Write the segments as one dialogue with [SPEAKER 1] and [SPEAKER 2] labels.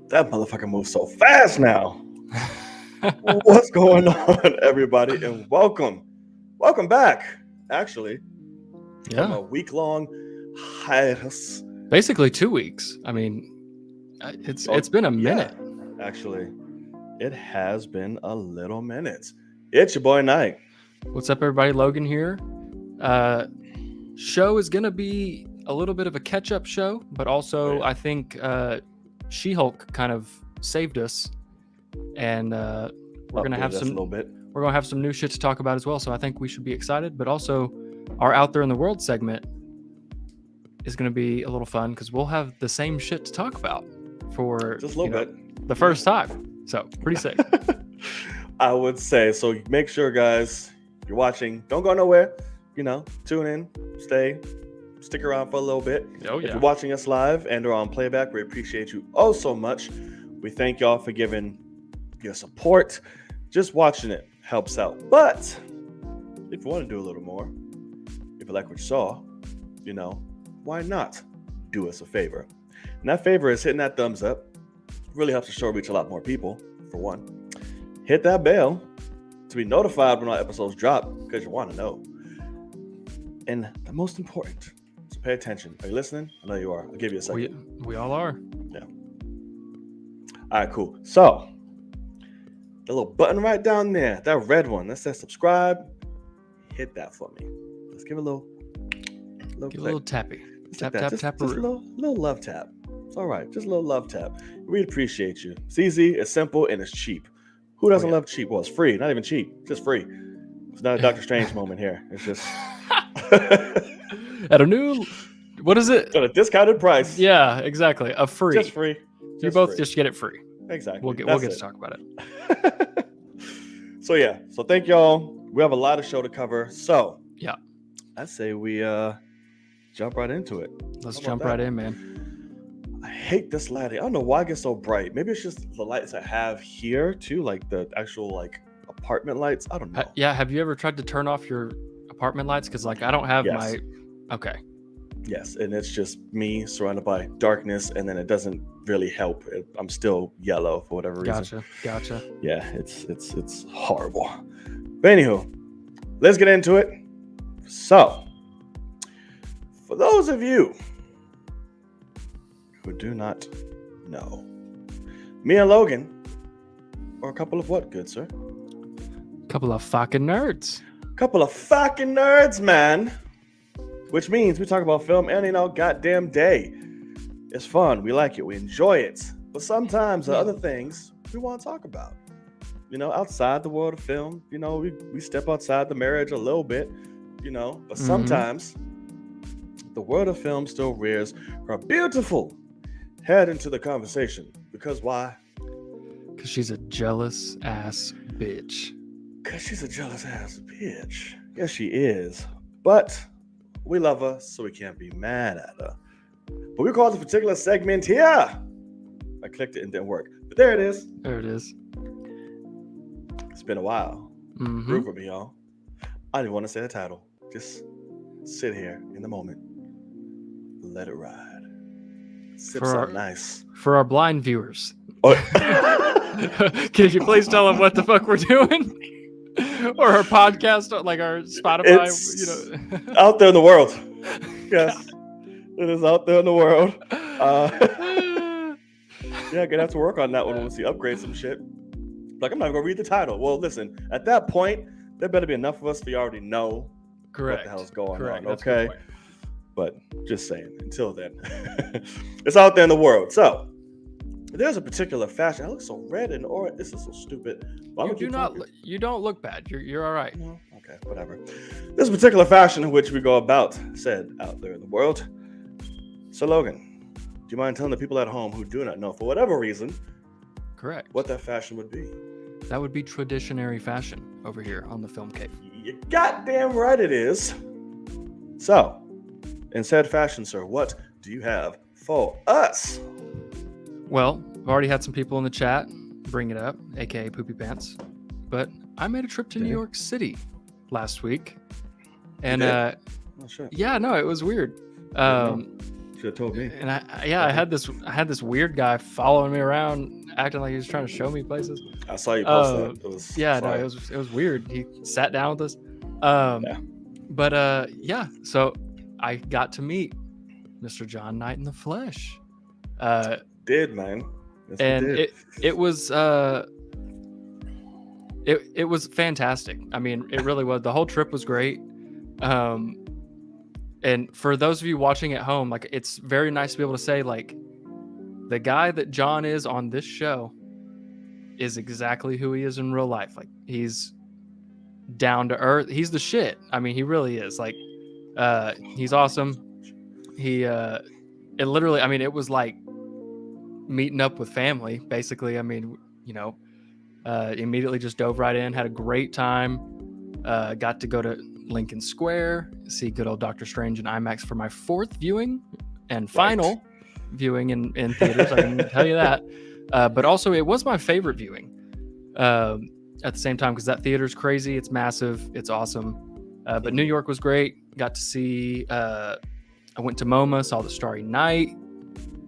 [SPEAKER 1] That motherfucker moves so fast now. What's going on, everybody? And welcome back. Actually, from a week-long hiatus.
[SPEAKER 2] Basically 2 weeks. I mean, it's been a minute.
[SPEAKER 1] Yeah, actually, it has been a little minute. It's your boy Knight.
[SPEAKER 2] What's up, everybody? Logan here. Show is gonna be a little bit of a catch-up show, but also I think She-Hulk kind of saved us, and we're gonna have some. We're gonna have some new shit to talk about as well. So I think we should be excited, but also our Out There in the World segment is gonna be a little fun because we'll have the same shit to talk about for
[SPEAKER 1] just a little bit
[SPEAKER 2] the first time. So pretty sick.
[SPEAKER 1] I would say so. Make sure, guys, you're watching. Don't go nowhere. Tune in, stick around for a little bit.
[SPEAKER 2] Oh, yeah.
[SPEAKER 1] If you're watching us live and or on playback, we appreciate you oh so much. We thank y'all for giving your support. Just watching it helps out. But if you want to do a little more, if you like what you saw, why not do us a favor? And that favor is hitting that thumbs up. Really helps the show reach a lot more people, for one. Hit that bell to be notified when our episodes drop, because you want to know. And the most important, so pay attention. Are you listening? I know you are. I'll give you a second.
[SPEAKER 2] We all are.
[SPEAKER 1] Yeah. All right, cool. So, the little button right down there, that red one that says subscribe, hit that for me. Let's give it a little
[SPEAKER 2] tappy. Tap.
[SPEAKER 1] Just a little love tap. It's all right. Just a little love tap. We appreciate you. It's easy, it's simple, and it's cheap. Who doesn't love cheap? Well, it's free. Not even cheap. Just free. It's not a Doctor Strange moment here. It's just
[SPEAKER 2] at a new, what is it?
[SPEAKER 1] At a discounted price.
[SPEAKER 2] Yeah, exactly. A free.
[SPEAKER 1] Just free.
[SPEAKER 2] You both just get it free.
[SPEAKER 1] Exactly.
[SPEAKER 2] We'll get to talk about
[SPEAKER 1] it. So thank y'all. We have a lot of show to cover. So
[SPEAKER 2] yeah,
[SPEAKER 1] I say we jump right into it.
[SPEAKER 2] Let's jump right in, man.
[SPEAKER 1] I hate this lighting. I don't know why it gets so bright. Maybe it's just the lights I have here too, like the actual apartment lights. I don't know.
[SPEAKER 2] Yeah. Have you ever tried to turn off your apartment lights? Because I don't have my. Okay.
[SPEAKER 1] Yes, and it's just me surrounded by darkness, and then it doesn't really help. I'm still yellow for whatever reason.
[SPEAKER 2] Gotcha.
[SPEAKER 1] Yeah, it's horrible. But anywho, let's get into it. So, for those of you who do not know, me and Logan are a couple of what, good sir?
[SPEAKER 2] Couple of fucking nerds.
[SPEAKER 1] Couple of fucking nerds, man. Which means we talk about film any goddamn day. It's fun. We like it. We enjoy it. But sometimes there are other things we want to talk about. Outside the world of film, we step outside the marriage a little bit, But sometimes the world of film still rears her beautiful head into the conversation. Because why?
[SPEAKER 2] Because she's a jealous ass bitch.
[SPEAKER 1] Because she's a jealous ass bitch. Yes, she is. But we love her, so we can't be mad at her. But we call this particular segment here. I clicked it and it didn't work. But there it is.
[SPEAKER 2] There it is.
[SPEAKER 1] It's been a while. Root for me, y'all. I didn't want to say the title. Just sit here in the moment. Let it ride. Sip something nice.
[SPEAKER 2] For our blind viewers.
[SPEAKER 1] Oh.
[SPEAKER 2] Could you please tell them what the fuck we're doing? Or our podcast, like our Spotify,
[SPEAKER 1] it's out there in the world. Yes, it is out there in the world. Yeah, gonna have to work on that one once we upgrade some shit. Like, I'm not gonna read the title. Well, listen, at that point, there better be enough of us for you already know what the hell's going on. Okay, but just saying. Until then, it's out there in the world. So there's a particular fashion. I look so red and orange. This is so stupid.
[SPEAKER 2] You don't look bad. You're all right.
[SPEAKER 1] No? Okay, whatever. There's a particular fashion in which we go about said out there in the world. So Logan, do you mind telling the people at home who do not know, for whatever reason,
[SPEAKER 2] correct,
[SPEAKER 1] what that fashion would be?
[SPEAKER 2] That would be traditionary fashion over here on the Film Cave.
[SPEAKER 1] You're goddamn right it is. So, in said fashion, sir, what do you have for us?
[SPEAKER 2] Well, I've already had some people in the chat bring it up, aka Poopy Pants. But I made a trip to New York City last week, and
[SPEAKER 1] Oh, shit.
[SPEAKER 2] yeah, no, it was weird.
[SPEAKER 1] Should have told me.
[SPEAKER 2] And I had this weird guy following me around, acting like he was trying to show me places.
[SPEAKER 1] I saw you post that. It was
[SPEAKER 2] it was weird. He sat down with us. Yeah. So I got to meet Mr. John Knight in the flesh.
[SPEAKER 1] Did, man. Yes,
[SPEAKER 2] and it was it was fantastic. I mean, it really was. The whole trip was great. And for those of you watching at home, like, it's very nice to be able to say, like, the guy that John is on this show is exactly who he is in real life. Like, he's down to earth. He's the shit. I mean, he really is. Like, he's awesome. It literally, I mean, it was like meeting up with family, basically. I mean, immediately just dove right in, had a great time. Got to go to Lincoln Square, see good old Doctor Strange in IMAX for my 4th viewing and final viewing in theaters. I can tell you that. But also, it was my favorite viewing at the same time, because that theater's crazy. It's massive. It's awesome. But New York was great. Got to see, I went to MoMA, saw The Starry Night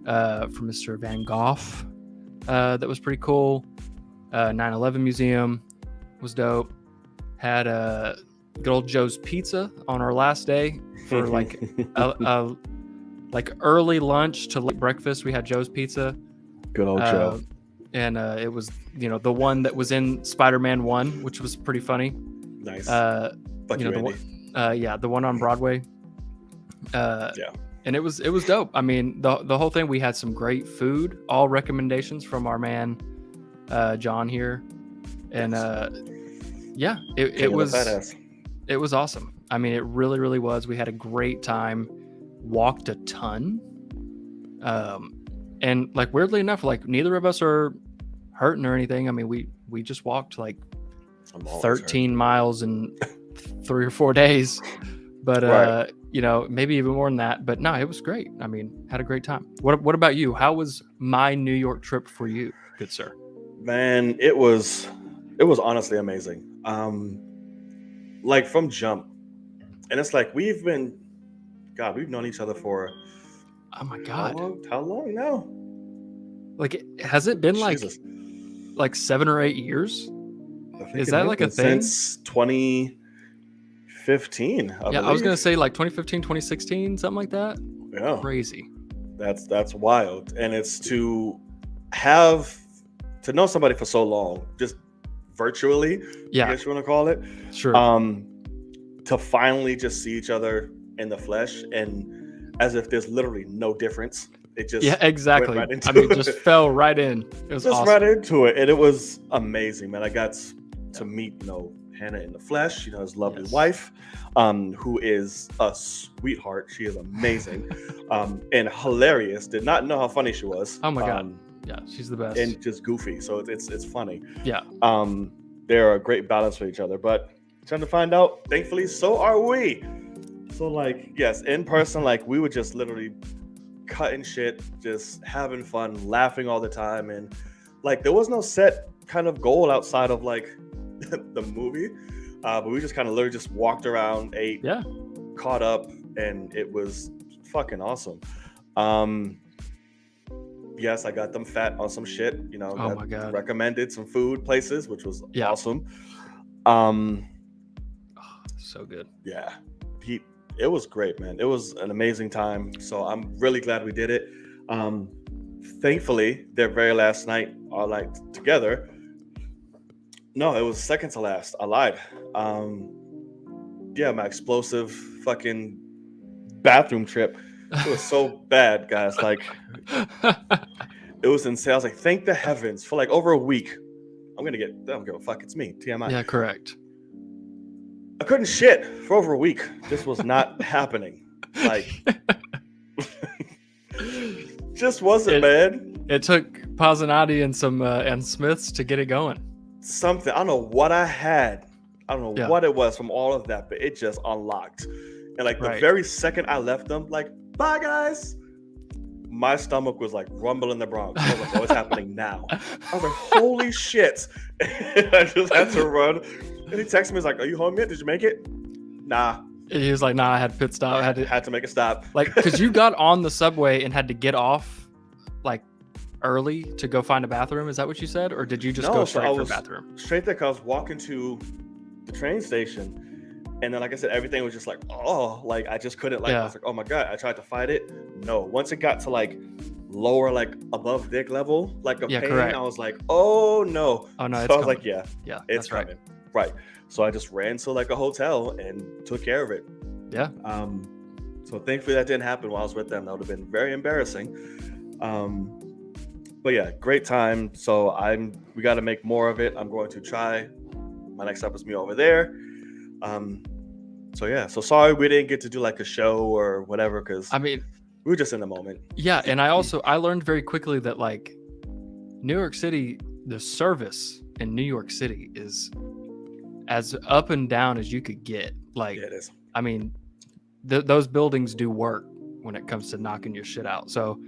[SPEAKER 2] from Mr. Van Gogh. That was pretty cool. 9/11 Museum was dope. Had good old Joe's Pizza on our last day for like a like early lunch to late breakfast. We had Joe's Pizza.
[SPEAKER 1] Good old Joe.
[SPEAKER 2] And it was, the one that was in Spider-Man 1, which was pretty funny.
[SPEAKER 1] Nice.
[SPEAKER 2] The one on Broadway. And it was dope. I mean, the whole thing, we had some great food, all recommendations from our man John here. And it was awesome. I mean, it really, really was. We had a great time, walked a ton. And like, weirdly enough, like, neither of us are hurting or anything. I mean, we just walked like 13 miles in 3 or 4 days, but maybe even more than that. But no, it was great. I mean, had a great time. What about you? How was my New York trip for you, good sir?
[SPEAKER 1] Man, it was honestly amazing. Like, from jump, and it's like we've known each other for,
[SPEAKER 2] oh my god,
[SPEAKER 1] how long now?
[SPEAKER 2] Like, has it been like 7 or 8 years? Is that like a thing?
[SPEAKER 1] Since 2015.
[SPEAKER 2] I was gonna say like 2015, 2016, something like that.
[SPEAKER 1] Yeah,
[SPEAKER 2] crazy.
[SPEAKER 1] That's wild, and it's to know somebody for so long, just virtually. I guess you want to call it.
[SPEAKER 2] Sure.
[SPEAKER 1] To finally just see each other in the flesh, and as if there's literally no difference. It just
[SPEAKER 2] exactly.
[SPEAKER 1] Went right into
[SPEAKER 2] it just fell right in. It was
[SPEAKER 1] just
[SPEAKER 2] awesome.
[SPEAKER 1] right into it, and it was amazing, man. I got to meet Hannah in the flesh, his lovely wife, who is a sweetheart. She is amazing, and hilarious. Did not know how funny she was.
[SPEAKER 2] Oh my god. Yeah, she's the best.
[SPEAKER 1] And just goofy, so it's funny.
[SPEAKER 2] Yeah.
[SPEAKER 1] They're a great balance for each other, but trying to find out, thankfully, so are we. So, like, yes, in person, like, we would just literally cutting shit, just having fun, laughing all the time, and like, there was no set kind of goal outside of like the movie, but we just kind of literally just walked around, ate, caught up, and it was fucking awesome. Yes, I got them fat on some shit,
[SPEAKER 2] oh my god,
[SPEAKER 1] recommended some food places, which was awesome.
[SPEAKER 2] So good.
[SPEAKER 1] Yeah, it was great, man. It was an amazing time. So I'm really glad we did it. Thankfully, their very last night, our night together. No, it was second to last. I lied. My explosive fucking bathroom trip. It was so bad, guys. Like, it was insane. I was like, thank the heavens, for like over a week. I don't give a fuck. It's me. TMI.
[SPEAKER 2] Yeah, correct.
[SPEAKER 1] I couldn't shit for over a week. This was not happening. Like, just wasn't, man.
[SPEAKER 2] It took Pazzinati and some and Smiths to get it going.
[SPEAKER 1] Something. I don't know what I had. I don't know what it was from all of that, but it just unlocked. And like the very second I left them, like, bye guys. my stomach was like rumbling the Bronx. I was like, what's happening now? I was like, holy shit. I just had to run. And he texted me, he's like, are you home yet? Did you make it? Nah.
[SPEAKER 2] And he was like, nah, I had pit stop.
[SPEAKER 1] I had to make a stop.
[SPEAKER 2] Like, because you got on the subway and had to get off like early to go find a bathroom. Is that what you said? Or did you just go straight for a bathroom?
[SPEAKER 1] Straight there, because I was walking to the train station. And then, like I said, everything was just like, oh, like I just couldn't, like, I was like, oh my God, I tried to fight it. No, once it got to like lower, like above dick level, like a pain, correct. I was like, oh no.
[SPEAKER 2] Oh no,
[SPEAKER 1] so I was like, yeah,
[SPEAKER 2] it's
[SPEAKER 1] coming. Right. So I just ran to like a hotel and took care of it.
[SPEAKER 2] Yeah.
[SPEAKER 1] So thankfully that didn't happen while I was with them. That would have been very embarrassing. But yeah, great time. So we got to make more of it. I'm going to try. My next step is me over there. So yeah, so sorry we didn't get to do like a show or whatever, because
[SPEAKER 2] I mean,
[SPEAKER 1] we were just in the moment.
[SPEAKER 2] Yeah, and I learned very quickly that like New York City, the service in New York City is as up and down as you could get. Like,
[SPEAKER 1] yeah, it is.
[SPEAKER 2] I mean, those buildings do work when it comes to knocking your shit out. So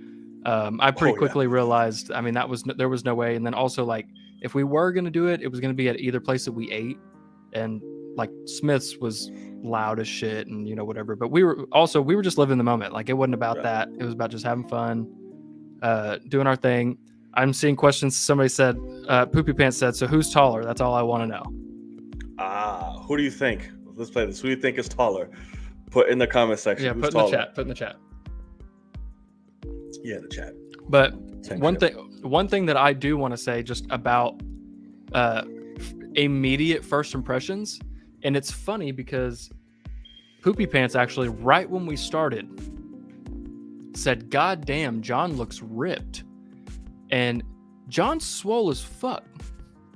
[SPEAKER 2] I pretty quickly realized, I mean, there was no way. And then also, like, if we were going to do it, it was going to be at either place that we ate. And like Smith's was loud as shit and, you know, whatever. But we were just living the moment. Like, it wasn't about that. It was about just having fun, doing our thing. I'm seeing questions. Somebody said, Poopy Pants said, so who's taller? That's all I want to know.
[SPEAKER 1] Who do you think? Let's play this. Who do you think is taller? Put in the comment section.
[SPEAKER 2] Yeah, put in the chat.
[SPEAKER 1] Yeah, the chat.
[SPEAKER 2] But one thing that I do want to say just about immediate first impressions, and it's funny because Poopy Pants actually, right when we started, said, God damn, John looks ripped. And John's swole as fuck,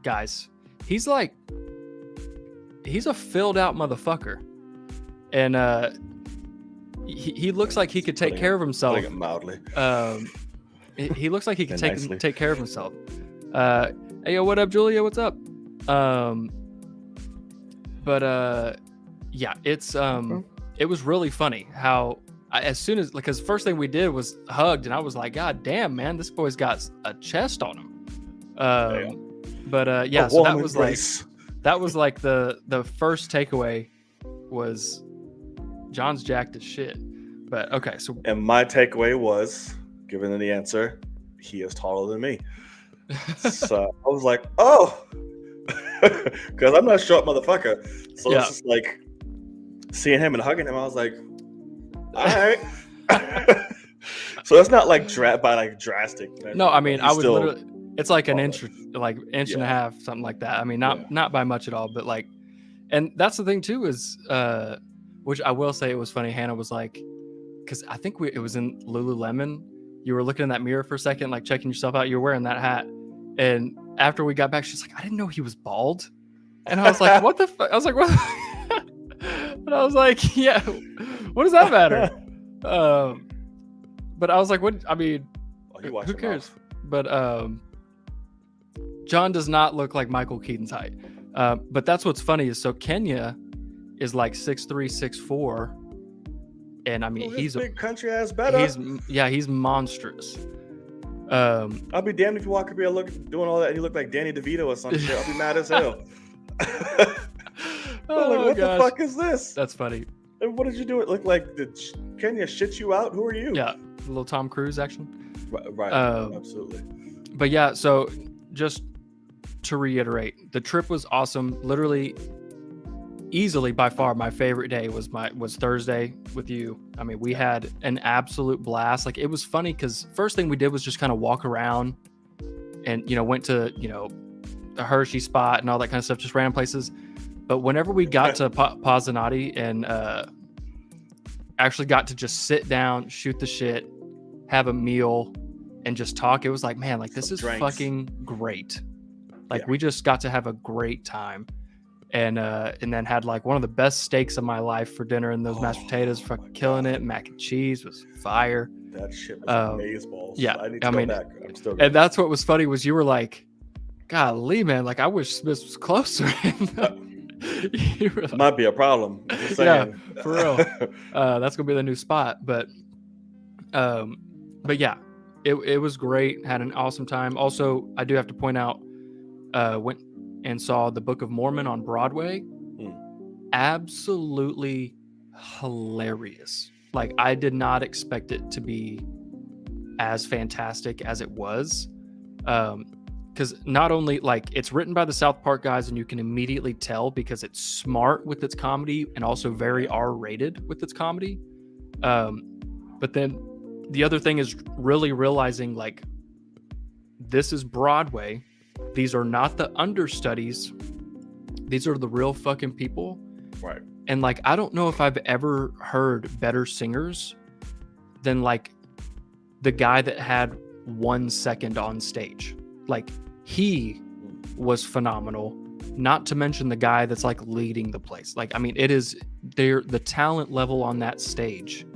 [SPEAKER 2] guys. He's a filled out motherfucker. And he looks like he could take care of himself.
[SPEAKER 1] Putting it mildly.
[SPEAKER 2] He looks like he could take care of himself. Hey, yo, what up, Julia? What's up? Yeah, it was really funny how as soon as, because first thing we did was hugged, and I was like, God damn, man, this boy's got a chest on him. Yeah, so that was like the first takeaway was John's jacked as shit. But okay, so
[SPEAKER 1] and my takeaway was, given the answer, he is taller than me. So I was like, oh, because I'm not a short motherfucker. So it's just like seeing him and hugging him, I was like, all right. So it's not like drastic.
[SPEAKER 2] No, I mean, I was literally, it's like an inch and a half, something like that. I mean, not by much at all, but like, and that's the thing too is, which I will say it was funny. Hannah was like, because I think it was in Lululemon. You were looking in that mirror for a second, like checking yourself out. You were wearing that hat. And after we got back, she's like, I didn't know he was bald. And I was like, what the fuck? I was like, what? And I was like, yeah, what does that matter? But I was like, what? I mean, who cares? But John does not look like Michael Keaton's height. But that's what's funny is, so Kenya is like 6'3", 6'4". And I mean, he's
[SPEAKER 1] a big country ass better.
[SPEAKER 2] He's monstrous.
[SPEAKER 1] I'll be damned if you walk up here doing all that and you look like Danny DeVito or some shit. I'll be mad as hell. What the fuck is this?
[SPEAKER 2] That's funny.
[SPEAKER 1] And what did you do? It look like did Kenya shit you out? Who are you?
[SPEAKER 2] Yeah, a little Tom Cruise action.
[SPEAKER 1] Right. Absolutely.
[SPEAKER 2] But yeah, so just to reiterate, the trip was awesome. Literally, easily by far my favorite day was Thursday with you. I mean, we had an absolute blast. Like, it was funny because first thing we did was just kind of walk around and, you know, went to, you know, the Hershey spot and all that kind of stuff, just random places. But whenever we got to Pazzanati and actually got to just sit down, shoot the shit, have a meal, and just talk, it was like, man, like, this is fucking great. Like, we just got to have a great time. And then had like one of the best steaks of my life for dinner, and those mashed potatoes, fucking killing it. Mac and cheese was fire.
[SPEAKER 1] That shit was amazeballs.
[SPEAKER 2] Yeah,
[SPEAKER 1] I need to go back. I'm still
[SPEAKER 2] and that's what was funny was you were like, golly, man, like I wish Smith was closer. You were like,
[SPEAKER 1] might be a problem. Just saying.
[SPEAKER 2] Yeah, for real. That's gonna be the new spot. But but yeah, it was great. Had an awesome time. Also, I do have to point out, went and saw the Book of Mormon on Broadway. Absolutely hilarious. Like, I did not expect it to be as fantastic as it was. Because not only, like, it's written by the South Park guys, and you can immediately tell because it's smart with its comedy and also very R-rated with its comedy. But then the other thing is really realizing, like, this is Broadway. These are not the understudies. These are the real fucking people.
[SPEAKER 1] Right.
[SPEAKER 2] And, like, I don't know if I've ever heard better singers than, like, the guy that had 1 second on stage. Like, he was phenomenal. Not to mention the guy that's, like, leading the place. Like, I mean, it is the talent level on that stage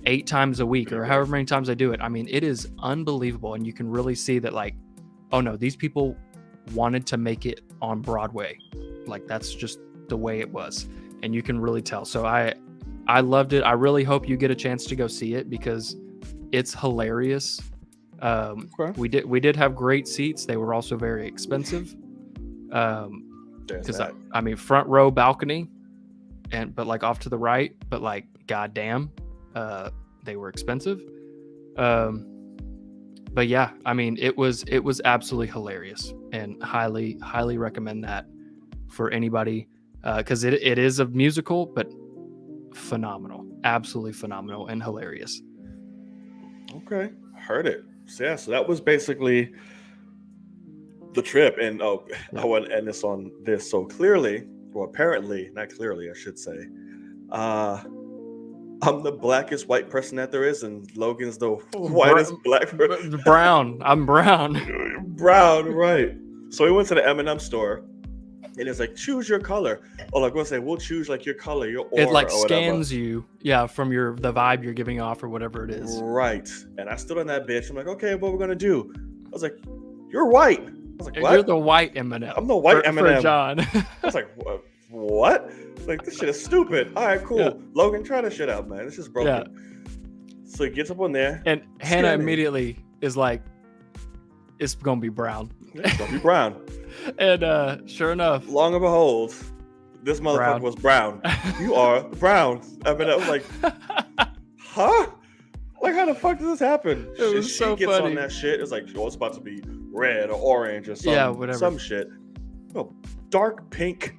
[SPEAKER 2] 8 times a week or however many times I do it. I mean, it is unbelievable. And you can really see that, like, oh no, these people wanted to make it on Broadway. Like, that's just the way it was. And you can really tell. So I loved it. I really hope you get a chance to go see it because it's hilarious. We did have great seats. They were also very expensive. Because I mean, front row balcony, but like off to the right, but like goddamn, they were expensive. But yeah, I mean, it was absolutely hilarious, and highly recommend that for anybody, because it is a musical, but phenomenal, absolutely phenomenal and hilarious.
[SPEAKER 1] Okay, heard it. So yeah, so that was basically the trip, and I want to end this on this. So clearly, or apparently, not clearly, I should say, I'm the blackest white person that there is, and Logan's the whitest black person.
[SPEAKER 2] Brown. I'm brown.
[SPEAKER 1] Brown, right. So we went to the M&M store, and it's like, choose your color. Oh, like, we'll say, we'll choose like your color, your aura.
[SPEAKER 2] It like scans you, from the vibe you're giving off or whatever it is.
[SPEAKER 1] Right. And I stood on that bitch. I'm like, okay, what we're going to do? I was like, you're white. I was like, what?
[SPEAKER 2] You're the white M&M.
[SPEAKER 1] I'm the white M&M.
[SPEAKER 2] For John.
[SPEAKER 1] I was like, what? Like, this shit is stupid. All right, cool. Yeah. Logan, try this shit out, man. This is broken. Yeah. So he gets up on there.
[SPEAKER 2] And Hannah immediately is like, it's going to be brown.
[SPEAKER 1] It's going to be brown.
[SPEAKER 2] And sure enough.
[SPEAKER 1] Long and behold, this motherfucker was brown. You are brown. I mean, I was like, huh? Like, how the fuck does this happen?
[SPEAKER 2] It was so
[SPEAKER 1] gets
[SPEAKER 2] funny.
[SPEAKER 1] On that shit. It's like, oh, it's about to be red or orange or some shit. Oh, dark pink.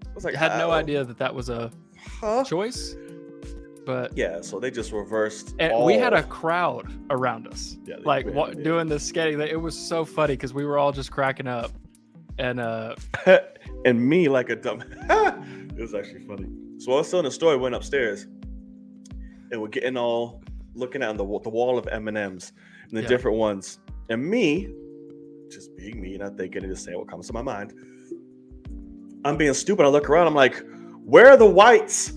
[SPEAKER 1] I was like,
[SPEAKER 2] I had no idea that was a choice. But
[SPEAKER 1] yeah, so they just reversed.
[SPEAKER 2] And we had a crowd around us, doing this skating. It was so funny because we were all just cracking up, and
[SPEAKER 1] and me like a dumb. It was actually funny. So I was telling the story. Went upstairs, and we're getting all looking at the wall of M&Ms and the different ones, and me, just being me, not thinking, just saying what comes to my mind. I'm being stupid. I look around. I'm like, where are the whites?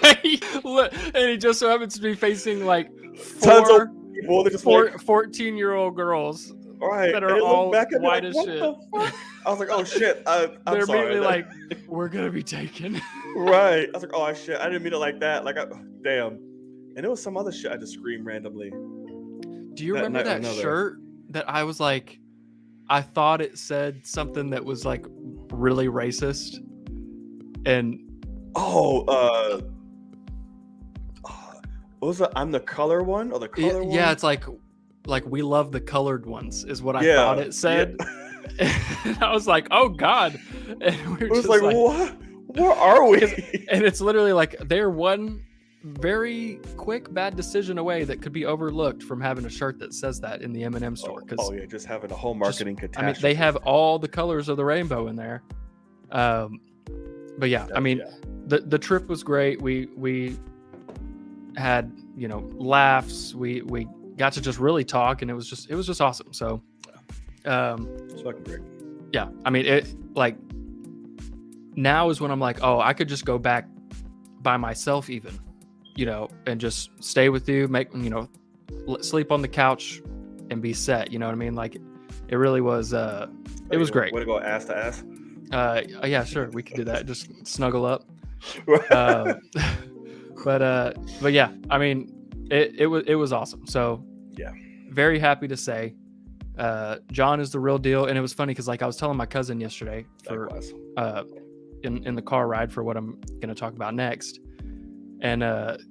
[SPEAKER 2] And he just so happens to be facing like
[SPEAKER 1] tons of people.
[SPEAKER 2] 14-year-old girls,
[SPEAKER 1] right?
[SPEAKER 2] That are all white as shit.
[SPEAKER 1] I was like, oh shit.
[SPEAKER 2] They're immediately like, we're gonna be taken.
[SPEAKER 1] Right. I was like, oh shit. I didn't mean it like that. Like, damn. And it was some other shit I just screamed randomly.
[SPEAKER 2] Do you remember that shirt that I was like, I thought it said something that was like really racist, and
[SPEAKER 1] what was it? I'm the color one or the color one?
[SPEAKER 2] Yeah, it's like we love the colored ones is what I thought it said. Yeah. And I was like, oh god, and we were just like,
[SPEAKER 1] what? Where are we?
[SPEAKER 2] And it's literally like they're one very quick bad decision away that could be overlooked from having a shirt that says that in the M&M store.
[SPEAKER 1] Just having a whole marketing catastrophe.
[SPEAKER 2] I mean, they have all the colors of the rainbow in there. But yeah, I mean, the trip was great. We had laughs. We got to just really talk, and it was just awesome. So,
[SPEAKER 1] it's fucking great.
[SPEAKER 2] Yeah, I mean, it like now is when I'm like, oh, I could just go back by myself even. And just stay with you, sleep on the couch and be set. You know what I mean? Like, it really was, it was great.
[SPEAKER 1] Want to go ass to ass?
[SPEAKER 2] Yeah, sure. We could do that. Just snuggle up. But yeah, I mean, It was awesome. So
[SPEAKER 1] yeah,
[SPEAKER 2] very happy to say John is the real deal. And it was funny because like I was telling my cousin yesterday for in the car ride for what I'm going to talk about next. And,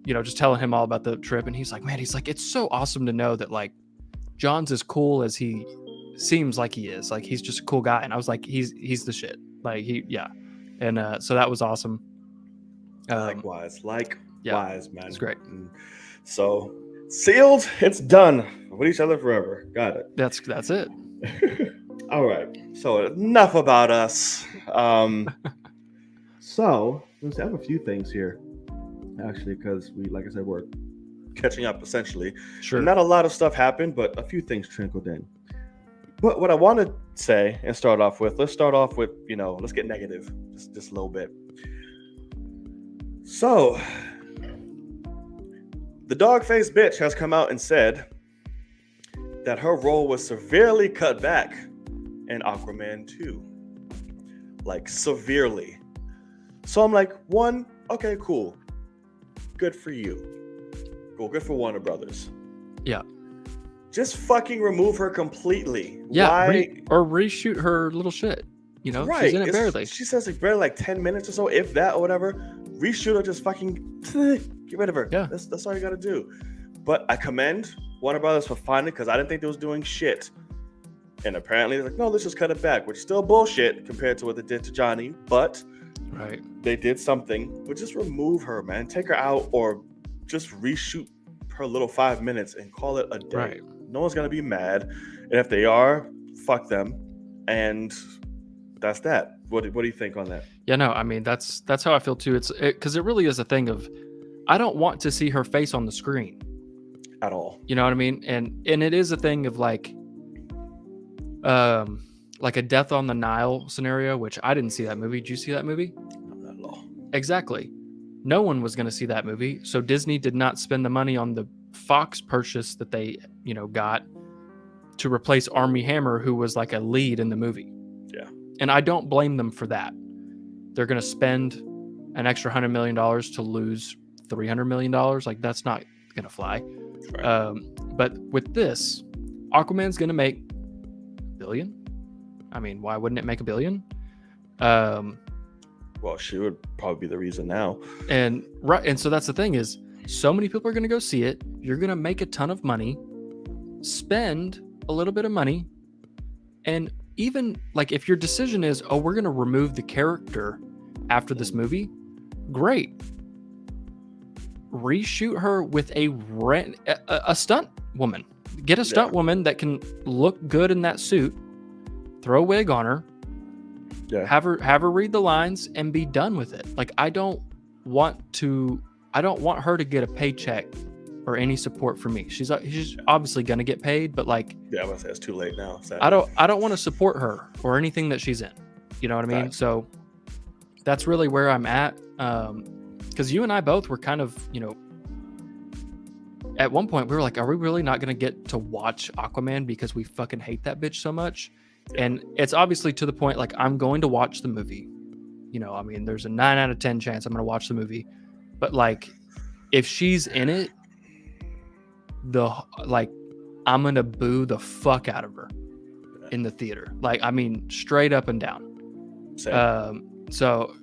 [SPEAKER 2] just telling him all about the trip. And he's like, man, it's so awesome to know that like John's as cool as he seems like he is. Like, he's just a cool guy. And I was like, he's the shit. Like And so that was awesome.
[SPEAKER 1] Likewise, man.
[SPEAKER 2] It's great.
[SPEAKER 1] So sealed, it's done with each other forever. Got it.
[SPEAKER 2] That's it.
[SPEAKER 1] All right. So enough about us. So let's have a few things here, actually, because like I said, we're catching up essentially.
[SPEAKER 2] Sure.
[SPEAKER 1] Not a lot of stuff happened, but a few things trickled in. But what I want to say and let's start off with, let's get negative just a little bit. So, the dog-faced bitch has come out and said that her role was severely cut back in Aquaman 2. Like, severely. So I'm like, one, okay, cool. Good for you. Cool, good for Warner Brothers.
[SPEAKER 2] Yeah.
[SPEAKER 1] Just fucking remove her completely.
[SPEAKER 2] Yeah,
[SPEAKER 1] Why?
[SPEAKER 2] Or reshoot her little shit.
[SPEAKER 1] Right.
[SPEAKER 2] She's in it barely.
[SPEAKER 1] She says like barely like 10 minutes or so, if that or whatever. Reshoot her, just fucking get rid of her.
[SPEAKER 2] Yeah.
[SPEAKER 1] That's all you gotta do. But I commend Warner Brothers for finding, because I didn't think they was doing shit. And apparently they're like, no, let's just cut it back, which is still bullshit compared to what they did to Johnny. But
[SPEAKER 2] right,
[SPEAKER 1] they did something. But just remove her, man. Take her out or just reshoot her little 5 minutes and call it a day.
[SPEAKER 2] Right.
[SPEAKER 1] No one's gonna be mad. And if they are, fuck them. And that's that. What do you think on that?
[SPEAKER 2] Yeah, no, I mean that's how I feel too. It's because it really is a thing of I don't want to see her face on the screen
[SPEAKER 1] At all.
[SPEAKER 2] You know what I mean? And it is a thing of like a Death on the Nile scenario, which I didn't see that movie. Did you see that movie?
[SPEAKER 1] Not at all.
[SPEAKER 2] Exactly. No one was going to see that movie, so Disney did not spend the money on the Fox purchase that they got to replace Armie Hammer, who was like a lead in the movie.
[SPEAKER 1] Yeah.
[SPEAKER 2] And I don't blame them for that. They're going to spend an extra $100 million to lose $300 million. Like, that's not going to fly. Right. But with this, Aquaman's going to make $1 billion. I mean, why wouldn't it make $1 billion?
[SPEAKER 1] Well, she would probably be the reason now.
[SPEAKER 2] And so that's the thing is, so many people are going to go see it. You're going to make a ton of money, spend a little bit of money, and even like if your decision is, oh, we're going to remove the character after this movie, great. Reshoot her with a stunt woman. Get a stunt woman that can look good in that suit. Throw a wig on her.
[SPEAKER 1] Yeah.
[SPEAKER 2] Have her read the lines and be done with it. Like, I don't want her to get a paycheck or any support from me. She's obviously gonna get paid, but like,
[SPEAKER 1] yeah, I'm gonna say it's too late now. Sadly.
[SPEAKER 2] I don't want to support her or anything that she's in. You know what I mean? Right. So that's really where I'm at. Because you and I both were kind of, at one point we were like, are we really not gonna get to watch Aquaman because we fucking hate that bitch so much? Yeah. And it's obviously to the point like I'm going to watch the movie. I mean, there's a 9 out of 10 chance I'm gonna watch the movie. But like, if she's in it, I'm gonna boo the fuck out of her in the theater. Like, I mean, straight up and down. Same. So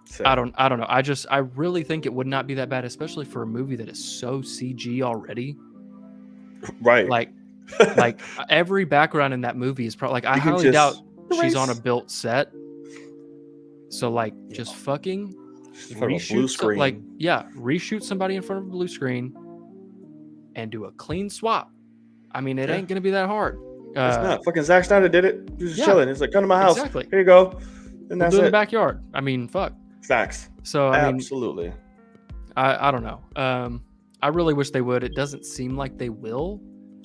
[SPEAKER 2] Same. I don't know. I really think it would not be that bad, especially for a movie that is so CG already.
[SPEAKER 1] Right.
[SPEAKER 2] Like every background in that movie is probably like, I highly doubt she's on a built set. So like, just fucking reshoot reshoot somebody in front of a blue screen and do a clean swap. I mean, it ain't gonna be that hard.
[SPEAKER 1] It's not. Fucking Zack Snyder did it. He was just chilling. It's like, come to my house.
[SPEAKER 2] Exactly.
[SPEAKER 1] Here you go. And
[SPEAKER 2] that's it. In the backyard. I mean, fuck.
[SPEAKER 1] Facts.
[SPEAKER 2] So I mean,
[SPEAKER 1] absolutely.
[SPEAKER 2] I don't know. I really wish they would. It doesn't seem like they will.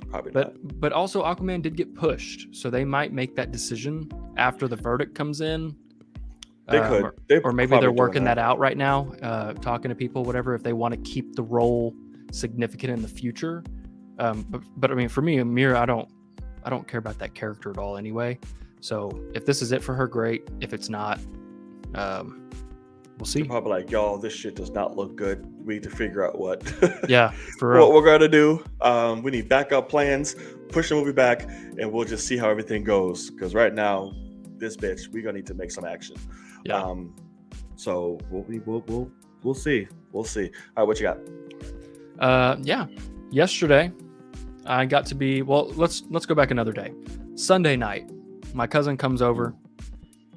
[SPEAKER 1] Probably not.
[SPEAKER 2] But also Aquaman did get pushed, so they might make that decision after the verdict comes in.
[SPEAKER 1] They could.
[SPEAKER 2] Or maybe they're working that out right now, talking to people, whatever, if they want to keep the role significant in the future. But I mean, for me, Amira, I don't care about that character at all anyway. So if this is it for her, great. If it's not, we'll see.
[SPEAKER 1] They're probably like, y'all, this shit does not look good. We need to figure out what
[SPEAKER 2] for real.
[SPEAKER 1] what we're gonna do. We need backup plans. Push the movie back, and we'll just see how everything goes. Because right now, this bitch, we're gonna need to make some action.
[SPEAKER 2] Yeah.
[SPEAKER 1] So we'll see. We'll see. All right, what you got?
[SPEAKER 2] Yesterday, I got to be let's go back another day. Sunday night, my cousin comes over,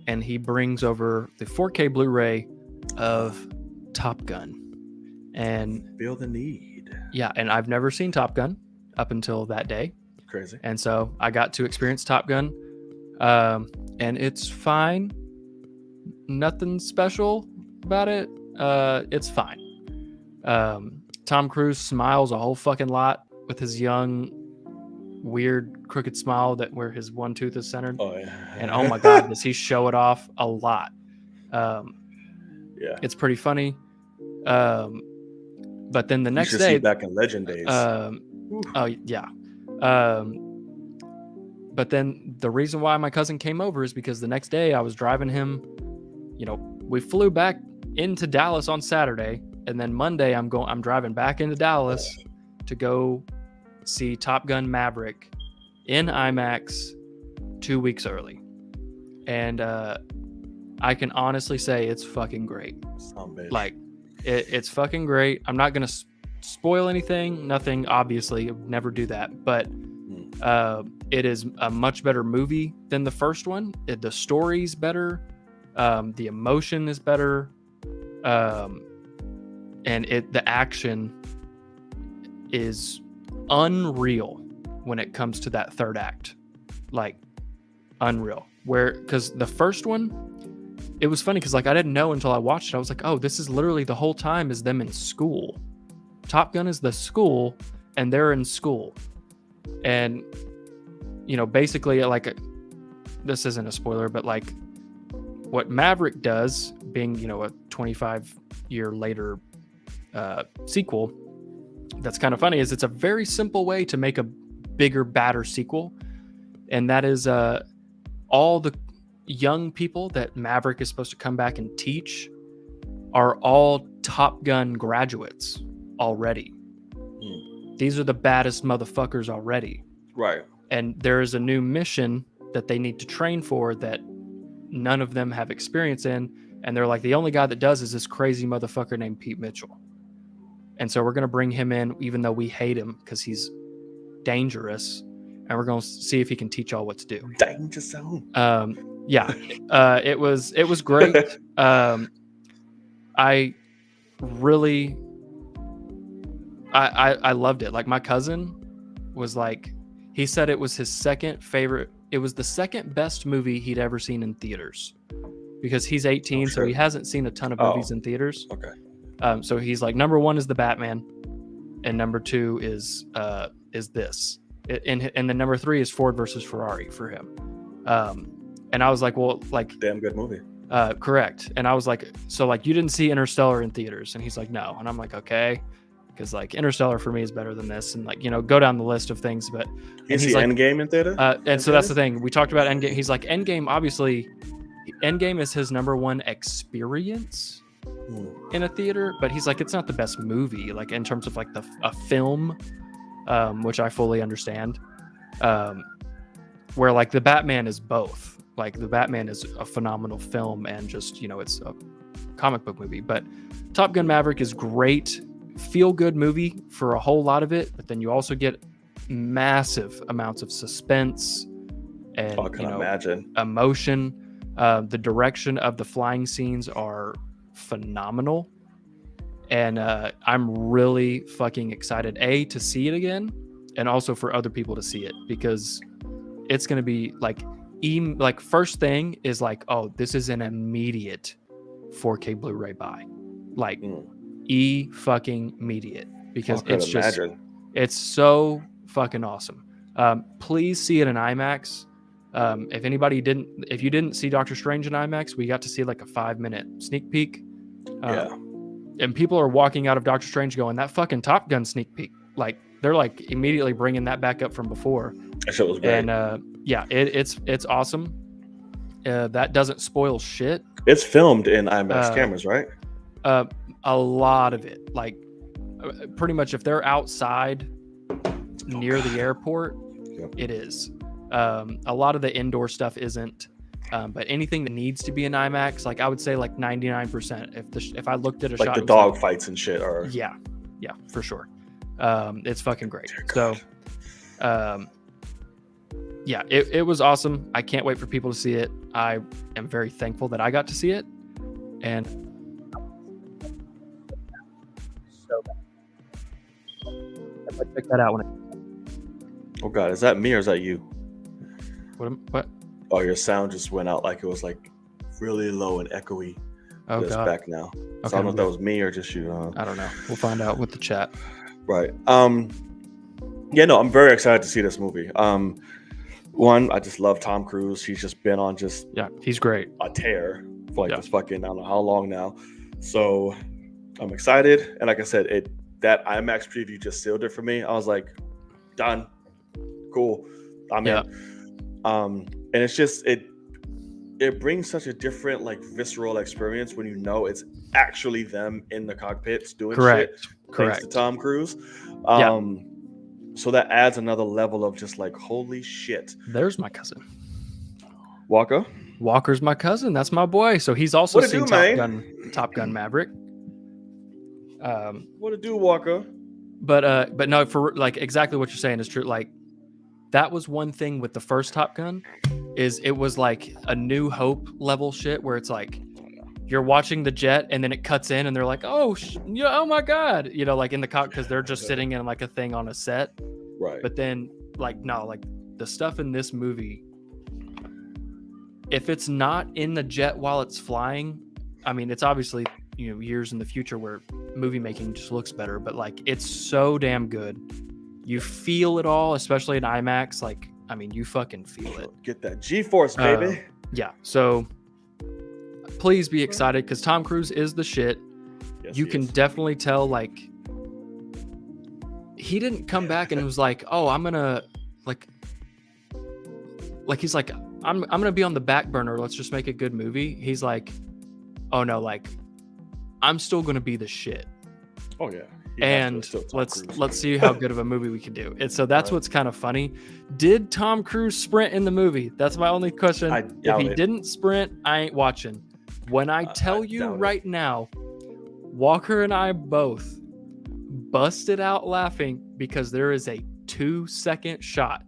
[SPEAKER 2] and he brings over the 4K Blu-ray of Top Gun, and
[SPEAKER 1] Feel the need.
[SPEAKER 2] Yeah, and I've never seen Top Gun up until that day.
[SPEAKER 1] Crazy.
[SPEAKER 2] And so I got to experience Top Gun, and it's fine. Nothing special about it. It's fine. Tom Cruise smiles a whole fucking lot with his young, weird, crooked smile where his one tooth is centered.
[SPEAKER 1] Oh yeah.
[SPEAKER 2] And oh my God, does he show it off a lot?
[SPEAKER 1] Yeah,
[SPEAKER 2] it's pretty funny. But then the next day,
[SPEAKER 1] back in Legend days.
[SPEAKER 2] Oh yeah. But then the reason why my cousin came over is because the next day I was driving him. We flew back into Dallas on Saturday, and then Monday I'm driving back into Dallas to go see Top Gun Maverick in IMAX 2 weeks early. And I can honestly say it's fucking great. Like, it's fucking great. I'm not gonna spoil anything. Nothing, obviously, never do that. But it is a much better movie than the first one. The story's better. The emotion is better. And the action is unreal when it comes to that third act. Like, unreal. Because the first one, it was funny because, like, I didn't know until I watched it. I was like, oh, this is literally the whole time is them in school. Top Gun is the school, and they're in school. And, basically, like, this isn't a spoiler, but, like, what Maverick does, being, a 25-year later sequel, that's kind of funny, is it's a very simple way to make a bigger, badder sequel. And that is all the young people that Maverick is supposed to come back and teach are all Top Gun graduates already. These are the baddest motherfuckers already.
[SPEAKER 1] Right.
[SPEAKER 2] And there is a new mission that they need to train for that none of them have experience in. And they're like, the only guy that does is this crazy motherfucker named Pete Mitchell. And so we're going to bring him in, even though we hate him because he's dangerous. And we're going to see if he can teach y'all what to do.
[SPEAKER 1] Danger zone.
[SPEAKER 2] It was great. I really, I loved it. Like, my cousin was like, he said it was his second favorite. It was the second best movie he'd ever seen in theaters because he's 18. So he hasn't seen a ton of movies in theaters.
[SPEAKER 1] Okay.
[SPEAKER 2] So he's like, number one is the Batman, and number two is this. And then number three is Ford versus Ferrari for him. And I was like, well, like,
[SPEAKER 1] damn good movie.
[SPEAKER 2] Correct. And I was like, so, like, you didn't see Interstellar in theaters? And he's like, no. And I'm like, okay, because, like, Interstellar for me is better than this. And, like, go down the list of things. But
[SPEAKER 1] he's like, Endgame in theater.
[SPEAKER 2] And so that's the thing. We talked about Endgame. He's like, Endgame. Obviously, Endgame is his number one experience in a theater. But he's like, it's not the best movie, like, in terms of, like, a film. Which I fully understand, where, like, the Batman is both. Like, the Batman is a phenomenal film and just, it's a comic book movie. But Top Gun Maverick is great, feel-good movie for a whole lot of it, but then you also get massive amounts of suspense and
[SPEAKER 1] imagine
[SPEAKER 2] emotion. The direction of the flying scenes are phenomenal. And I'm really fucking excited, to see it again, and also for other people to see it, because it's going to be like, first thing is like, oh, this is an immediate 4K Blu-ray buy. Like, fucking immediate, because it's so fucking awesome. Please see it in IMAX. If you didn't see Doctor Strange in IMAX, we got to see like a 5-minute sneak peek. And people are walking out of Doctor Strange going, that fucking Top Gun sneak peek. Like, they're like immediately bringing that back up from before.
[SPEAKER 1] That shit was great.
[SPEAKER 2] And it's awesome. that doesn't spoil shit.
[SPEAKER 1] It's filmed in IMAX cameras, right?
[SPEAKER 2] A lot of it, like pretty much, if they're outside near the airport, it is. A lot of the indoor stuff isn't, but anything that needs to be in IMAX, like I would say, like 99%. If I looked at a
[SPEAKER 1] like
[SPEAKER 2] shot,
[SPEAKER 1] the dog fights and shit, or
[SPEAKER 2] yeah, for sure. It's fucking great. So, yeah, it was awesome. I can't wait for people to see it. I am very thankful that I got to see it, and so I might check that out when
[SPEAKER 1] oh god, is that me or is that you?
[SPEAKER 2] What?
[SPEAKER 1] Oh, your sound just went out like it was like really low and echoey.
[SPEAKER 2] Oh
[SPEAKER 1] it's
[SPEAKER 2] god,
[SPEAKER 1] back now. So
[SPEAKER 2] okay,
[SPEAKER 1] I don't know if that was me or just you.
[SPEAKER 2] I don't know. We'll find out with the chat.
[SPEAKER 1] Right. Yeah, no, I'm very excited to see this movie. One, I just love Tom Cruise. He's just been on
[SPEAKER 2] he's great.
[SPEAKER 1] A tear for like this fucking, I don't know how long now. So I'm excited. And like I said, that IMAX preview just sealed it for me. I was like, done. Cool. I'm in. And it's just it brings such a different, like, visceral experience when you know it's actually them in the cockpits doing shit. Thanks to Tom Cruise. So that adds another level of just like, holy shit.
[SPEAKER 2] There's my cousin.
[SPEAKER 1] Walker?
[SPEAKER 2] Walker's my cousin. That's my boy. So he's also seen Top Gun Maverick.
[SPEAKER 1] What to do, Walker?
[SPEAKER 2] But no, for like exactly what you're saying is true. Like, that was one thing with the first Top Gun, is it was like a New Hope level shit where it's like you're watching the jet and then it cuts in and they're like, oh my god, like in the cockpit, because they're just sitting in like a thing on a set,
[SPEAKER 1] right?
[SPEAKER 2] But then like the stuff in this movie, if it's not in the jet while it's flying, I mean, it's obviously years in the future where movie making just looks better, but like it's so damn good. You feel it all, especially in IMAX. Like, I mean, you fucking feel it.
[SPEAKER 1] Get that G-force, baby.
[SPEAKER 2] Yeah. So please be excited, because Tom Cruise is the shit. Yes, you can definitely tell, like, he didn't come back and was like, oh, I'm gonna like he's like, I'm gonna be on the back burner. Let's just make a good movie. He's like, oh no, like, I'm still gonna be the shit.
[SPEAKER 1] Oh yeah.
[SPEAKER 2] And let's see how good of a movie we can do. And so that's what's kind of funny. Did Tom Cruise sprint in the movie? That's my only question. If he didn't sprint, I ain't watching. When I tell you right now, Walker and I both busted out laughing because there is a 2-second shot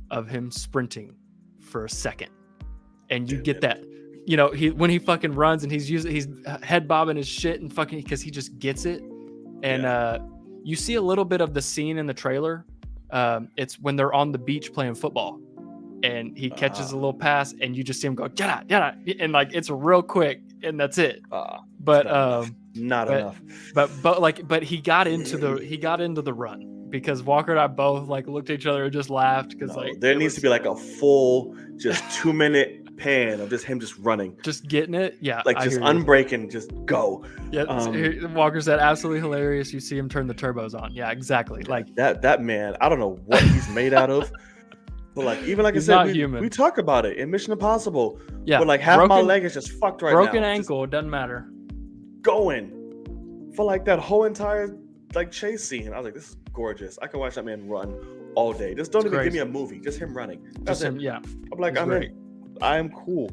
[SPEAKER 2] of him sprinting for a second, and you get that. When he fucking runs and he's head bobbing his shit and fucking, because he just gets it. And you see a little bit of the scene in the trailer. It's when they're on the beach playing football, and he catches a little pass, and you just see him go, yada, and like it's real quick, and that's it. But
[SPEAKER 1] not enough.
[SPEAKER 2] But he got into the run, because Walker and I both like looked at each other and just laughed, because
[SPEAKER 1] there needs to be like a full just 2-minute pan of just him just running,
[SPEAKER 2] just getting it,
[SPEAKER 1] like just unbreaking, just go.
[SPEAKER 2] Walker said absolutely hilarious. You see him turn the turbos on. Yeah, exactly. Like
[SPEAKER 1] that man, I don't know what he's made out of, but like, even like I said, we talk about it in Mission Impossible.
[SPEAKER 2] Yeah,
[SPEAKER 1] but like half my leg is just fucked right now.
[SPEAKER 2] Broken ankle, it doesn't matter.
[SPEAKER 1] Going for like that whole entire like chase scene. I was like, this is gorgeous. I can watch that man run all day. Just don't even give me a movie. Just him running. That's
[SPEAKER 2] just him.
[SPEAKER 1] it.
[SPEAKER 2] Yeah.
[SPEAKER 1] I'm like, I am cool.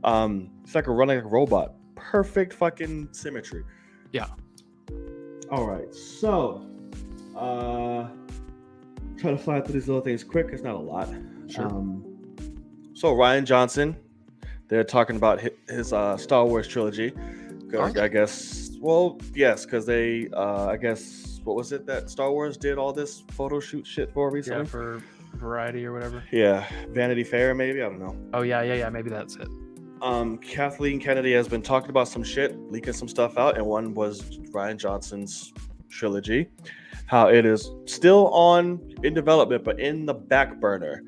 [SPEAKER 1] It's like running like a robot. Perfect fucking symmetry.
[SPEAKER 2] Yeah.
[SPEAKER 1] All right. So, try to fly through these little things quick. It's not a lot.
[SPEAKER 2] Sure.
[SPEAKER 1] So Rian Johnson, they're talking about his Star Wars trilogy. I guess. Well, yes, because they. I guess, what was it that Star Wars did all this photo shoot shit for recently?
[SPEAKER 2] Yeah, for Variety or whatever.
[SPEAKER 1] Yeah, Vanity Fair maybe, I don't know.
[SPEAKER 2] Oh yeah, maybe that's it.
[SPEAKER 1] Kathleen Kennedy has been talking about some shit, leaking some stuff out, and one was Rian Johnson's trilogy, how it is still in development, but in the back burner,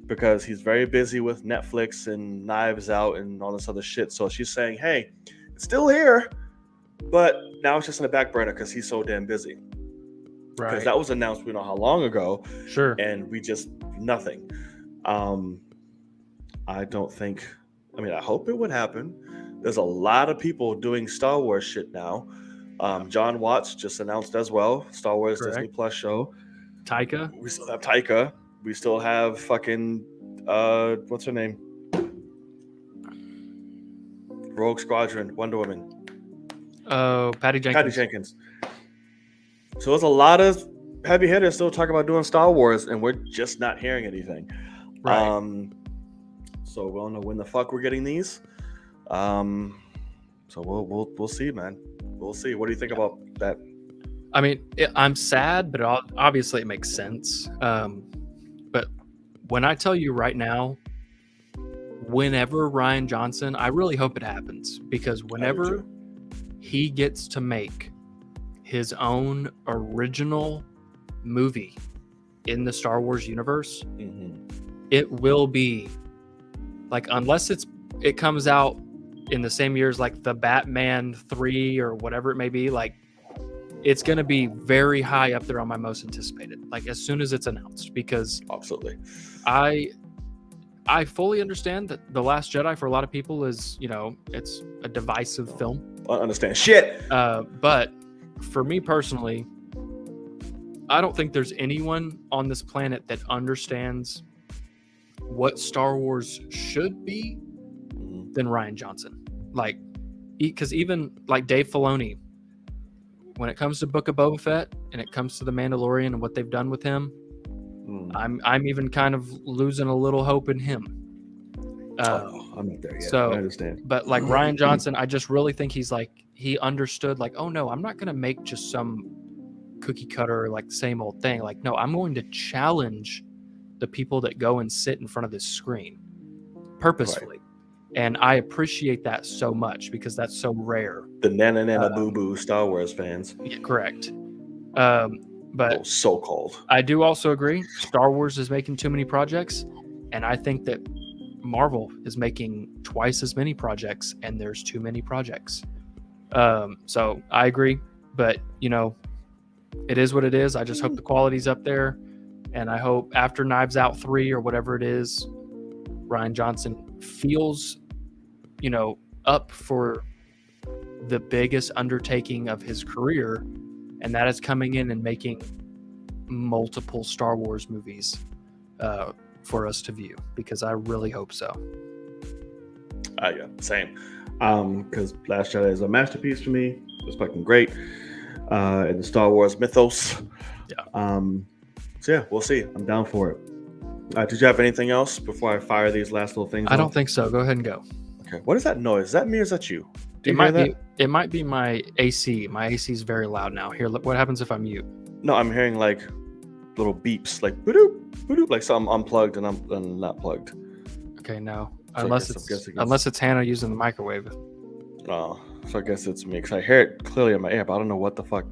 [SPEAKER 1] because he's very busy with Netflix and Knives Out and all this other shit. So she's saying, hey, it's still here, but now it's just in the back burner because he's so damn busy.
[SPEAKER 2] Right.
[SPEAKER 1] Because that was announced we know how long ago.
[SPEAKER 2] Sure.
[SPEAKER 1] And we just nothing. I don't think I mean, I hope it would happen. There's a lot of people doing Star Wars shit now. John Watts just announced as well, Star Wars
[SPEAKER 2] Correct.
[SPEAKER 1] Disney Plus show.
[SPEAKER 2] Taika.
[SPEAKER 1] We still have Taika. We still have fucking what's her name? Rogue Squadron, Wonder Woman.
[SPEAKER 2] Oh, Patty
[SPEAKER 1] Jenkins. So there's a lot of heavy hitters still talking about doing Star Wars, and we're just not hearing anything.
[SPEAKER 2] Right.
[SPEAKER 1] So we don't know when the fuck we're getting these. So we'll see, man. We'll see. What do you think about that?
[SPEAKER 2] I mean, I'm sad, but obviously it makes sense. But when I tell you right now, whenever Rian Johnson, I really hope it happens, because whenever he gets to make his own original movie in the Star Wars universe, it will be like, unless it comes out in the same year as like the Batman 3 or whatever it may be, like it's going to be very high up there on my most anticipated, like as soon as it's announced, because
[SPEAKER 1] absolutely,
[SPEAKER 2] I fully understand that The Last Jedi for a lot of people is, it's a divisive film.
[SPEAKER 1] I understand shit.
[SPEAKER 2] But for me personally, I don't think there's anyone on this planet that understands what Star Wars should be than Rian Johnson. Like, because even like Dave Filoni, when it comes to Book of Boba Fett and it comes to The Mandalorian and what they've done with him, I'm even kind of losing a little hope in him.
[SPEAKER 1] I'm not there yet.
[SPEAKER 2] So
[SPEAKER 1] I understand.
[SPEAKER 2] But like Rian Johnson, I just really think he understood, like, oh no, I'm not going to make just some cookie cutter, like same old thing. Like, no, I'm going to challenge the people that go and sit in front of this screen purposefully. Right. And I appreciate that so much, because that's so rare.
[SPEAKER 1] The nana boo boo Star Wars fans.
[SPEAKER 2] Yeah, correct. But
[SPEAKER 1] so-called.
[SPEAKER 2] I do also agree, Star Wars is making too many projects, and I think that Marvel is making twice as many projects, and there's too many projects. So I agree, but it is what it is. I just hope the quality's up there, and I hope after Knives Out 3 or whatever it is, Rian Johnson feels, up for the biggest undertaking of his career, and that is coming in and making multiple Star Wars movies for us to view, because I really hope so.
[SPEAKER 1] Yeah, same. Because Last Jedi is a masterpiece for me. It's fucking great. In the Star Wars mythos. Yeah. So yeah, we'll see. I'm down for it. Did you have anything else before I fire these last little things?
[SPEAKER 2] I don't think so. Go ahead and go.
[SPEAKER 1] Okay. What is that noise? Is that me or is that you?
[SPEAKER 2] It might be my AC. My AC is very loud now. Here, look, what happens if I mute?
[SPEAKER 1] No, I'm hearing like little beeps, like boop, boop, like something unplugged and I'm not plugged.
[SPEAKER 2] Okay, no.
[SPEAKER 1] So
[SPEAKER 2] unless it's Hannah using the microwave.
[SPEAKER 1] Oh, so I guess it's me, because I hear it clearly in my ear, but I don't know what the fuck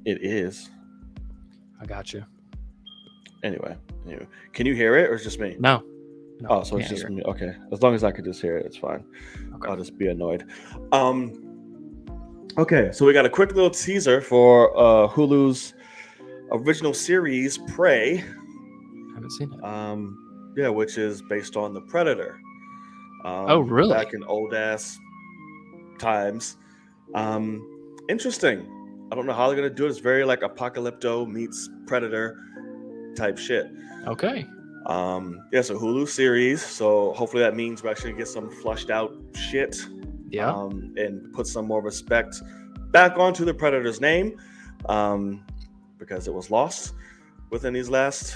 [SPEAKER 1] it is.
[SPEAKER 2] I got you.
[SPEAKER 1] Anyway, can you hear it, or is it just me?
[SPEAKER 2] No.
[SPEAKER 1] Oh, so it's just me. Okay, as long as I could just hear it, it's fine. Okay. I'll just be annoyed. Okay, so we got a quick little teaser for Hulu's original series, Prey.
[SPEAKER 2] I haven't seen it.
[SPEAKER 1] Yeah, which is based on The Predator.
[SPEAKER 2] Oh, really?
[SPEAKER 1] Back in old ass times. Interesting. I don't know how they're gonna do it. It's very like Apocalypto meets Predator type shit.
[SPEAKER 2] Okay.
[SPEAKER 1] Yeah, so Hulu series. So hopefully that means we actually get some flushed out shit.
[SPEAKER 2] Yeah.
[SPEAKER 1] And put some more respect back onto the Predator's name, because it was lost within these last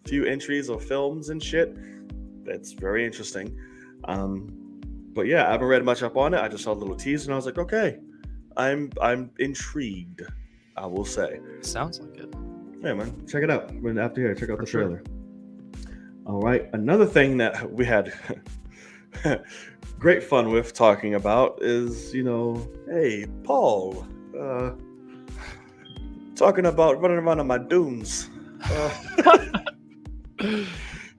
[SPEAKER 1] few entries of films and shit. It's very interesting. But yeah, I haven't read much up on it. I just saw a little tease and I was like, okay, I'm intrigued, I will say.
[SPEAKER 2] Sounds like it.
[SPEAKER 1] Yeah, man, check it out. When after here, check out the trailer.
[SPEAKER 2] Sure.
[SPEAKER 1] All right, another thing that we had great fun with talking about is, hey, Paul, talking about running around on my dunes. You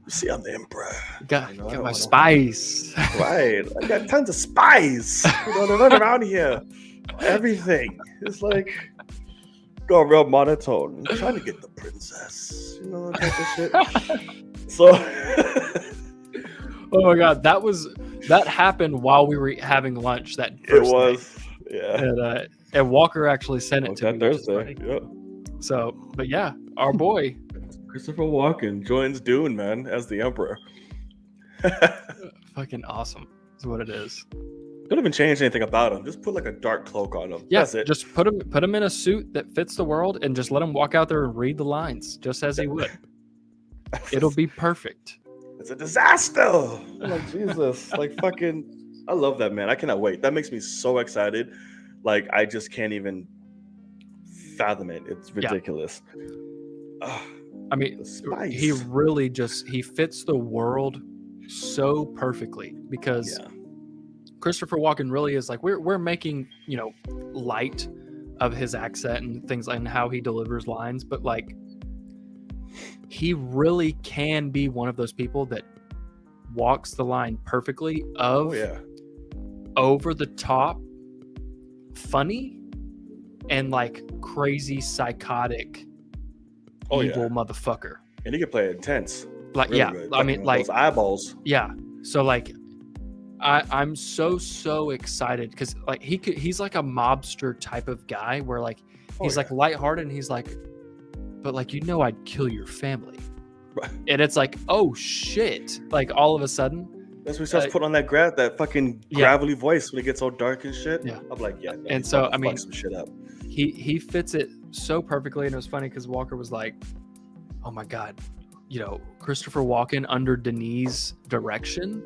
[SPEAKER 1] see, I'm the emperor.
[SPEAKER 2] Got my spies.
[SPEAKER 1] Right, I got tons of spies. They run around here. Everything. It's like go real monotone. I'm trying to get the princess. That type of shit. So,
[SPEAKER 2] Oh my god, that happened while we were having lunch that first
[SPEAKER 1] day. Yeah.
[SPEAKER 2] And Walker actually sent it to me.
[SPEAKER 1] Thursday. Yeah.
[SPEAKER 2] So, but yeah, our boy
[SPEAKER 1] Christopher Walken joins Dune, man, as the Emperor.
[SPEAKER 2] Fucking awesome is what it is.
[SPEAKER 1] Don't even change anything about him. Just put like a dark cloak on him.
[SPEAKER 2] Yeah,
[SPEAKER 1] that's it.
[SPEAKER 2] Just put him in a suit that fits the world, and just let him walk out there and read the lines, just as he would. It'll be perfect.
[SPEAKER 1] It's a disaster. Like Jesus, like fucking. I love that, man. I cannot wait. That makes me so excited. Like I just can't even fathom it. It's ridiculous.
[SPEAKER 2] Yeah. I mean, he really he fits the world so perfectly because Christopher Walken really is like we're making light of his accent and things and how he delivers lines, but like he really can be one of those people that walks the line perfectly of over the top funny and like crazy psychotic evil motherfucker.
[SPEAKER 1] And he can play intense.
[SPEAKER 2] Like really good. I mean like
[SPEAKER 1] those eyeballs.
[SPEAKER 2] Yeah. So like I'm so excited because like he's like a mobster type of guy where like he's like lighthearted and he's like, but like I'd kill your family. Right. And it's like, oh shit. Like all of a sudden.
[SPEAKER 1] That's when he starts putting on that fucking gravelly voice when it gets all dark and shit.
[SPEAKER 2] Yeah.
[SPEAKER 1] I'm like, no,
[SPEAKER 2] and so I mean
[SPEAKER 1] some shit up.
[SPEAKER 2] He fits it so perfectly, and it was funny because Walker was like, oh my god, Christopher Walken under Denis' direction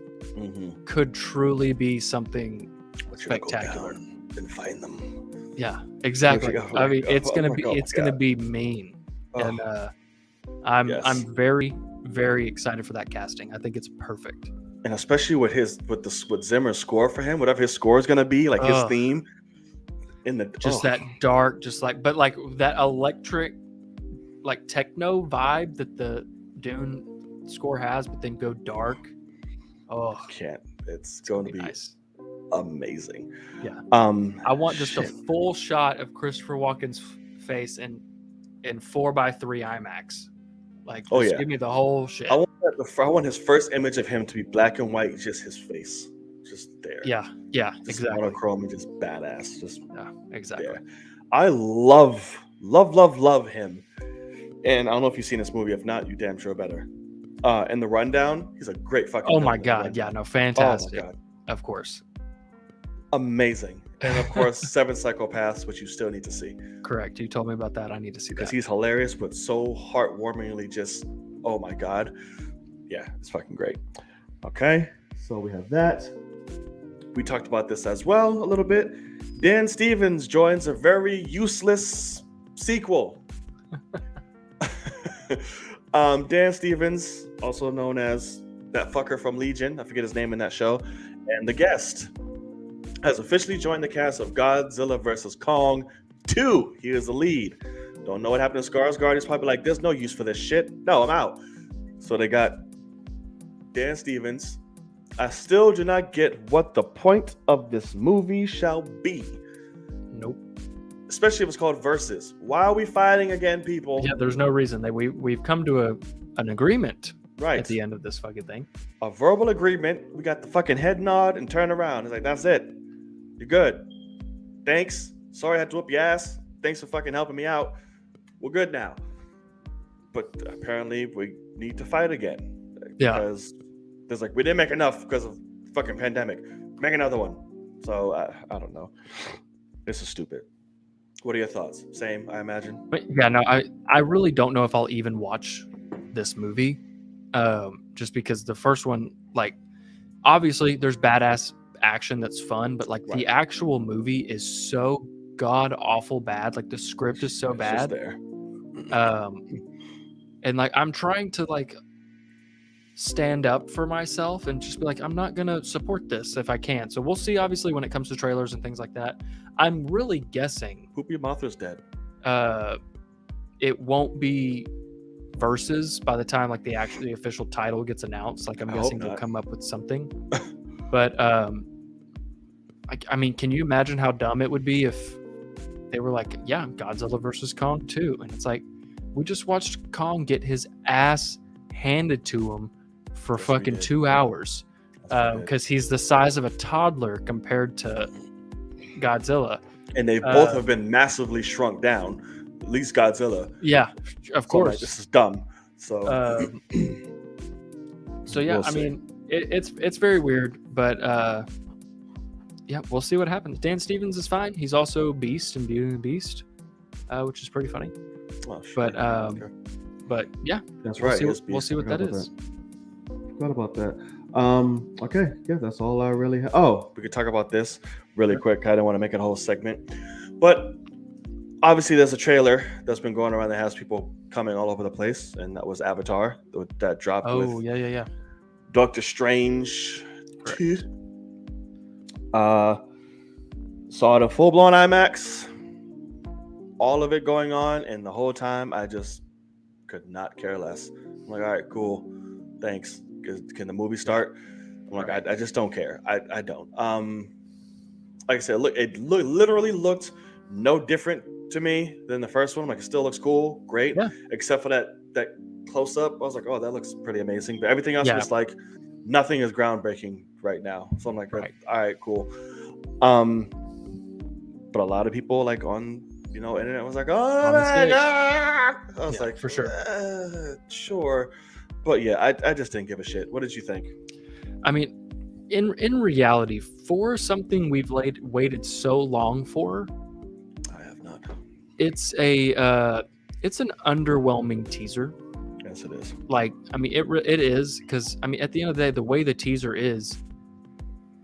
[SPEAKER 2] could truly be something spectacular.
[SPEAKER 1] And find them.
[SPEAKER 2] Yeah, exactly. I mean, it's gonna be mean, and I'm very, very excited for that casting. I think it's perfect,
[SPEAKER 1] and especially with Zimmer's score for him, whatever his score is gonna be, like his theme in the
[SPEAKER 2] that dark, but like that electric, like techno vibe that the Dune score has, but then go dark. Oh,
[SPEAKER 1] can't. It's going to be nice. Amazing.
[SPEAKER 2] Yeah. I want just a full shot of Christopher Walken's face in 4:3 IMAX. Like, give me the whole shit.
[SPEAKER 1] I want his first image of him to be black and white, just his face, just there.
[SPEAKER 2] Yeah, just exactly.
[SPEAKER 1] Monochrome and just badass.
[SPEAKER 2] Exactly.
[SPEAKER 1] There. I love him. And I don't know if you've seen this movie. If not, you damn sure better. In The Rundown, he's a great fucking.
[SPEAKER 2] Oh my god! Yeah, no, fantastic. Oh my god. Of course.
[SPEAKER 1] Amazing. And of course, 7 Psychopaths, which you still need to see.
[SPEAKER 2] Correct. You told me about that. I need to see that.
[SPEAKER 1] Because he's hilarious, but so heartwarmingly just, oh my God. Yeah, it's fucking great. Okay, so we have that. We talked about this as well a little bit. Dan Stevens joins a very useless sequel. Dan Stevens, also known as that fucker from Legion, I forget his name in that show, and The Guest, has officially joined the cast of Godzilla vs. Kong 2. He is the lead. Don't know what happened to Skarsgård. He's probably like, there's no use for this shit. No, I'm out. So they got Dan Stevens. I still do not get what the point of this movie shall be.
[SPEAKER 2] Nope.
[SPEAKER 1] Especially if it's called Versus. Why are we fighting again, people?
[SPEAKER 2] Yeah, there's no reason. We've come to an agreement
[SPEAKER 1] right
[SPEAKER 2] at the end of this fucking thing.
[SPEAKER 1] A verbal agreement. We got the fucking head nod and turn around. It's like, that's it. You're good. Thanks. Sorry I had to whoop your ass. Thanks for fucking helping me out. We're good now. But apparently we need to fight again.
[SPEAKER 2] Yeah.
[SPEAKER 1] Because there's like, we didn't make enough because of fucking pandemic. Make another one. So I don't know. This is stupid. What are your thoughts? Same, I imagine.
[SPEAKER 2] But yeah, no, I really don't know if I'll even watch this movie. Just because the first one, like, obviously there's badass action that's fun, but like the actual movie is so god awful bad. Like the script is so bad.
[SPEAKER 1] There.
[SPEAKER 2] And like I'm trying to like stand up for myself and just be like, I'm not gonna support this if I can. So we'll see. Obviously, when it comes to trailers and things like that, I'm really guessing
[SPEAKER 1] Poopy Mothra's dead.
[SPEAKER 2] It won't be Versus by the time like the official title gets announced. Like I'm guessing they'll come up with something. But I mean, can you imagine how dumb it would be if they were like, yeah, Godzilla versus Kong 2, and it's like we just watched Kong get his ass handed to him for fucking 2 hours. because he's the size of a toddler compared to Godzilla.
[SPEAKER 1] And they both have been massively shrunk down. At least Godzilla.
[SPEAKER 2] Yeah, of course.
[SPEAKER 1] Like, this is dumb. So,
[SPEAKER 2] so yeah, I mean, it's very weird, but yeah, we'll see what happens. Dan Stevens is fine. He's also Beast in Beauty and the Beast, which is pretty funny. Oh, sure. But yeah,
[SPEAKER 1] that's right.
[SPEAKER 2] We'll see what that is.
[SPEAKER 1] Forgot about that. Okay, yeah, that's all I really have. Oh, we could talk about this really quick. I didn't want to make it a whole segment, but obviously there's a trailer that's been going around that has people coming all over the place, and that was Avatar that dropped.
[SPEAKER 2] Oh, yeah.
[SPEAKER 1] Doctor Strange. Saw the full-blown IMAX, all of it going on, and the whole time I just could not care less. I'm like, all right, cool, thanks. Can the movie start? I'm like, I just don't care. I don't. Like I said, it literally looked no different to me than the first one. Like, it still looks cool, great, except for that close up. I was like, oh, that looks pretty amazing. But everything else was like, nothing is groundbreaking right now. So I'm like, all right, cool. But a lot of people like on internet was like, oh my god. I was like,
[SPEAKER 2] for sure,
[SPEAKER 1] sure. But yeah, I just didn't give a shit. What did you think? I
[SPEAKER 2] mean, in reality, for something we've waited so long for,
[SPEAKER 1] I have not.
[SPEAKER 2] It's an underwhelming teaser.
[SPEAKER 1] Yes, it is.
[SPEAKER 2] Like, I mean, it is, because I mean, at the end of the day, the way the teaser is,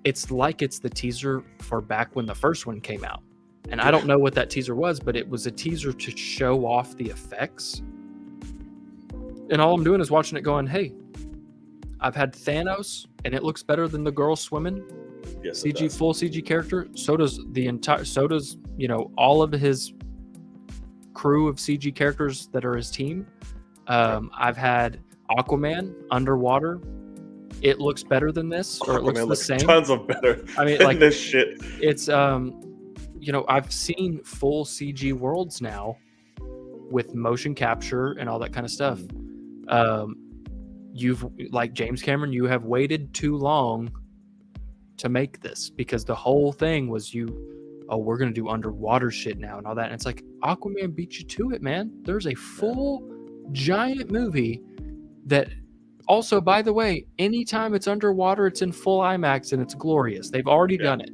[SPEAKER 2] it's like it's the teaser for back when the first one came out. And I don't know what that teaser was, but it was a teaser to show off the effects. And all I'm doing is watching it going, hey, I've had Thanos, and it looks better than the girl swimming.
[SPEAKER 1] Yes,
[SPEAKER 2] CG, full CG character. So does all of his crew of CG characters that are his team. I've had Aquaman underwater. It looks better than this, or it looks the same.
[SPEAKER 1] Tons of better.
[SPEAKER 2] I mean, like
[SPEAKER 1] this shit.
[SPEAKER 2] It's I've seen full CG worlds now with motion capture and all that kind of stuff. You've, like James Cameron, you have waited too long to make this, because the whole thing was we're gonna do underwater shit now and all that. And it's like, Aquaman beat you to it, man. There's a full giant movie that also, by the way, anytime it's underwater, it's in full IMAX and it's glorious. They've already done it.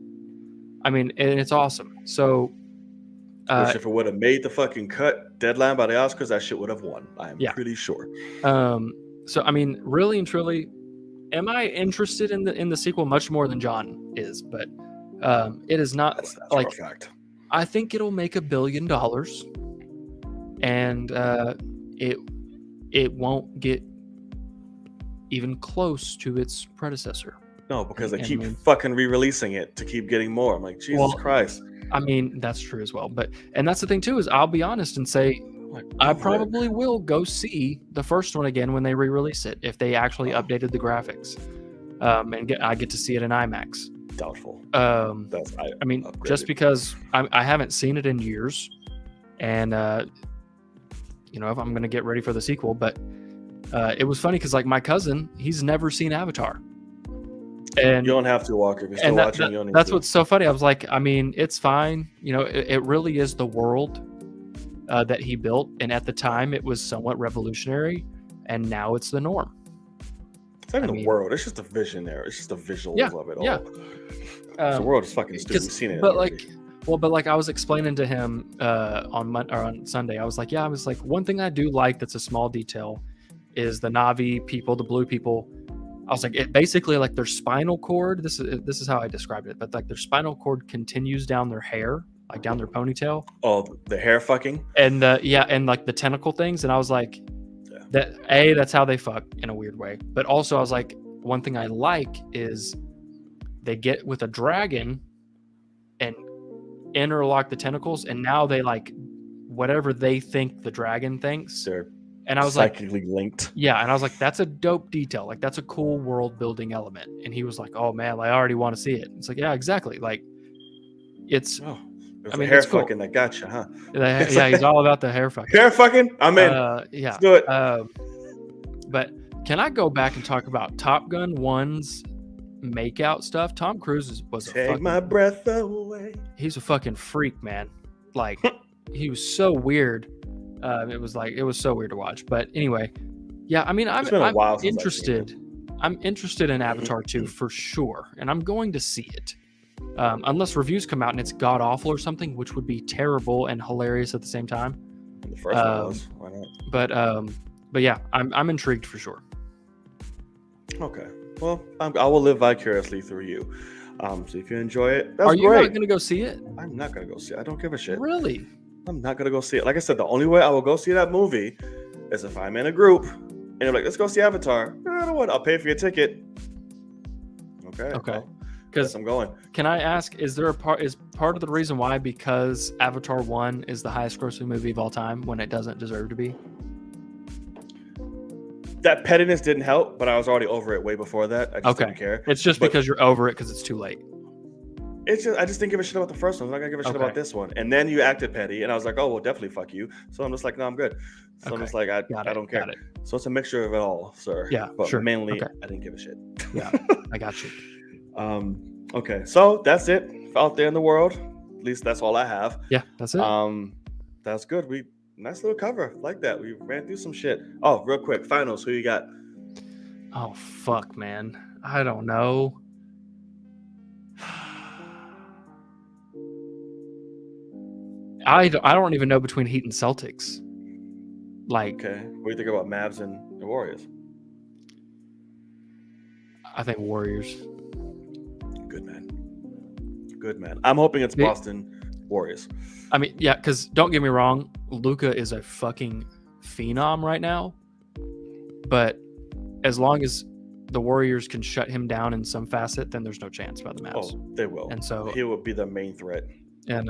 [SPEAKER 2] I mean, and it's awesome. So,
[SPEAKER 1] which if it would have made the fucking deadline by the Oscars, that shit would have won. I'm pretty sure.
[SPEAKER 2] So, I mean, really and truly, am I interested in the sequel much more than John is? But it is not. That's like, fact. I think it'll make $1 billion, and it won't get even close to its predecessor.
[SPEAKER 1] No, because they keep fucking re-releasing it to keep getting more. I'm like, Jesus Christ.
[SPEAKER 2] I mean, that's true as well. And that's the thing too, is I'll be honest and say, I probably will go see the first one again when they re-release it, if they actually updated the graphics, and I get to see it in IMAX.
[SPEAKER 1] Doubtful.
[SPEAKER 2] I mean, upgraded. Just because I haven't seen it in years, and if I'm gonna get ready for the sequel. But it was funny because, like, my cousin, he's never seen Avatar. And
[SPEAKER 1] you don't have to, Walker. If you're still watching, you don't need
[SPEAKER 2] that's what's so funny. I was like, I mean, it's fine. It really is the world that he built, and at the time, it was somewhat revolutionary, and now it's the norm.
[SPEAKER 1] It's not even the world. It's just a visionary. It's just a visual of it all. Yeah. The world is fucking stupid. We've seen it.
[SPEAKER 2] But like I was explaining to him on Sunday, I was like, one thing I do like that's a small detail is the Na'vi people, the blue people. I was like, it basically, like, their spinal cord. This is how I described it, but like their spinal cord continues down their hair, like down their ponytail.
[SPEAKER 1] Oh, the hair fucking.
[SPEAKER 2] And and like the tentacle things. And I was like, that's how they fuck in a weird way. But also, I was like, one thing I like is they get with a dragon and interlock the tentacles, and now they, like, whatever they think the dragon thinks.
[SPEAKER 1] They're
[SPEAKER 2] and I was
[SPEAKER 1] psychically linked.
[SPEAKER 2] Yeah, and I was like, that's a dope detail. Like, that's a cool world building element. And he was like, oh man, I already want to see it. It's like, yeah, exactly. Like, it's.
[SPEAKER 1] Oh, I mean, hair fucking that gotcha, huh?
[SPEAKER 2] Yeah, he's all about the hair fucking.
[SPEAKER 1] Hair fucking. I'm in.
[SPEAKER 2] Yeah,
[SPEAKER 1] let's do it.
[SPEAKER 2] But can I go back and talk about Top Gun 1's makeout stuff, Tom Cruise was
[SPEAKER 1] Take my breath away.
[SPEAKER 2] He's a fucking freak, man. Like, he was so weird. It was so weird to watch. But anyway, yeah, I mean, I'm interested. I'm interested in Avatar 2 for sure, and I'm going to see it. Unless reviews come out and it's god awful or something, which would be terrible and hilarious at the same time.
[SPEAKER 1] The first one was. Why
[SPEAKER 2] not? But yeah, I'm intrigued for sure.
[SPEAKER 1] Okay. Well, I will live vicariously through you. So if you enjoy it, that's
[SPEAKER 2] great. Are you
[SPEAKER 1] great.
[SPEAKER 2] not going to go see it?
[SPEAKER 1] I'm not going to go see it. I don't give a shit.
[SPEAKER 2] Really?
[SPEAKER 1] I'm not going to go see it. Like I said, the only way I will go see that movie is if I'm in a group and they're like, let's go see Avatar. I don't want. I'll pay for your ticket. Okay. Because I'm going.
[SPEAKER 2] Can I ask, is part of the reason why because Avatar 1 is the highest grossing movie of all time when it doesn't deserve to be?
[SPEAKER 1] That pettiness didn't help, but I was already over it way before that. I just didn't care.
[SPEAKER 2] It's just because you're over it because it's too late.
[SPEAKER 1] I just didn't give a shit about the first one. I'm not gonna give a shit about this one. And then you acted petty, and I was like, oh well, definitely fuck you. So I'm just like, no, I'm good. So I'm just like, I don't care. So it's a mixture of it all, sir.
[SPEAKER 2] Yeah,
[SPEAKER 1] but
[SPEAKER 2] sure.
[SPEAKER 1] mainly I didn't give a shit.
[SPEAKER 2] Yeah, I got you.
[SPEAKER 1] Okay, so that's it out there in the world. At least that's all I have.
[SPEAKER 2] Yeah, that's it.
[SPEAKER 1] That's good. Nice little cover like that. We ran through some shit. Oh, real quick, finals. Who you got?
[SPEAKER 2] Oh fuck, man. I don't know. I don't even know between Heat and Celtics. Like,
[SPEAKER 1] okay, what do you think about Mavs and the Warriors?
[SPEAKER 2] I think Warriors.
[SPEAKER 1] Good man. I'm hoping it's Boston Warriors.
[SPEAKER 2] I mean, yeah, because don't get me wrong, Luka is a fucking phenom right now. But as long as the Warriors can shut him down in some facet, then there's no chance by the Mavs.
[SPEAKER 1] Oh, they will.
[SPEAKER 2] And so
[SPEAKER 1] he will be the main threat.
[SPEAKER 2] And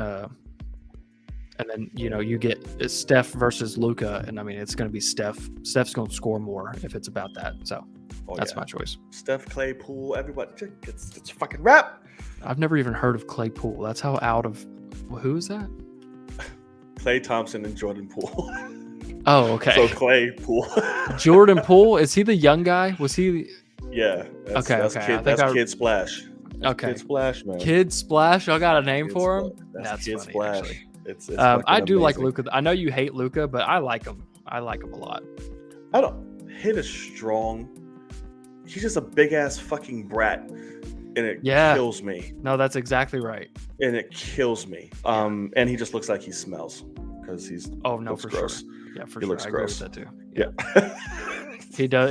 [SPEAKER 2] then you get Steph versus Luka, and I mean it's going to be Steph. Steph's going to score more if it's about that. So that's my choice.
[SPEAKER 1] Steph, Clay, Poole, everybody. It's fucking rap.
[SPEAKER 2] I've never even heard of Clay Poole. That's how out of. Who is that?
[SPEAKER 1] Clay Thompson and Jordan Poole.
[SPEAKER 2] Oh, okay.
[SPEAKER 1] So Clay Poole.
[SPEAKER 2] Jordan Poole, is he the young guy? Was he?
[SPEAKER 1] Yeah. That's Kid Splash.
[SPEAKER 2] Okay.
[SPEAKER 1] Kid Splash, man.
[SPEAKER 2] Kid Splash. I got a name for him.
[SPEAKER 1] That's Kid
[SPEAKER 2] funny,
[SPEAKER 1] Splash.
[SPEAKER 2] Actually.
[SPEAKER 1] It's
[SPEAKER 2] I do like Luka. I know you hate Luka, but I like him. I like him a lot.
[SPEAKER 1] I don't hit as strong. He's just a big ass fucking brat, and it kills me.
[SPEAKER 2] No, that's exactly right.
[SPEAKER 1] And it kills me. And he just looks like he smells because he's
[SPEAKER 2] for
[SPEAKER 1] gross.
[SPEAKER 2] Sure. Yeah, for
[SPEAKER 1] he
[SPEAKER 2] sure.
[SPEAKER 1] Looks
[SPEAKER 2] I
[SPEAKER 1] gross.
[SPEAKER 2] agree with that too. Yeah.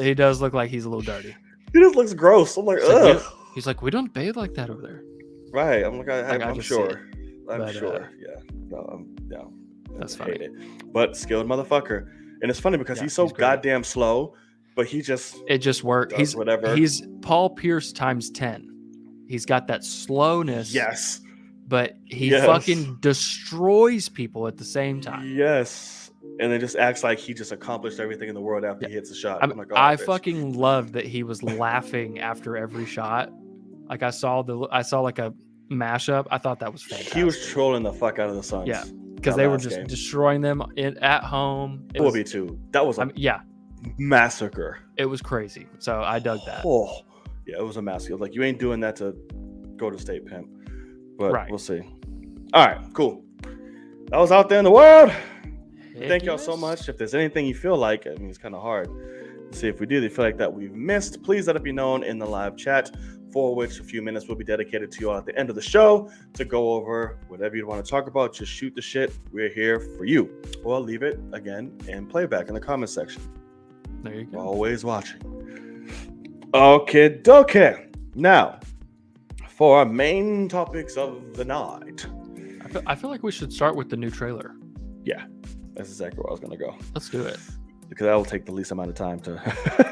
[SPEAKER 2] He does look like he's a little dirty.
[SPEAKER 1] He just looks gross. I'm like, ugh.
[SPEAKER 2] He's like, we don't bathe like that over there.
[SPEAKER 1] Right. I'm like, I'm sure. I'm sure. Yeah. No.
[SPEAKER 2] That's
[SPEAKER 1] I
[SPEAKER 2] funny.
[SPEAKER 1] hate it. But skilled motherfucker. And it's funny because he's so goddamn slow, but it
[SPEAKER 2] just works. He's
[SPEAKER 1] whatever.
[SPEAKER 2] He's Paul Pierce times 10. He's got that slowness.
[SPEAKER 1] Yes.
[SPEAKER 2] But he fucking destroys people at the same time.
[SPEAKER 1] Yes. And it just acts like he just accomplished everything in the world after he hits a shot. I'm like,
[SPEAKER 2] I fucking loved that he was laughing after every shot. Like I saw like a mashup. I thought that was fantastic.
[SPEAKER 1] He was trolling the fuck out of the Suns.
[SPEAKER 2] Yeah, because they were just destroying them at home.
[SPEAKER 1] It would be too. That was a massacre.
[SPEAKER 2] It was crazy. So I dug that.
[SPEAKER 1] Oh, yeah, it was a massacre. Like you ain't doing that to go to state pimp, but we'll see. All right, cool. That was out there in the world. Thank y'all so much. If there's anything you feel like, I mean, it's kind of hard to see if we do. They feel like that we've missed. Please let it be known in the live chat, for which a few minutes will be dedicated to you all at the end of the show to go over whatever you want to talk about. Just shoot the shit. We're here for you. Or leave it again in playback in the comment section.
[SPEAKER 2] There you go.
[SPEAKER 1] Always watching. Okay, doke. Now, for our main topics of the night.
[SPEAKER 2] I feel like we should start with the new trailer.
[SPEAKER 1] Yeah. That's exactly where I was going to go.
[SPEAKER 2] Let's do it.
[SPEAKER 1] Because that will take the least amount of time to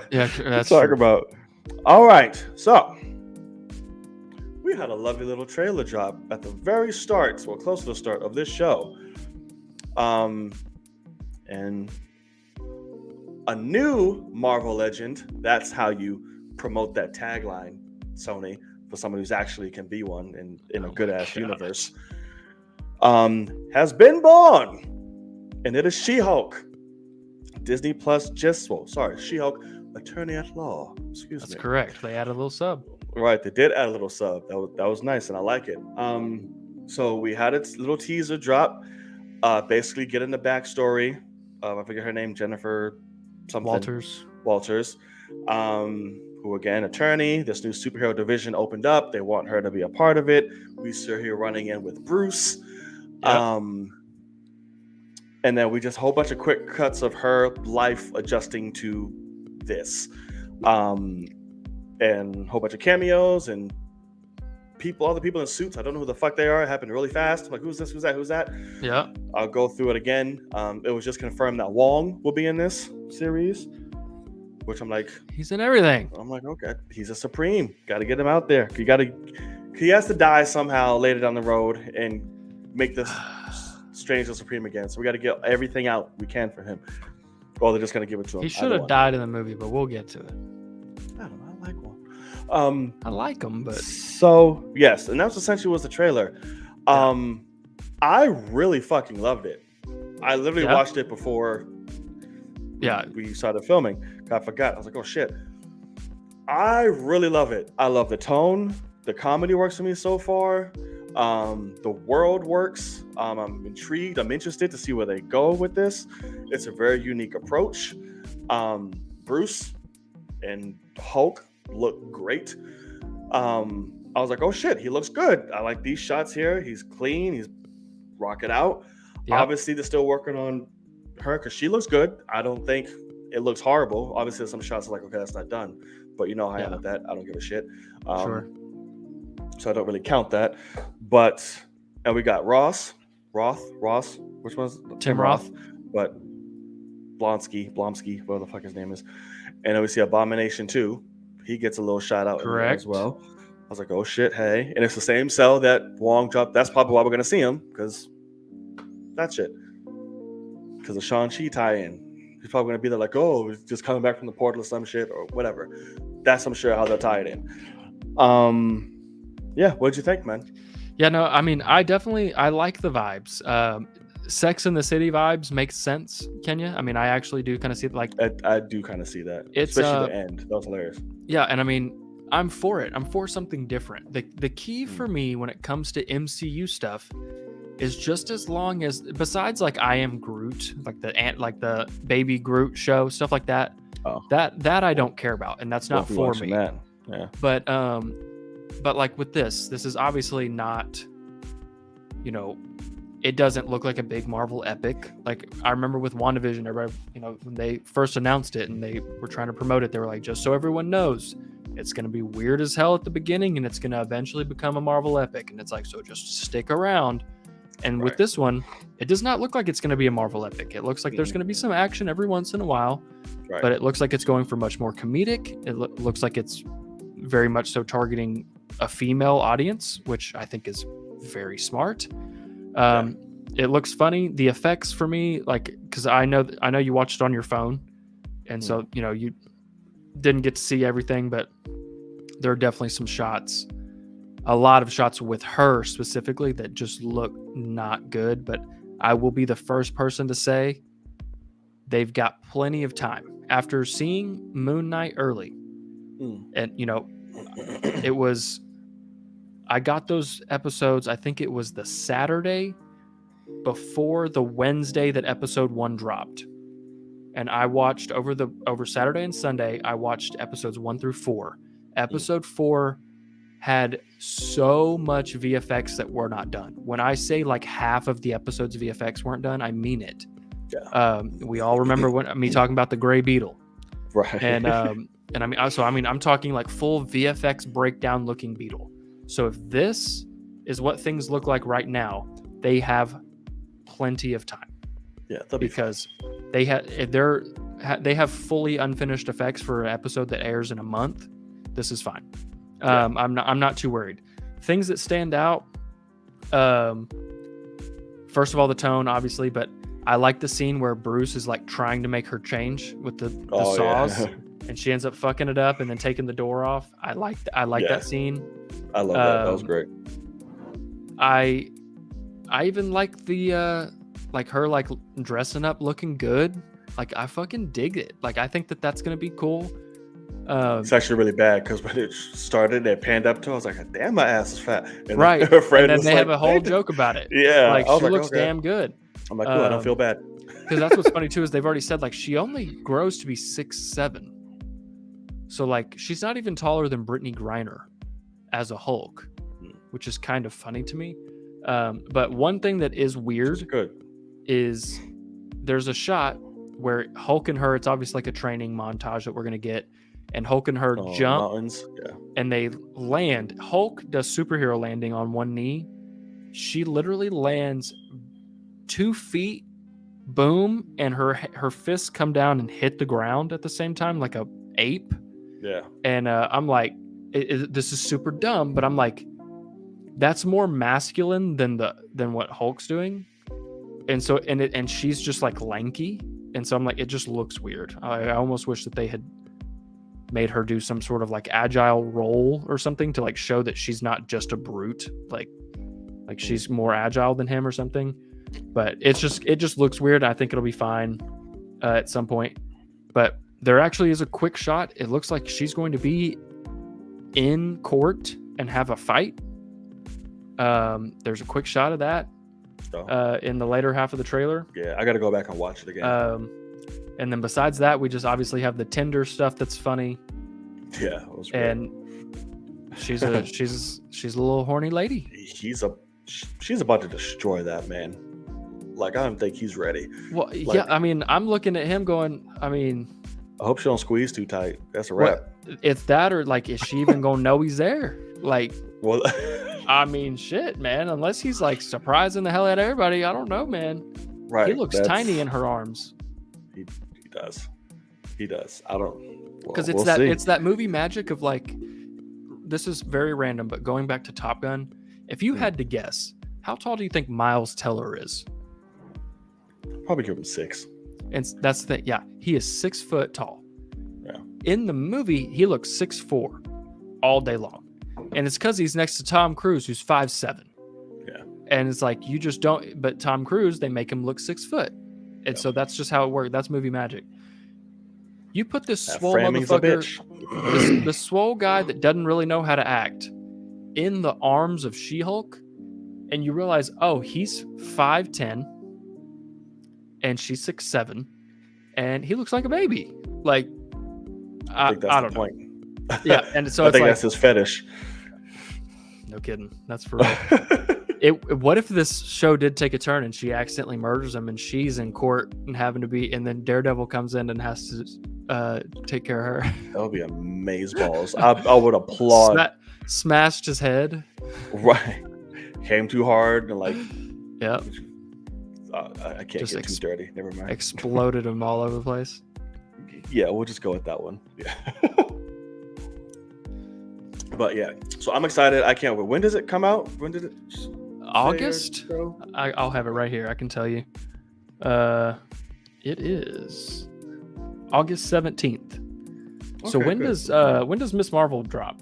[SPEAKER 2] that's
[SPEAKER 1] talk about. All right. So, we had a lovely little trailer drop at the very start, or close to the start of this show. And a new Marvel legend, that's how you promote that tagline, Sony, for someone who's actually can be one in a good-ass universe, has been born. And it is She-Hulk. She-Hulk, Attorney at Law. Excuse me.
[SPEAKER 2] That's correct. They added a little sub.
[SPEAKER 1] Right, they did add a little sub. That was nice, and I like it. So we had a little teaser drop, basically getting the backstory of, I forget her name, Jennifer something Walters, who again, attorney. This new superhero division opened up. They want her to be a part of it. We see her here running in with Bruce.
[SPEAKER 2] Yep.
[SPEAKER 1] And then we just a whole bunch of quick cuts of her life adjusting to this. And a whole bunch of cameos and all the people in suits. I don't know who the fuck they are. It happened really fast. I'm like, who's this? Who's that? Who's that?
[SPEAKER 2] Yeah.
[SPEAKER 1] I'll go through it again. It was just confirmed that Wong will be in this series, which I'm like,
[SPEAKER 2] he's in everything.
[SPEAKER 1] I'm like, okay, he's a Supreme. Got to get him out there. He has to die somehow later down the road and make this Strange the Supreme again. So we got to get everything out we can for him. Or they're just gonna give it to him.
[SPEAKER 2] He should have died in the movie, but we'll get to it.
[SPEAKER 1] I don't know. I like one.
[SPEAKER 2] I like him, but
[SPEAKER 1] so yes, and that's essentially was the trailer. I really fucking loved it. I literally watched it before. We started filming. I forgot. I was like, oh shit. I really love it. I love the tone. The comedy works for me so far. The world works. I'm intrigued. I'm interested to see where they go with this. It's a very unique approach. Bruce and Hulk look great. I was like, oh shit, he looks good. I like these shots here. He's clean. He's rocking out. Yep. Obviously, they're still working on her because she looks good. I don't think it looks horrible. Obviously, some shots are like, okay, that's not done. But you know how I am with that. I don't give a shit.
[SPEAKER 2] Sure.
[SPEAKER 1] So I don't really count that. And we got Roth. Which one's
[SPEAKER 2] Tim Roth?
[SPEAKER 1] But Blonsky, whatever the fuck his name is. And then we see Abomination 2. He gets a little shout out in there as well. I was like, oh shit, hey. And it's the same cell that Wong dropped. That's probably why we're going to see him, because that shit. Because of Shang-Chi tie-in. He's probably going to be there like, oh, he's just coming back from the portal or some shit or whatever. That's, I'm sure, how they'll tie it in. Yeah, what'd you think, man?
[SPEAKER 2] Yeah, no, I mean, I like the vibes. Sex in the City vibes makes sense, Kenya. I mean, I actually do kind of see it. Like,
[SPEAKER 1] I do kind of see that, especially the end. That was hilarious.
[SPEAKER 2] Yeah, and I mean, I'm for it. I'm for something different. The key for me when it comes to MCU stuff is just as long as, besides like I Am Groot, like the baby Groot show, stuff like that.
[SPEAKER 1] Oh.
[SPEAKER 2] That I don't care about, and that's not for me.
[SPEAKER 1] That. Yeah.
[SPEAKER 2] But like with this is obviously not, it doesn't look like a big Marvel epic. Like I remember with WandaVision, everybody, when they first announced it and they were trying to promote it, they were like, just so everyone knows, it's going to be weird as hell at the beginning and it's going to eventually become a Marvel epic. And it's like, so just stick around. And with this one, it does not look like it's going to be a Marvel epic. It looks like there's going to be some action every once in a while, but it looks like it's going for much more comedic. It looks like it's very much so targeting a female audience, which I think is very smart. It looks funny. The effects for me, like, because I know you watched it on your phone, and so you didn't get to see everything, but there are definitely some shots, a lot of shots with her specifically that just look not good. But I will be the first person to say they've got plenty of time after seeing Moonknight early, and it was. I got those episodes, I think it was the Saturday before the Wednesday that episode 1 dropped. And I watched over Saturday and Sunday, I watched episodes 1 through 4. Episode 4 had so much VFX that were not done. When I say like half of the episodes VFX weren't done, I mean it. Yeah. We all remember me talking about the Gray Beetle.
[SPEAKER 1] Right.
[SPEAKER 2] And I'm talking like full VFX breakdown looking Beetle. So if this is what things look like right now, they have plenty of time.
[SPEAKER 1] Yeah,
[SPEAKER 2] because they have fully unfinished effects for an episode that airs in a month. This is fine. I'm not too worried. Things that stand out. First of all, the tone, obviously, but I like the scene where Bruce is like trying to make her change with the saws. Yeah. And she ends up fucking it up and then taking the door off. I like that scene.
[SPEAKER 1] I love that. That was great.
[SPEAKER 2] I even like the like her like dressing up looking good. Like I fucking dig it. Like I think that's gonna be cool.
[SPEAKER 1] It's actually really bad because when it started, it panned up to. I was like, "Damn, my ass is fat." And
[SPEAKER 2] right.
[SPEAKER 1] her friend
[SPEAKER 2] and then
[SPEAKER 1] was
[SPEAKER 2] they
[SPEAKER 1] like,
[SPEAKER 2] have a whole joke about it.
[SPEAKER 1] Yeah,
[SPEAKER 2] Like,
[SPEAKER 1] I was
[SPEAKER 2] she
[SPEAKER 1] like,
[SPEAKER 2] looks
[SPEAKER 1] okay.
[SPEAKER 2] damn good.
[SPEAKER 1] I'm like, cool. I don't feel bad.
[SPEAKER 2] Because that's what's funny too is they've already said like she only grows to be 6'7". So like she's not even taller than Brittany Griner as a Hulk, which is kind of funny to me. But one thing that is weird is there's a shot where Hulk and her, it's obviously like a training montage that we're gonna get, and Hulk and her jump
[SPEAKER 1] mountains. Yeah.
[SPEAKER 2] And they land. Hulk does superhero landing on one knee. She literally lands 2 feet, boom, and her fists come down and hit the ground at the same time like a ape.
[SPEAKER 1] Yeah.
[SPEAKER 2] And I'm like, this is super dumb, but I'm like, that's more masculine than what Hulk's doing. And so and she's just like lanky, and so I'm like, it just looks weird. I almost wish that they had made her do some sort of like agile role or something to like show that she's not just a brute, like she's more agile than him or something. But it just looks weird. I think it'll be fine at some point. But there actually is a quick shot. It looks like she's going to be in court and have a fight. There's a quick shot of that in the later half of the trailer.
[SPEAKER 1] Yeah, I got to go back and watch it again.
[SPEAKER 2] And then besides that, we just obviously have the Tinder stuff that's funny.
[SPEAKER 1] Yeah, it was great.
[SPEAKER 2] And she's a little horny lady.
[SPEAKER 1] She's about to destroy that man. Like, I don't think he's ready.
[SPEAKER 2] Well, like, yeah, I mean, I'm looking at him going, I
[SPEAKER 1] hope she don't squeeze too tight. That's a wrap.
[SPEAKER 2] It's that, or like, is she even gonna know he's there? Like,
[SPEAKER 1] well,
[SPEAKER 2] I mean, shit, man. Unless he's like surprising the hell out of everybody, I don't know, man.
[SPEAKER 1] Right.
[SPEAKER 2] He looks tiny in her arms.
[SPEAKER 1] He does. He does. I don't.
[SPEAKER 2] Because it's that movie magic of like, this is very random, but going back to Top Gun, if you had to guess, how tall do you think Miles Teller is?
[SPEAKER 1] Probably give him 6.
[SPEAKER 2] And that's the thing. Yeah, he is 6 foot tall.
[SPEAKER 1] Yeah.
[SPEAKER 2] In the movie, he looks 6'4" all day long, and it's because he's next to Tom Cruise, who's 5'7".
[SPEAKER 1] Yeah.
[SPEAKER 2] And it's like you just don't. But Tom Cruise, they make him look 6 foot, and so that's just how it works. That's movie magic. You put this swole motherfucker, the swole guy that doesn't really know how to act, in the arms of She-Hulk, and you realize, oh, he's 5'10", and she's 6'7", and he looks like a baby. Like, I think that's the point. Yeah, and so
[SPEAKER 1] I think that's his fetish.
[SPEAKER 2] No kidding. That's for real. What if this show did take a turn and she accidentally murders him and she's in court and having to be, and then Daredevil comes in and has to take care of her? That
[SPEAKER 1] would be amazeballs. I would applaud.
[SPEAKER 2] Smashed his head.
[SPEAKER 1] Right. Came too hard and like.
[SPEAKER 2] Yeah.
[SPEAKER 1] I can't just get too dirty. Never mind.
[SPEAKER 2] Exploded him all over the place.
[SPEAKER 1] Yeah, we'll just go with that one. Yeah. But yeah, so I'm excited. I can't wait. When does it come out? When did it?
[SPEAKER 2] August. I'll have it right here. I can tell you. It is August 17th. Okay, so when does Miss Marvel drop?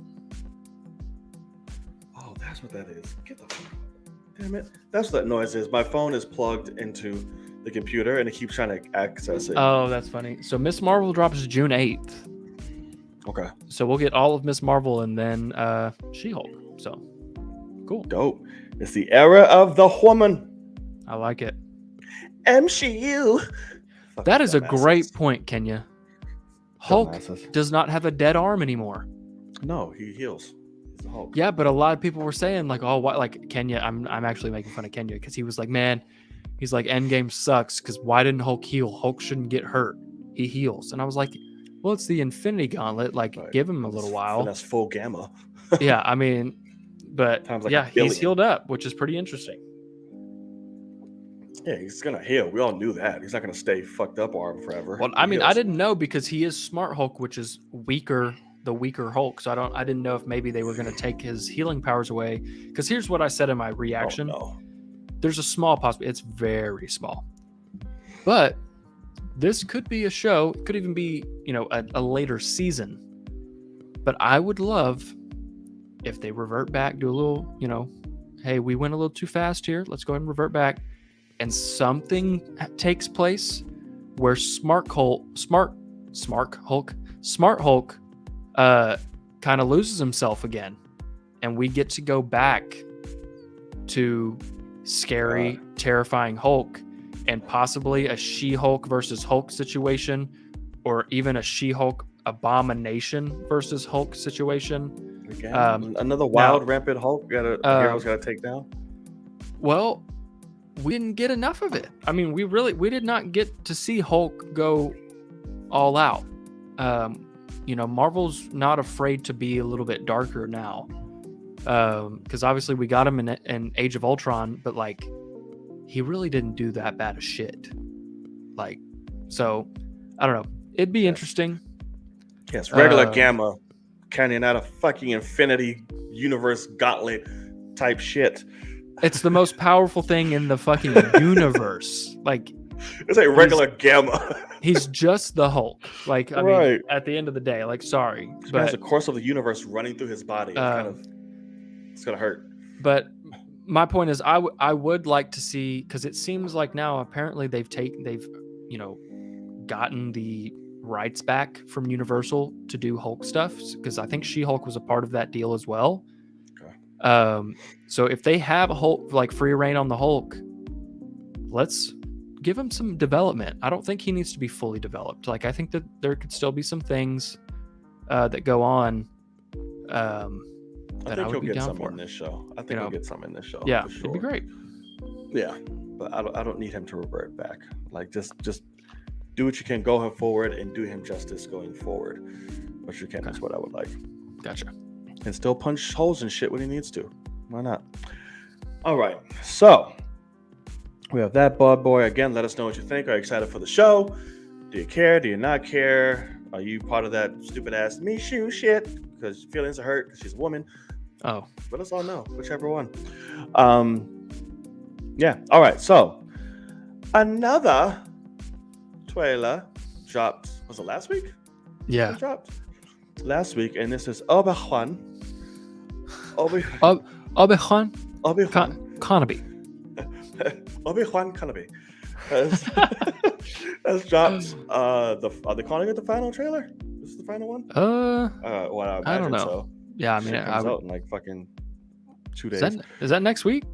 [SPEAKER 1] Oh, that's what that is. Get the fuck. Damn it. That's what that noise is. My phone is plugged into the computer and it keeps trying to access it.
[SPEAKER 2] Oh, that's funny. So Miss Marvel drops June 8th.
[SPEAKER 1] Okay.
[SPEAKER 2] So we'll get all of Miss Marvel and then She-Hulk. So cool.
[SPEAKER 1] Dope. It's the era of the woman.
[SPEAKER 2] I like it.
[SPEAKER 1] MCU.
[SPEAKER 2] That is a great point, Kenya. Hulk does not have a dead arm anymore.
[SPEAKER 1] No, he heals. He's the Hulk.
[SPEAKER 2] Yeah, but a lot of people were saying like, oh, what? Like Kenya. I'm actually making fun of Kenya because he was like, man, he's like, Endgame sucks because why didn't Hulk heal? Hulk shouldn't get hurt. He heals, and I was like, well, it's the Infinity Gauntlet. Like, right. Give him a little while.
[SPEAKER 1] That's full gamma.
[SPEAKER 2] Yeah, I mean, but like yeah, he's healed up, which is pretty interesting.
[SPEAKER 1] Yeah, he's gonna heal. We all knew that. He's not gonna stay fucked up arm forever.
[SPEAKER 2] Well, I mean, I didn't know because he is Smart Hulk, which is the weaker Hulk. So I didn't know if maybe they were gonna take his healing powers away. Because here's what I said in my reaction.
[SPEAKER 1] Oh, no.
[SPEAKER 2] There's a small possibility. It's very small, but this could be a show. It could even be, a later season. But I would love if they revert back, do a little, hey, we went a little too fast here. Let's go ahead and revert back. And something takes place where Smart Hulk kind of loses himself again, and we get to go back to scary, terrifying Hulk, and possibly a She-Hulk versus Hulk situation, or even a She-Hulk Abomination versus Hulk situation.
[SPEAKER 1] Again, another wild, rampant Hulk the hero's got to take down.
[SPEAKER 2] Well, we didn't get enough of it. I mean, we did not get to see Hulk go all out. Marvel's not afraid to be a little bit darker now. Because obviously we got him in Age of Ultron, but like he really didn't do that bad of shit. Like, so I don't know. It'd be interesting.
[SPEAKER 1] Yes, regular Gamma carrying out a fucking Infinity Universe gauntlet type shit.
[SPEAKER 2] It's the most powerful thing in the fucking universe. Like,
[SPEAKER 1] it's like regular Gamma.
[SPEAKER 2] He's just the Hulk. Like, I mean, at the end of the day, like, sorry,
[SPEAKER 1] but has the course of the universe running through his body. It's gonna hurt.
[SPEAKER 2] But my point is, I would like to see, because it seems like now apparently they've gotten the rights back from Universal to do Hulk stuff, because I think She-Hulk was a part of that deal as well. Okay. So if they have a Hulk, like free reign on the Hulk, let's give him some development. I don't think he needs to be fully developed. Like, I think that there could still be some things that go on.
[SPEAKER 1] I think he'll get some in this show. I think he'll get some in this show.
[SPEAKER 2] Yeah,
[SPEAKER 1] for sure.
[SPEAKER 2] It'd be great.
[SPEAKER 1] Yeah, but I don't need him to revert back. Like, just do what you can, go him forward, and do him justice going forward. What you can is what I would like.
[SPEAKER 2] Gotcha.
[SPEAKER 1] And still punch holes in shit when he needs to. Why not? All right, so we have that bad boy. Again, let us know what you think. Are you excited for the show? Do you care? Do you not care? Are you part of that stupid ass me shoe shit? Because feelings are hurt because she's a woman.
[SPEAKER 2] Oh.
[SPEAKER 1] Let us all know. Whichever one. Yeah. All right. So another trailer dropped. Was it last week?
[SPEAKER 2] Yeah.
[SPEAKER 1] It dropped last week. And this is Obi-Wan
[SPEAKER 2] Kenobi.
[SPEAKER 1] Obi-Wan Kenobi has dropped. Are they calling it the final trailer? This is the final one? Well, I
[SPEAKER 2] don't know.
[SPEAKER 1] So.
[SPEAKER 2] Yeah, I mean,
[SPEAKER 1] it comes out in like fucking 2 days.
[SPEAKER 2] Is that next week?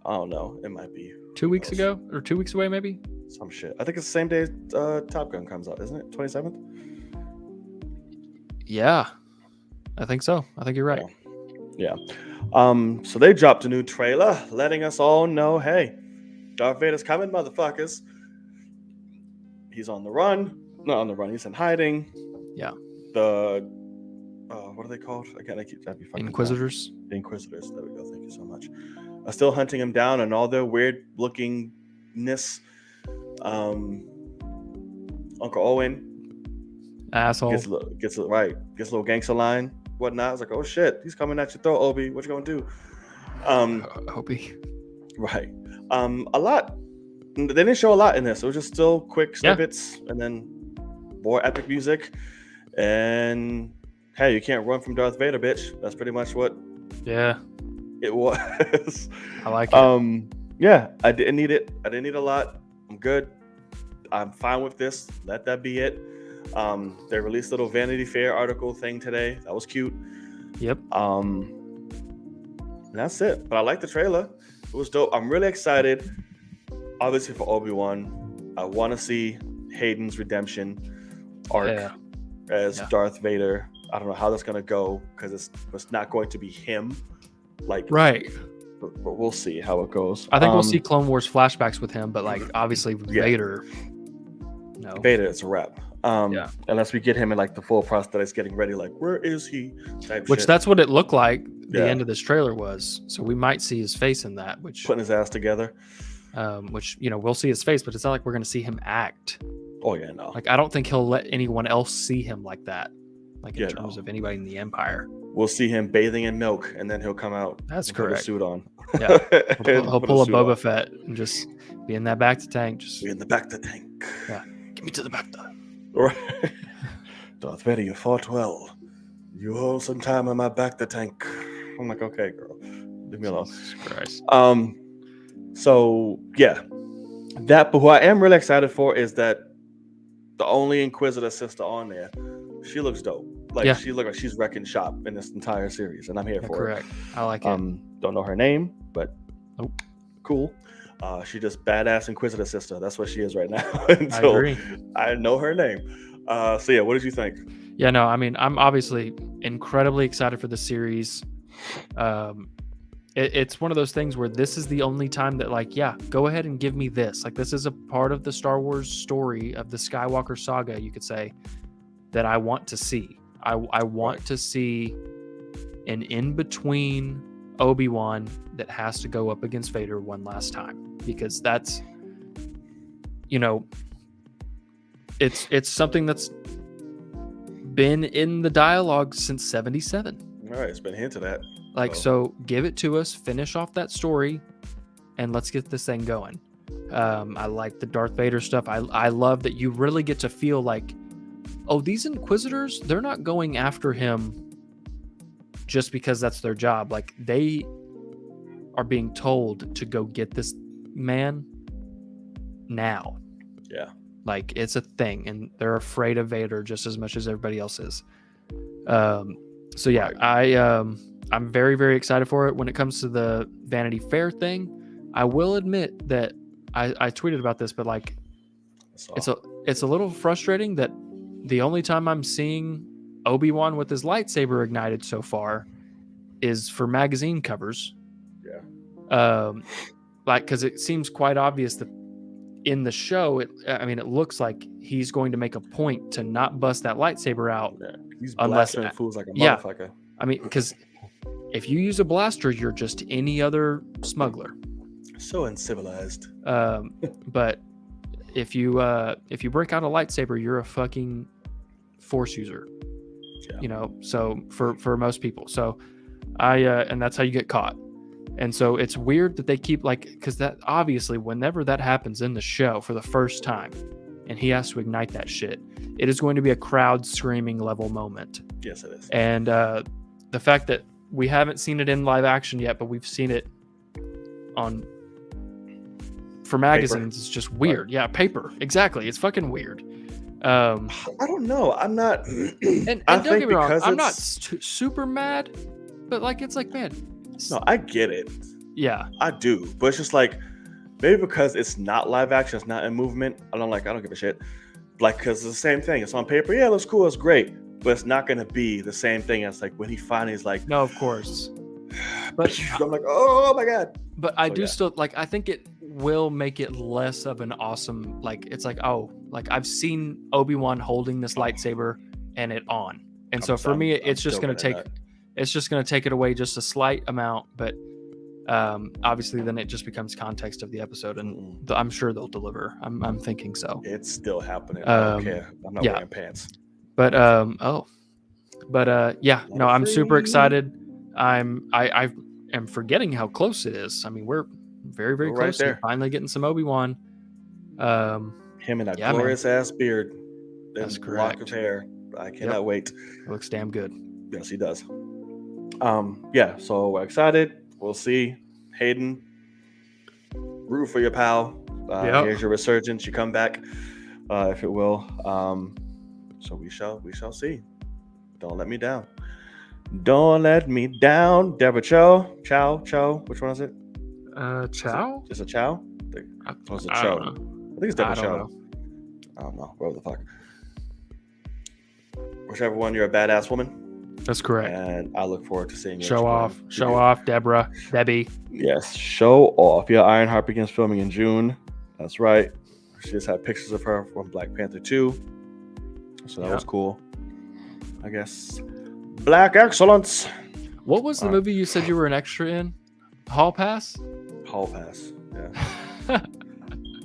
[SPEAKER 1] I don't know. It might be
[SPEAKER 2] 2 weeks ago, or 2 weeks away, maybe.
[SPEAKER 1] Some shit. I think it's the same day Top Gun comes out, isn't it? 27th.
[SPEAKER 2] Yeah, I think so. I think you're right.
[SPEAKER 1] Yeah. So they dropped a new trailer, letting us all know, hey, Darth Vader's coming, motherfuckers. He's on the run. Not on the run. He's in hiding.
[SPEAKER 2] Yeah.
[SPEAKER 1] The what are they called? Again, that'd be fucking
[SPEAKER 2] Inquisitors.
[SPEAKER 1] The Inquisitors. There we go. Thank you so much. Still hunting him down and all their weird lookingness. Uncle Owen,
[SPEAKER 2] asshole,
[SPEAKER 1] gets a little gangster line, whatnot. I was like, oh shit, he's coming at your throat, Obi. What you gonna do?
[SPEAKER 2] Obi.
[SPEAKER 1] Right. A lot. They didn't show a lot in this. It was just still quick snippets and then more epic music. And hey, you can't run from Darth Vader, bitch. That's pretty much what it was.
[SPEAKER 2] I like it.
[SPEAKER 1] Yeah, I didn't need it. I didn't need a lot. I'm good. I'm fine with this. Let that be it. They released a little Vanity Fair article thing today. That was cute.
[SPEAKER 2] Yep.
[SPEAKER 1] And that's it. But I like the trailer. It was dope. I'm really excited. Obviously for Obi-Wan. I want to see Hayden's redemption arc as Darth Vader. I don't know how that's gonna go because it's not going to be him. Like
[SPEAKER 2] right.
[SPEAKER 1] But we'll see how it goes.
[SPEAKER 2] I think we'll see Clone Wars flashbacks with him, but like obviously Vader. No.
[SPEAKER 1] Vader, it's a wrap. Unless we get him in like the full prosthetics getting ready, like where is he?
[SPEAKER 2] That's what it looked like. The end of this trailer was. So we might see his face in that, which
[SPEAKER 1] putting his ass together.
[SPEAKER 2] Which we'll see his face, but it's not like we're gonna see him act.
[SPEAKER 1] Oh yeah, no.
[SPEAKER 2] Like I don't think he'll let anyone else see him like that. Like in terms of anybody in the Empire.
[SPEAKER 1] We'll see him bathing in milk, and then he'll come out.
[SPEAKER 2] That's correct.
[SPEAKER 1] Put a suit on.
[SPEAKER 2] Yeah, he'll pull a Boba Fett and just be in that back to tank. Just
[SPEAKER 1] be in the back to tank.
[SPEAKER 2] Yeah, get me to the back to.
[SPEAKER 1] Right. Darth Vader, you fought well. You hold some time on my back to tank. I'm like, okay, girl, leave me alone.
[SPEAKER 2] Jesus Christ.
[SPEAKER 1] So yeah, that. But who I am really excited for is that the only Inquisitor sister on there. She looks dope. Like
[SPEAKER 2] Yeah.
[SPEAKER 1] she looked like she's wrecking shop in this entire series, and I'm here for
[SPEAKER 2] Correct.
[SPEAKER 1] it.
[SPEAKER 2] I like it.
[SPEAKER 1] Don't know her name, but
[SPEAKER 2] Nope.
[SPEAKER 1] cool. She just badass Inquisitor sister. That's what she is right now.
[SPEAKER 2] I
[SPEAKER 1] Until
[SPEAKER 2] agree.
[SPEAKER 1] I know her name. So yeah, what did you think?
[SPEAKER 2] Yeah, no, I mean, I'm obviously incredibly excited for the series. It's one of those things where this is the only time that, like, yeah, go ahead and give me this. Like, this is a part of the Star Wars story of the Skywalker saga, you could say, that I want to see. I want to see an in-between Obi-Wan that has to go up against Vader one last time, because that's, it's something that's been in the dialogue since 77.
[SPEAKER 1] All right, it's been hinted at.
[SPEAKER 2] Like, so give it to us, finish off that story, and let's get this thing going. I like the Darth Vader stuff. I love that you really get to feel like, oh, these Inquisitors, they're not going after him just because that's their job. Like, they are being told to go get this man now.
[SPEAKER 1] Yeah.
[SPEAKER 2] Like, it's a thing, and they're afraid of Vader just as much as everybody else is. So yeah, I'm very, very excited for it. When it comes to the Vanity Fair thing, I will admit that I tweeted about this, but like, it's a little frustrating that the only time I'm seeing Obi-Wan with his lightsaber ignited so far is for magazine covers.
[SPEAKER 1] Yeah.
[SPEAKER 2] Like, because it seems quite obvious that in the show, it looks like he's going to make a point to not bust that lightsaber out.
[SPEAKER 1] Yeah. He's
[SPEAKER 2] unless
[SPEAKER 1] blasting fools like a motherfucker.
[SPEAKER 2] I mean, because if you use a blaster, you're just any other smuggler.
[SPEAKER 1] So uncivilized.
[SPEAKER 2] But if you break out a lightsaber, you're a fucking Force user. Yeah. So for most people. So and that's how you get caught. And so it's weird that they keep, like, because that obviously whenever that happens in the show for the first time and he has to ignite that shit, it is going to be a crowd screaming level moment.
[SPEAKER 1] Yes, it is.
[SPEAKER 2] And the fact that we haven't seen it in live action yet, but we've seen it for magazines, is just weird. Right. Yeah, paper. Exactly. It's fucking weird.
[SPEAKER 1] I don't know. I'm not.
[SPEAKER 2] and don't get me wrong, I'm not super mad, but like, it's like, man.
[SPEAKER 1] No, I get it.
[SPEAKER 2] Yeah,
[SPEAKER 1] I do. But it's just like, maybe because it's not live action, it's not in movement. I don't give a shit. Like, because it's the same thing. It's on paper. Yeah, it looks cool. It's great. But it's not going to be the same thing as like when he finally is like,
[SPEAKER 2] no, of course. But
[SPEAKER 1] I'm like, oh my God.
[SPEAKER 2] But I do still, like, I think it will make it less of an awesome, like, it's like, oh, like, I've seen Obi-Wan holding this lightsaber and it on. And so for me, it's just going to take it away just a slight amount, but obviously then it just becomes context of the episode, and I'm sure they'll deliver. I'm thinking so.
[SPEAKER 1] It's still happening. I don't care. I'm not wearing pants.
[SPEAKER 2] But yeah, no, I'm super excited. I am forgetting how close it is. I mean, we're very, very close to finally getting some Obi-Wan.
[SPEAKER 1] Him and that glorious ass beard.
[SPEAKER 2] That's correct.
[SPEAKER 1] Lock of hair. I cannot wait.
[SPEAKER 2] It looks damn good.
[SPEAKER 1] Yes, he does. Yeah, so we're excited. We'll see. Hayden, root for your pal. Here's your resurgence. You come back, if it will. So we shall see. Don't let me down. Don't let me down. Deborah Chow. Which one is it?
[SPEAKER 2] Chow?
[SPEAKER 1] Is it Chow?
[SPEAKER 2] I
[SPEAKER 1] think it's Deborah Chow. I don't know. Whatever the fuck. Whichever one, you're a badass woman.
[SPEAKER 2] That's correct.
[SPEAKER 1] And I look forward to seeing you.
[SPEAKER 2] Show off, Debbie.
[SPEAKER 1] Yes, show off. Yeah, Ironheart begins filming in June. That's right. She just had pictures of her from Black Panther 2. So that was cool. I guess. Black excellence.
[SPEAKER 2] What was the movie you said you were an extra in? Hall Pass?
[SPEAKER 1] Hall Pass, yeah.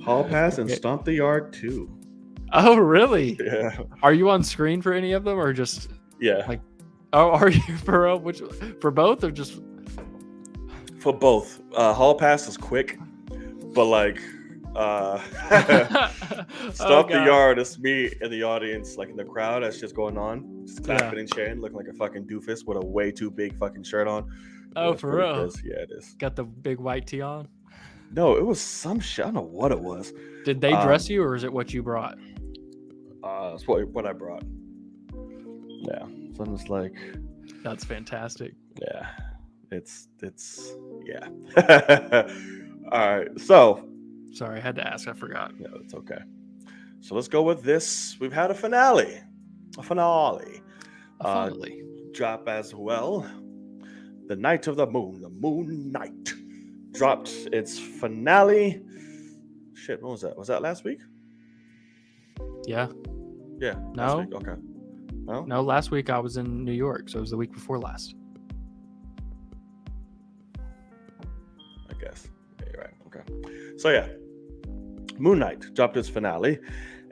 [SPEAKER 1] Hall Pass and Stomp the Yard 2.
[SPEAKER 2] Oh, really?
[SPEAKER 1] Yeah.
[SPEAKER 2] Are you on screen for any of them, or just
[SPEAKER 1] like?
[SPEAKER 2] Oh, are you for both, or just
[SPEAKER 1] for both? Hall Pass is quick, but like Stomp the Yard is me in the audience, like in the crowd that's just going on, just clapping and cheering, looking like a fucking doofus with a way too big fucking shirt on.
[SPEAKER 2] Oh, for real?
[SPEAKER 1] Yeah, it is.
[SPEAKER 2] Got the big white tee on?
[SPEAKER 1] No, it was some shit. I don't know what it was.
[SPEAKER 2] Did they dress you, or is it what you brought?
[SPEAKER 1] It's what I brought. Yeah. So I'm just like,
[SPEAKER 2] that's fantastic.
[SPEAKER 1] Yeah, it's yeah. All right, so
[SPEAKER 2] sorry, I had to ask. I forgot.
[SPEAKER 1] No, it's okay. So let's go with this. We've had a finale. Drop as well. The Night of the Moon, the Moonknight, dropped its finale. Shit, when was that? Was that last week?
[SPEAKER 2] Yeah.
[SPEAKER 1] Yeah.
[SPEAKER 2] No.
[SPEAKER 1] Last week. Okay.
[SPEAKER 2] No, last week I was in New York, so it was the week before last.
[SPEAKER 1] I guess. Yeah, you're right. Okay. So yeah, Moonknight dropped its finale,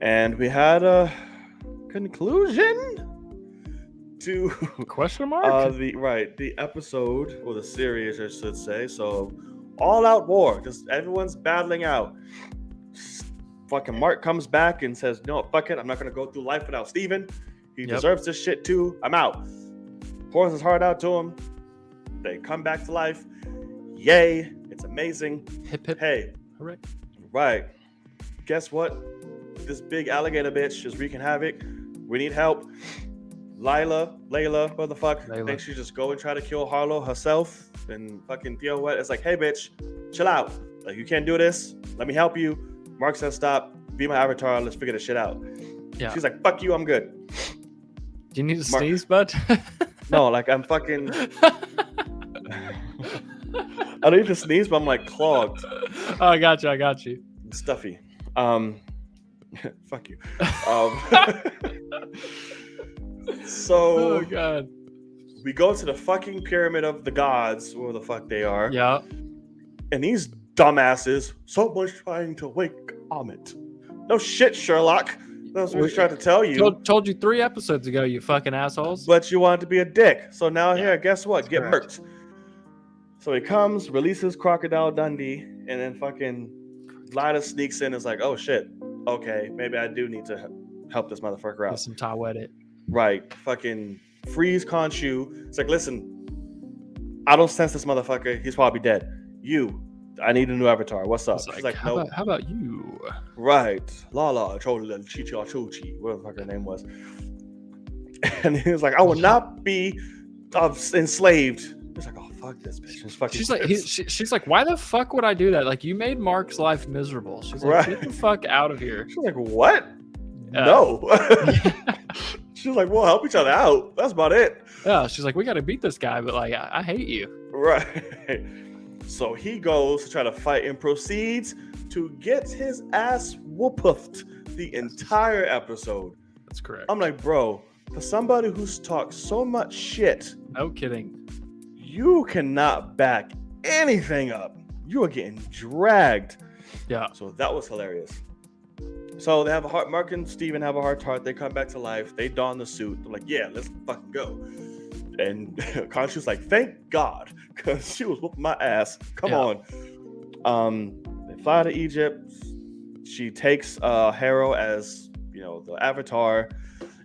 [SPEAKER 1] and we had a conclusion to
[SPEAKER 2] question mark
[SPEAKER 1] the episode, or the series, I should say. So, all out war, just everyone's battling out. Fucking Mark comes back and says, "No, fuck it, I'm not gonna go through life without Steven. He deserves this shit too. I'm out." Pours his heart out to him. They come back to life. Yay! It's amazing.
[SPEAKER 2] Hip hip.
[SPEAKER 1] Hey,
[SPEAKER 2] hooray!
[SPEAKER 1] Right. Guess what? This big alligator bitch is wreaking havoc. We need help. Layla, what the fuck? I think she just go and try to kill Harlow herself and fucking feel what? It's like, hey bitch, chill out. Like, you can't do this. Let me help you. Mark says stop. Be my avatar. Let's figure this shit out.
[SPEAKER 2] Yeah.
[SPEAKER 1] She's like, fuck you, I'm good.
[SPEAKER 2] Do you need to sneeze, bud?
[SPEAKER 1] No, like I'm fucking I don't need to sneeze, but I'm like clogged.
[SPEAKER 2] Oh, I got you.
[SPEAKER 1] Stuffy. Fuck you. So,
[SPEAKER 2] oh god,
[SPEAKER 1] we go to the fucking pyramid of the gods, where the fuck they are.
[SPEAKER 2] Yeah.
[SPEAKER 1] And these dumbasses, so much trying to wake Amit. No shit, Sherlock. That's what we tried to tell you.
[SPEAKER 2] Told you 3 episodes ago, you fucking assholes.
[SPEAKER 1] But you wanted to be a dick. So now here, guess what? Get
[SPEAKER 2] correct.
[SPEAKER 1] murked. So he comes, releases Crocodile Dundee, and then fucking Lida sneaks in and is like, oh shit. Okay, maybe I do need to help this motherfucker out.
[SPEAKER 2] Get some tie wet it.
[SPEAKER 1] Right. Fucking freeze Khonshu. It's like, listen, I don't sense this motherfucker. He's probably dead. I need a new avatar. What's up? She's like,
[SPEAKER 2] how about you?
[SPEAKER 1] Right. Lala, Chola, Chicha, Chuchi, whatever the fuck her name was. And he was like, I will not be enslaved. He's like, oh, fuck this bitch.
[SPEAKER 2] She's like, why the fuck would I do that? Like, you made Mark's life miserable. She's like, get the fuck out of here.
[SPEAKER 1] She's like, what? No. She's like, we'll help each other out. That's about it.
[SPEAKER 2] Yeah, she's like, we got to beat this guy, but like, I hate you.
[SPEAKER 1] Right. So he goes to try to fight and proceeds to get his ass whooped the entire episode.
[SPEAKER 2] That's correct.
[SPEAKER 1] I'm like, bro, for somebody who's talked so much shit.
[SPEAKER 2] No kidding.
[SPEAKER 1] You cannot back anything up. You are getting dragged.
[SPEAKER 2] Yeah.
[SPEAKER 1] So that was hilarious. So they have a heart. Mark and Steven have a heart to heart. They come back to life. They don the suit. They're like, yeah, let's fucking go. And Khonshu's like, thank God, because she was whooping my ass. Come on. They fly to Egypt. She takes Harrow as, the avatar,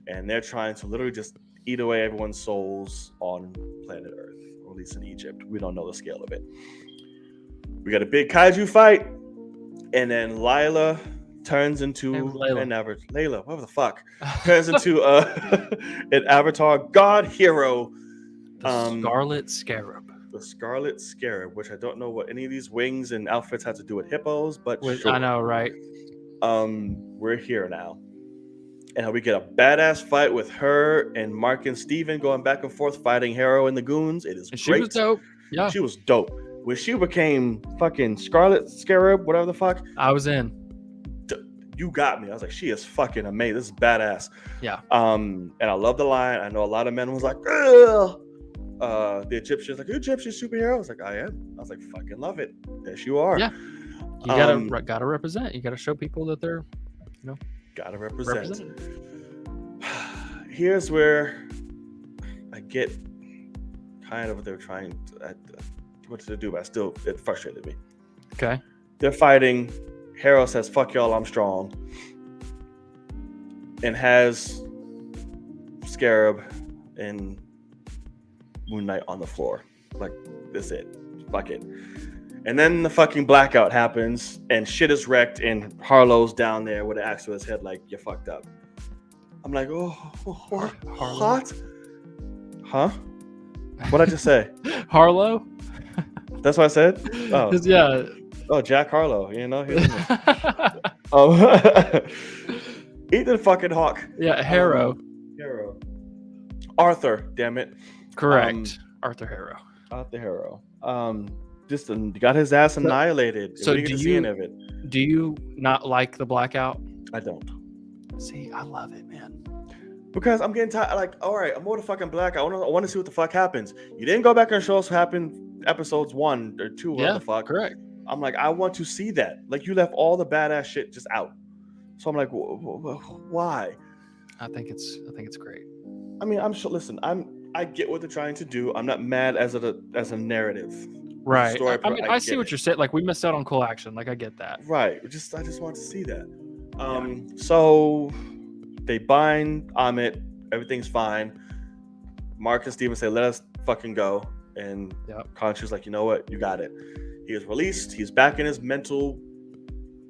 [SPEAKER 1] and they're trying to literally just eat away everyone's souls on planet Earth, or at least in Egypt. We don't know the scale of it. We got a big kaiju fight, and then Layla turns into Layla, whatever the fuck, turns into an avatar god hero.
[SPEAKER 2] The Scarlet Scarab.
[SPEAKER 1] The Scarlet Scarab, which I don't know what any of these wings and outfits have to do with hippos, but sure.
[SPEAKER 2] I know, right?
[SPEAKER 1] We're here now. And we get a badass fight with her and Mark and Steven going back and forth fighting Harrow and the goons. It is great.
[SPEAKER 2] She was dope. Yeah.
[SPEAKER 1] She was dope. When she became fucking Scarlet Scarab, whatever the fuck.
[SPEAKER 2] I was in.
[SPEAKER 1] You got me. I was like, she is fucking amazing. This is badass.
[SPEAKER 2] Yeah.
[SPEAKER 1] And I love the line. I know a lot of men was like, ugh. The Egyptians like, you Egyptian superhero? I was like, I am. I was like, fucking love it. Yes, you are.
[SPEAKER 2] Yeah. You gotta represent. You gotta show people that they're,
[SPEAKER 1] gotta represent. Here's where I get kind of what they're trying to do, but it frustrated me.
[SPEAKER 2] Okay.
[SPEAKER 1] They're fighting. Harrow says, fuck y'all, I'm strong. And has Scarab and Moonknight on the floor. Like, that's it. Fuck it. And then the fucking blackout happens, and shit is wrecked, and Harlow's down there with an axe to his head like, you fucked up. I'm like, oh, what? Huh? What'd I just say?
[SPEAKER 2] Harlow?
[SPEAKER 1] That's what I said? Oh.
[SPEAKER 2] Yeah.
[SPEAKER 1] Oh, Jack Harlow. You know? Oh. Ethan fucking Hawke.
[SPEAKER 2] Yeah, Harrow.
[SPEAKER 1] Harrow. Arthur, damn it.
[SPEAKER 2] Correct. Arthur Harrow.
[SPEAKER 1] Arthur Harrow. Just got his ass annihilated.
[SPEAKER 2] So
[SPEAKER 1] do
[SPEAKER 2] you not like the blackout?
[SPEAKER 1] I don't.
[SPEAKER 2] See, I love it, man.
[SPEAKER 1] Because I'm getting tired. Like, all right, I'm more the fucking black. I want to see what the fuck happens. You didn't go back and show us what happened episodes 1 or 2. What the fuck?
[SPEAKER 2] Correct.
[SPEAKER 1] I'm like, I want to see that. Like, you left all the badass shit just out. So I'm like, why?
[SPEAKER 2] I think it's great.
[SPEAKER 1] I mean, I'm sure. Listen, I get what they're trying to do. I'm not mad as a narrative.
[SPEAKER 2] Right. I see what you're saying. Like, we missed out on cool action. Like, I get that.
[SPEAKER 1] Right. I just want to see that. So they bind Amit. Everything's fine. Mark and Steven say, let us fucking go. And Khonshu's like, you know what? You got it. He is released. He's back in his mental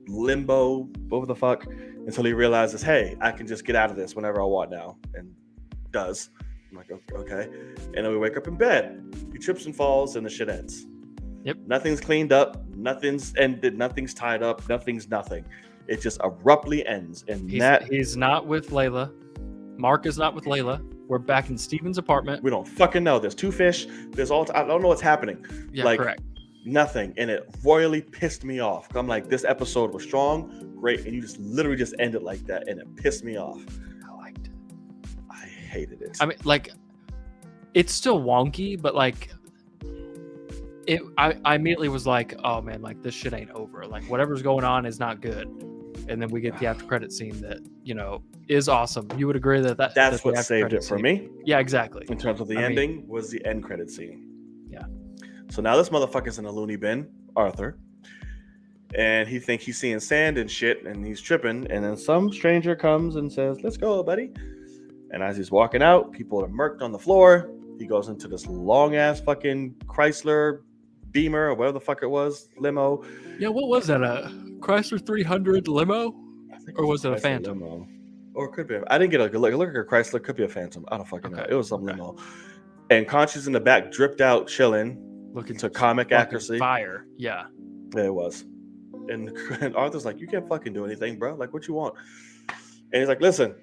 [SPEAKER 1] limbo, whatever the fuck, until he realizes, hey, I can just get out of this whenever I want now. And does. I'm like, okay. And then we wake up in bed. He trips and falls, and the shit ends.
[SPEAKER 2] Yep.
[SPEAKER 1] Nothing's cleaned up. Nothing's ended. Nothing's tied up. Nothing's nothing. It just abruptly ends. And
[SPEAKER 2] he's not with Layla. Mark is not with Layla. We're back in Steven's apartment.
[SPEAKER 1] We don't fucking know. There's 2 fish. There's I don't know what's happening.
[SPEAKER 2] Yeah, correct.
[SPEAKER 1] Nothing. And it royally pissed me off. I'm like, this episode was strong, great, and you just literally just ended like that, and it pissed me off.
[SPEAKER 2] I liked it.
[SPEAKER 1] I hated it.
[SPEAKER 2] I mean, like, it's still wonky, but like, I immediately was like, oh man, like this shit ain't over. Like whatever's going on is not good. And then we get the after credit scene that, you know, is awesome. You would agree that's
[SPEAKER 1] what saved it for me.
[SPEAKER 2] Yeah, exactly.
[SPEAKER 1] In terms of the ending was the end credit scene.
[SPEAKER 2] Yeah.
[SPEAKER 1] So now this motherfucker's in a loony bin, Arthur. And he thinks he's seeing sand and shit, and he's tripping. And then some stranger comes and says, let's go, buddy. And as he's walking out, people are murked on the floor. He goes into this long-ass fucking Chrysler Beamer, or whatever the fuck it was, limo.
[SPEAKER 2] Yeah, what was that? A Chrysler 300 limo? Or was it a Phantom?
[SPEAKER 1] Limo. Or it could be. I didn't get a good look. Look at a Chrysler. Could be a Phantom. I don't fucking know. It was some limo. And Khonshu's in the back, dripped out, chilling.
[SPEAKER 2] Looking
[SPEAKER 1] to comic accuracy.
[SPEAKER 2] Fire. Yeah.
[SPEAKER 1] Yeah, it was. And Arthur's like, you can't fucking do anything, bro. Like, what you want? And he's like, listen,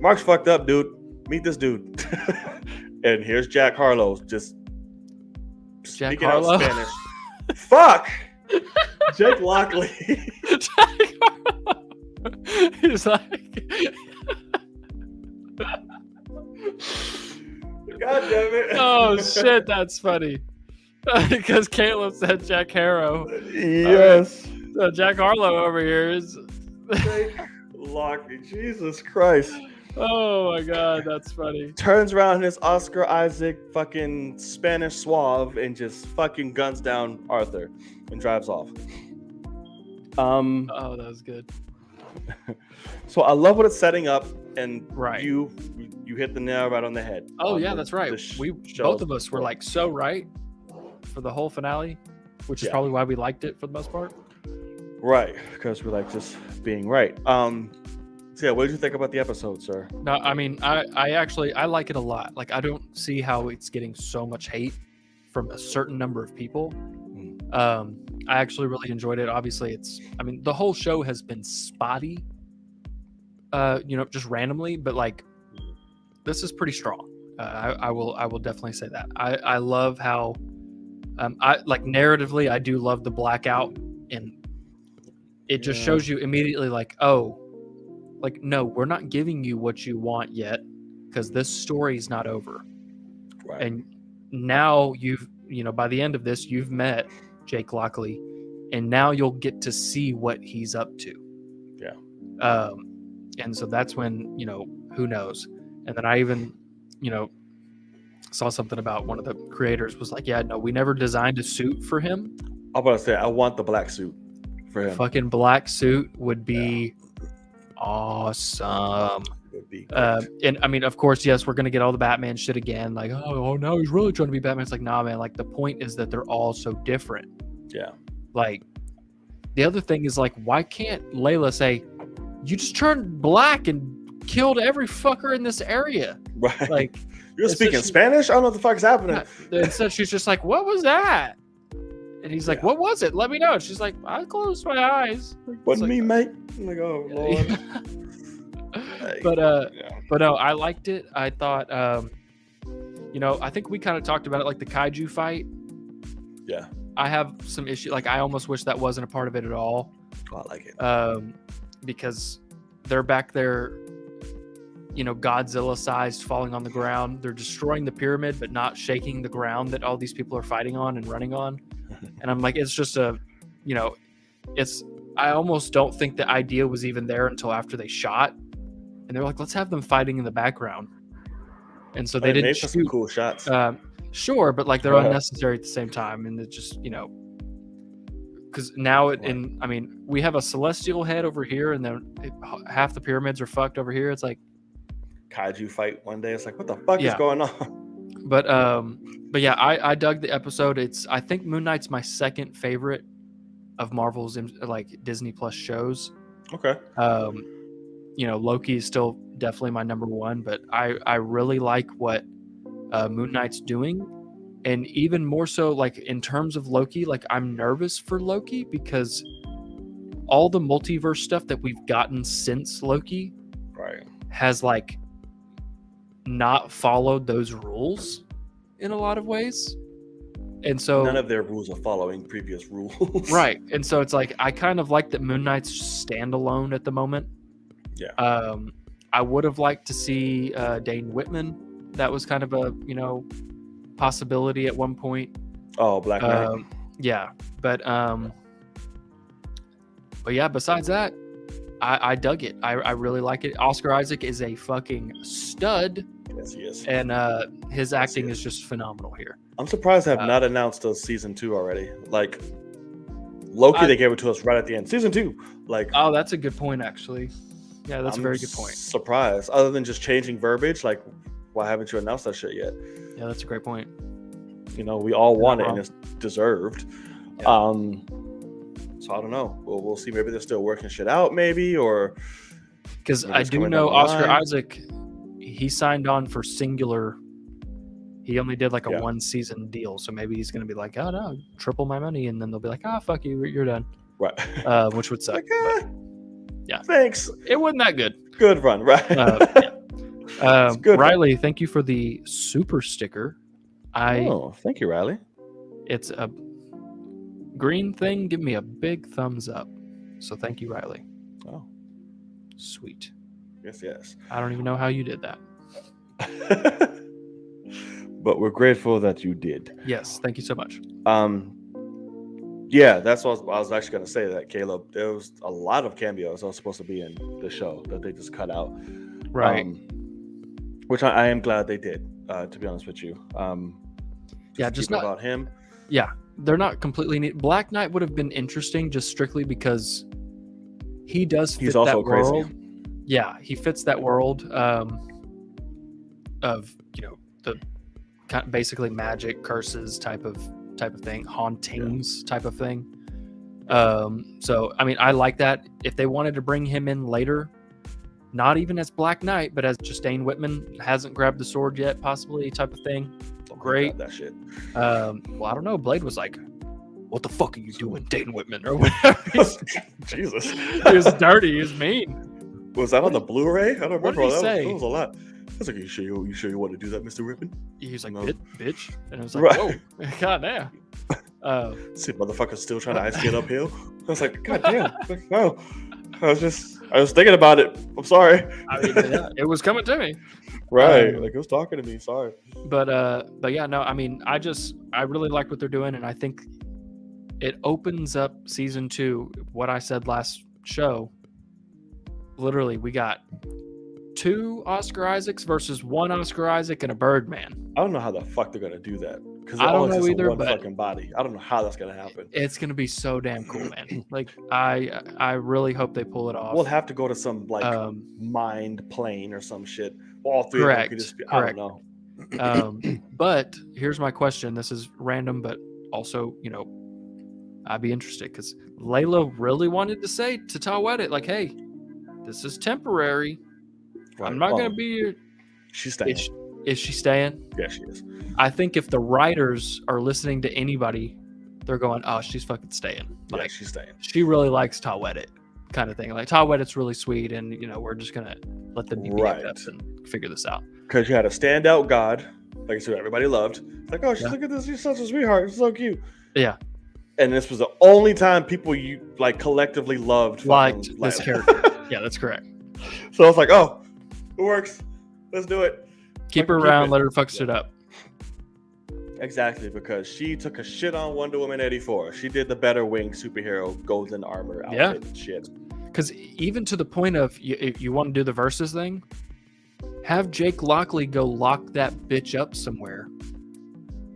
[SPEAKER 1] Mark's fucked up, dude. Meet this dude. And here's Jack Harlow just speaking out Spanish. Fuck! Jake Lockley.
[SPEAKER 2] Jack Harlow. He's like...
[SPEAKER 1] God damn it.
[SPEAKER 2] Oh, shit, that's funny. Because Caleb said Jack Harrow.
[SPEAKER 1] Yes.
[SPEAKER 2] So Jack Harlow over here is...
[SPEAKER 1] Jake Lockley. Jesus Christ.
[SPEAKER 2] Oh my God, that's funny.
[SPEAKER 1] Turns around in his Oscar Isaac fucking Spanish suave and just fucking guns down Arthur and drives off.
[SPEAKER 2] Oh, that was good.
[SPEAKER 1] So I love what it's setting up, and
[SPEAKER 2] right.
[SPEAKER 1] You hit the nail right on the head.
[SPEAKER 2] Oh yeah, that's right. We both of us were like so right for the whole finale, which is probably why we liked it for the most part.
[SPEAKER 1] Right, because we like just being right. So yeah, what did you think about the episode, sir?
[SPEAKER 2] No, I mean, I actually like it a lot. Like, I don't see how it's getting so much hate from a certain number of people. I actually really enjoyed it. Obviously, the whole show has been spotty, just randomly, but like, this is pretty strong. I will definitely say that. I love how, I like narratively, I do love the blackout, and it just shows you immediately like, oh, like, no, we're not giving you what you want yet because this story's not over.
[SPEAKER 1] Right.
[SPEAKER 2] And now by the end of this, you've met Jake Lockley, and now you'll get to see what he's up to.
[SPEAKER 1] Yeah.
[SPEAKER 2] And so that's when, who knows? And then I even, saw something about one of the creators was like, yeah, no, we never designed a suit for him.
[SPEAKER 1] I'm about to say, I want the black suit for him.
[SPEAKER 2] Fucking black suit would be awesome. And I mean, of course, yes, we're gonna get all the Batman shit again. Like, oh, no, he's really trying to be Batman. It's like, nah, man. Like, the point is that they're all so different.
[SPEAKER 1] Yeah.
[SPEAKER 2] Like, the other thing is like, why can't Layla say, "You just turned black and killed every fucker in this area"?
[SPEAKER 1] Right.
[SPEAKER 2] Like,
[SPEAKER 1] You're speaking Spanish? I don't know what the fuck's happening.
[SPEAKER 2] Instead, she's just like, "What was that?" And he's like, "What was it? Let me know." And she's like, "I closed my eyes."
[SPEAKER 1] Wasn't me, mate. I'm like, oh Lord.
[SPEAKER 2] But no, I liked it. I thought, I think we kind of talked about it, like the kaiju fight.
[SPEAKER 1] Yeah.
[SPEAKER 2] I have some issue. Like, I almost wish that wasn't a part of it at all.
[SPEAKER 1] Oh, I like it.
[SPEAKER 2] Because they're back there, Godzilla-sized, falling on the ground. They're destroying the pyramid, but not shaking the ground that all these people are fighting on and running on. And I'm like, it's just I almost don't think the idea was even there until after they shot. And they're like, let's have them fighting in the background. And so they didn't shoot
[SPEAKER 1] some cool shots.
[SPEAKER 2] Sure, but like they're unnecessary at the same time. And it just, because now we have a celestial head over here, and then half the pyramids are fucked over here. It's like
[SPEAKER 1] kaiju fight one day. It's like, what the fuck is going on?
[SPEAKER 2] But yeah, I dug the episode. I think Moon Knight's my second favorite of Marvel's like Disney Plus shows.
[SPEAKER 1] Okay.
[SPEAKER 2] Loki is still definitely my number one, but I really like what Moon Knight's doing. And even more so, like in terms of Loki, like I'm nervous for Loki because all the multiverse stuff that we've gotten since Loki has like not followed those rules in a lot of ways. And so
[SPEAKER 1] none of their rules are following previous rules.
[SPEAKER 2] Right. And so it's like I kind of like that Moon Knight's standalone at the moment.
[SPEAKER 1] Yeah.
[SPEAKER 2] I would have liked to see Dane Whitman. That was kind of a, possibility at one point.
[SPEAKER 1] Oh, Black Knight.
[SPEAKER 2] Yeah. But yeah, besides that, I dug it. I really like it. Oscar Isaac is a fucking stud.
[SPEAKER 1] Yes, he is.
[SPEAKER 2] And his acting is just phenomenal here.
[SPEAKER 1] I'm surprised they have not announced a season 2 already. Like Loki, they gave it to us right at the end. Season 2. Like,
[SPEAKER 2] oh, that's a good point, actually. Yeah, that's a very good point.
[SPEAKER 1] Surprised. Other than just changing verbiage, like, why haven't you announced that shit yet?
[SPEAKER 2] Yeah, that's a great point.
[SPEAKER 1] We all want it, and it's deserved. Yeah. So I don't know. We'll see. Maybe they're still working shit out, maybe, or
[SPEAKER 2] because I do know Oscar Isaac, he signed on for singular. He only did like a 1-season deal, so maybe he's going to be like, "Oh no, triple my money," and then they'll be like, "Ah, fuck you, you're done."
[SPEAKER 1] Right.
[SPEAKER 2] Which would suck.
[SPEAKER 1] Like,
[SPEAKER 2] yeah.
[SPEAKER 1] Thanks.
[SPEAKER 2] It wasn't that good.
[SPEAKER 1] Good run, right?
[SPEAKER 2] Good Riley, thank you for the super sticker.
[SPEAKER 1] Thank you, Riley.
[SPEAKER 2] It's a green thing. Give me a big thumbs up. So thank you, Riley.
[SPEAKER 1] Oh,
[SPEAKER 2] sweet.
[SPEAKER 1] Yes.
[SPEAKER 2] I don't even know how you did that.
[SPEAKER 1] But we're grateful that you did.
[SPEAKER 2] Yes, thank you so much.
[SPEAKER 1] Yeah, that's what I was actually going to say. That Caleb, there was a lot of cameos that was supposed to be in the show that they just cut out.
[SPEAKER 2] Right.
[SPEAKER 1] Which I am glad they did. To be honest with you.
[SPEAKER 2] Just not
[SPEAKER 1] about him.
[SPEAKER 2] Yeah, they're not completely neat. Black Knight would have been interesting just strictly because he does fit
[SPEAKER 1] He's also
[SPEAKER 2] that
[SPEAKER 1] crazy.
[SPEAKER 2] world. Yeah, he fits that world of the kind of basically magic, curses type of thing, hauntings type of thing. So I mean, I like that. If they wanted to bring him in later, not even as Black Knight, but as just Dane Whitman hasn't grabbed the sword yet, possibly type of thing. Great.
[SPEAKER 1] That shit.
[SPEAKER 2] Well, I don't know. Blade was like, "What the fuck are you doing, Dane Whitman?" or whatever.
[SPEAKER 1] Jesus.
[SPEAKER 2] He was dirty. He was mean.
[SPEAKER 1] Was that on the Blu-ray? I don't remember.
[SPEAKER 2] What did he say?
[SPEAKER 1] That was a lot. I was like, you sure you want to do that, Mr. Whitman?
[SPEAKER 2] He was like, bitch. And I was like, whoa, god damn.
[SPEAKER 1] See, motherfucker's still trying to ice skate uphill. I was like, god damn. No. I was thinking about it. I'm sorry.
[SPEAKER 2] I mean, yeah, it was coming to me.
[SPEAKER 1] Right. Like it was talking to me. Sorry.
[SPEAKER 2] But yeah, no, I mean, I really like what they're doing, and I think it opens up season 2. What I said last show. Literally, we got 2 Oscar Isaacs versus 1 Oscar Isaac and a Birdman.
[SPEAKER 1] I don't know how the fuck they're gonna do that because
[SPEAKER 2] I don't know either.
[SPEAKER 1] One fucking body. I don't know how that's gonna happen.
[SPEAKER 2] It's gonna be so damn cool, man. Like I really hope they pull it off.
[SPEAKER 1] We'll have to go to some like mind plane or some shit. All 3
[SPEAKER 2] correct,
[SPEAKER 1] of them could just be, I don't
[SPEAKER 2] know. But here's my question. This is random, but also, I'd be interested because Layla really wanted to say to Tawedit, like, hey, this is temporary. Right. I'm not going to be here.
[SPEAKER 1] She's staying.
[SPEAKER 2] Is she staying?
[SPEAKER 1] Yeah, she is.
[SPEAKER 2] I think if the writers are listening to anybody, they're going, "Oh, she's fucking staying." Like,
[SPEAKER 1] yeah, she's staying.
[SPEAKER 2] She really likes Tawedit, kind of thing. Like Tawedit's really sweet, and we're just gonna let them be BFFs and figure this out.
[SPEAKER 1] Because you had a standout god, like I said, everybody loved. Like, oh, look at this, she's such a sweetheart, she's so cute.
[SPEAKER 2] Yeah.
[SPEAKER 1] And this was the only time people you like collectively liked
[SPEAKER 2] this character. Yeah, that's correct.
[SPEAKER 1] So I was like, oh, it works. Let's do it.
[SPEAKER 2] Keep her around, let her fuck shit up.
[SPEAKER 1] Exactly, because she took a shit on Wonder Woman 84. She did the better wing superhero golden armor outfit and shit.
[SPEAKER 2] Because even to the point of if you want to do the versus thing, have Jake Lockley go lock that bitch up somewhere,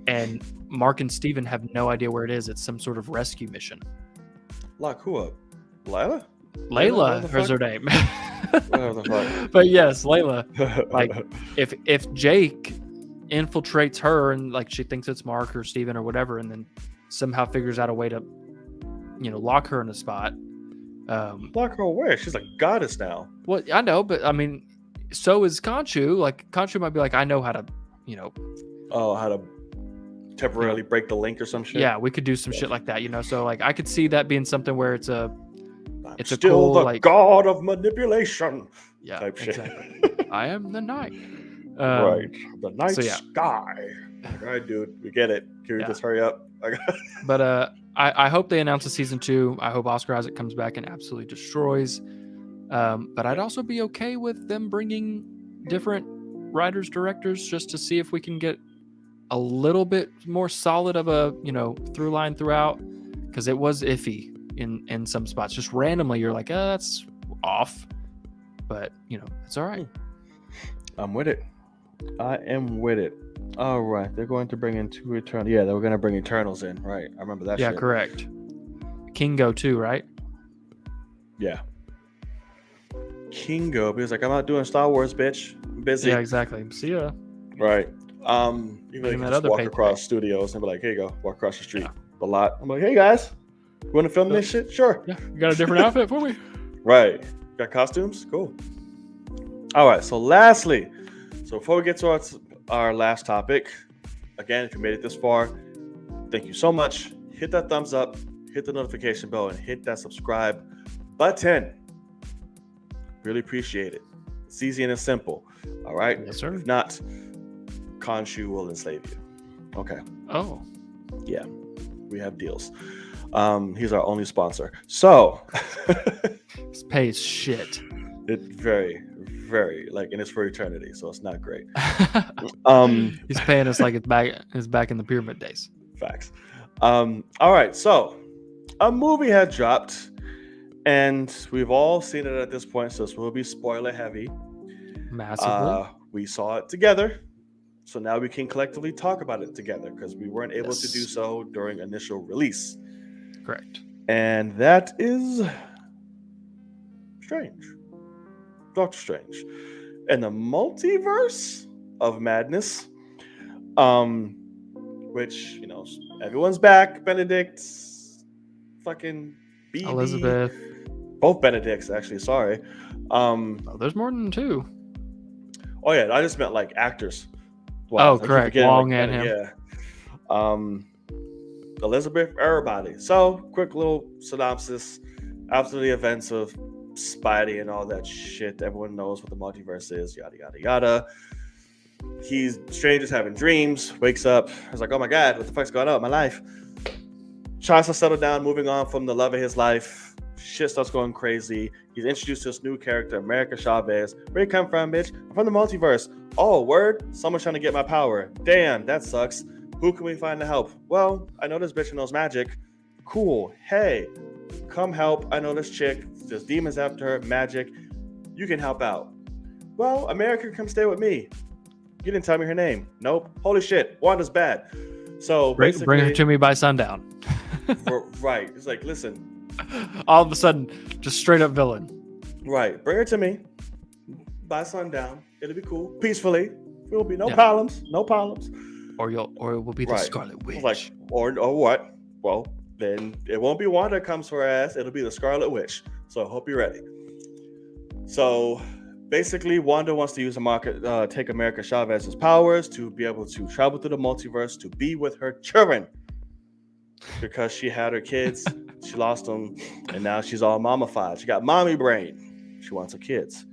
[SPEAKER 2] and Mark and Steven have no idea where it is. It's some sort of rescue mission.
[SPEAKER 1] Lock who up? Layla?
[SPEAKER 2] Layla is her name.
[SPEAKER 1] Whatever the fuck.
[SPEAKER 2] But yes, Layla. Like if Jake infiltrates her and like she thinks it's Mark or Steven or whatever, and then somehow figures out a way to lock her in a spot.
[SPEAKER 1] Lock her where? She's a goddess now.
[SPEAKER 2] Well, I know, but I mean, so is Khonshu. Like Khonshu might be like, I know how to
[SPEAKER 1] how to temporarily break the link or some shit.
[SPEAKER 2] Yeah, we could do some shit like that, So like I could see that being something where it's still
[SPEAKER 1] a cool, the god of manipulation.
[SPEAKER 2] Yeah,
[SPEAKER 1] type
[SPEAKER 2] exactly. I am the knight.
[SPEAKER 1] Right, the night sky. All right, dude, we get it. Can we just hurry up?
[SPEAKER 2] But I hope they announce a season 2. I hope Oscar Isaac comes back and absolutely destroys. But I'd also be okay with them bringing different writers, directors, just to see if we can get a little bit more solid of a through line throughout, because it was iffy in some spots. Just randomly, you're like, that's off. But it's all right.
[SPEAKER 1] I'm with it. I am with it. All right, they're going to bring in 2 Eternals. Yeah, they were going to bring Eternals in, right? I remember that.
[SPEAKER 2] Yeah, correct. Kingo too, right?
[SPEAKER 1] Yeah. Kingo, because I'm not doing Star Wars, bitch. I'm busy.
[SPEAKER 2] Yeah, exactly. See ya.
[SPEAKER 1] Right. You can just walk across studios and be like, here you go, walk across the street. A lot. I'm like, hey guys, you want to film this shit? Sure.
[SPEAKER 2] Yeah, you got a different outfit for me?
[SPEAKER 1] Right. Got costumes? Cool. All right. So lastly, before we get to our last topic, again, if you made it this far, thank you so much. Hit that thumbs up, hit the notification bell, and hit that subscribe button. Really appreciate it. It's easy and it's simple. All right?
[SPEAKER 2] Yes, sir.
[SPEAKER 1] If not, Khonshu will enslave you. Okay.
[SPEAKER 2] Oh.
[SPEAKER 1] Yeah. We have deals. He's our only sponsor. So.
[SPEAKER 2] His pay is shit.
[SPEAKER 1] It's very, very, and it's for eternity, so it's not great.
[SPEAKER 2] He's paying us like it's back in the pyramid days.
[SPEAKER 1] Facts. All right, so a movie had dropped, and we've all seen it at this point, so this will be spoiler heavy.
[SPEAKER 2] Massively.
[SPEAKER 1] We saw it together, so now we can collectively talk about it together, because we weren't able to do so during initial release.
[SPEAKER 2] Correct.
[SPEAKER 1] And that is Strange. Doctor Strange. And the multiverse of madness. Which, everyone's back. Benedict, fucking BB.
[SPEAKER 2] Elizabeth.
[SPEAKER 1] Both Benedicts, actually, sorry.
[SPEAKER 2] There's more than 2.
[SPEAKER 1] Oh, yeah, I just meant actors. Wow,
[SPEAKER 2] correct. Wong and him.
[SPEAKER 1] Yeah. Elizabeth, everybody. So, quick little synopsis after the events of Spidey and all that shit. Everyone knows what the multiverse is, yada yada yada. Strange is having dreams, wakes up, is like, oh my god, what the fuck's going on in my life? Tries to settle down, moving on from the love of his life. Shit starts going crazy. He's introduced to this new character, America Chavez. Where you come from, bitch? I'm from the multiverse. Oh, word? Someone's trying to get my power. Damn, that sucks. Who can we find to help? Well, I know this bitch who knows magic. Cool. Hey, come help. I know this chick. There's demons after her, magic. You can help out. Well, America, come stay with me. You didn't tell me her name. Nope. Holy shit. Wanda's bad. So
[SPEAKER 2] bring her to me by sundown.
[SPEAKER 1] Right. It's listen.
[SPEAKER 2] All of a sudden, just straight up villain.
[SPEAKER 1] Right. Bring her to me by sundown. It'll be cool. Peacefully. It'll be no problems. No problems.
[SPEAKER 2] Or it will be the Scarlet Witch.
[SPEAKER 1] Or what? Well, then it won't be Wanda comes for her ass. It'll be the Scarlet Witch. So I hope you're ready. So basically, Wanda wants to use take America Chavez's powers to be able to travel through the multiverse to be with her children. Because she had her kids, she lost them, and now she's all mommified. She got mommy brain. She wants her kids.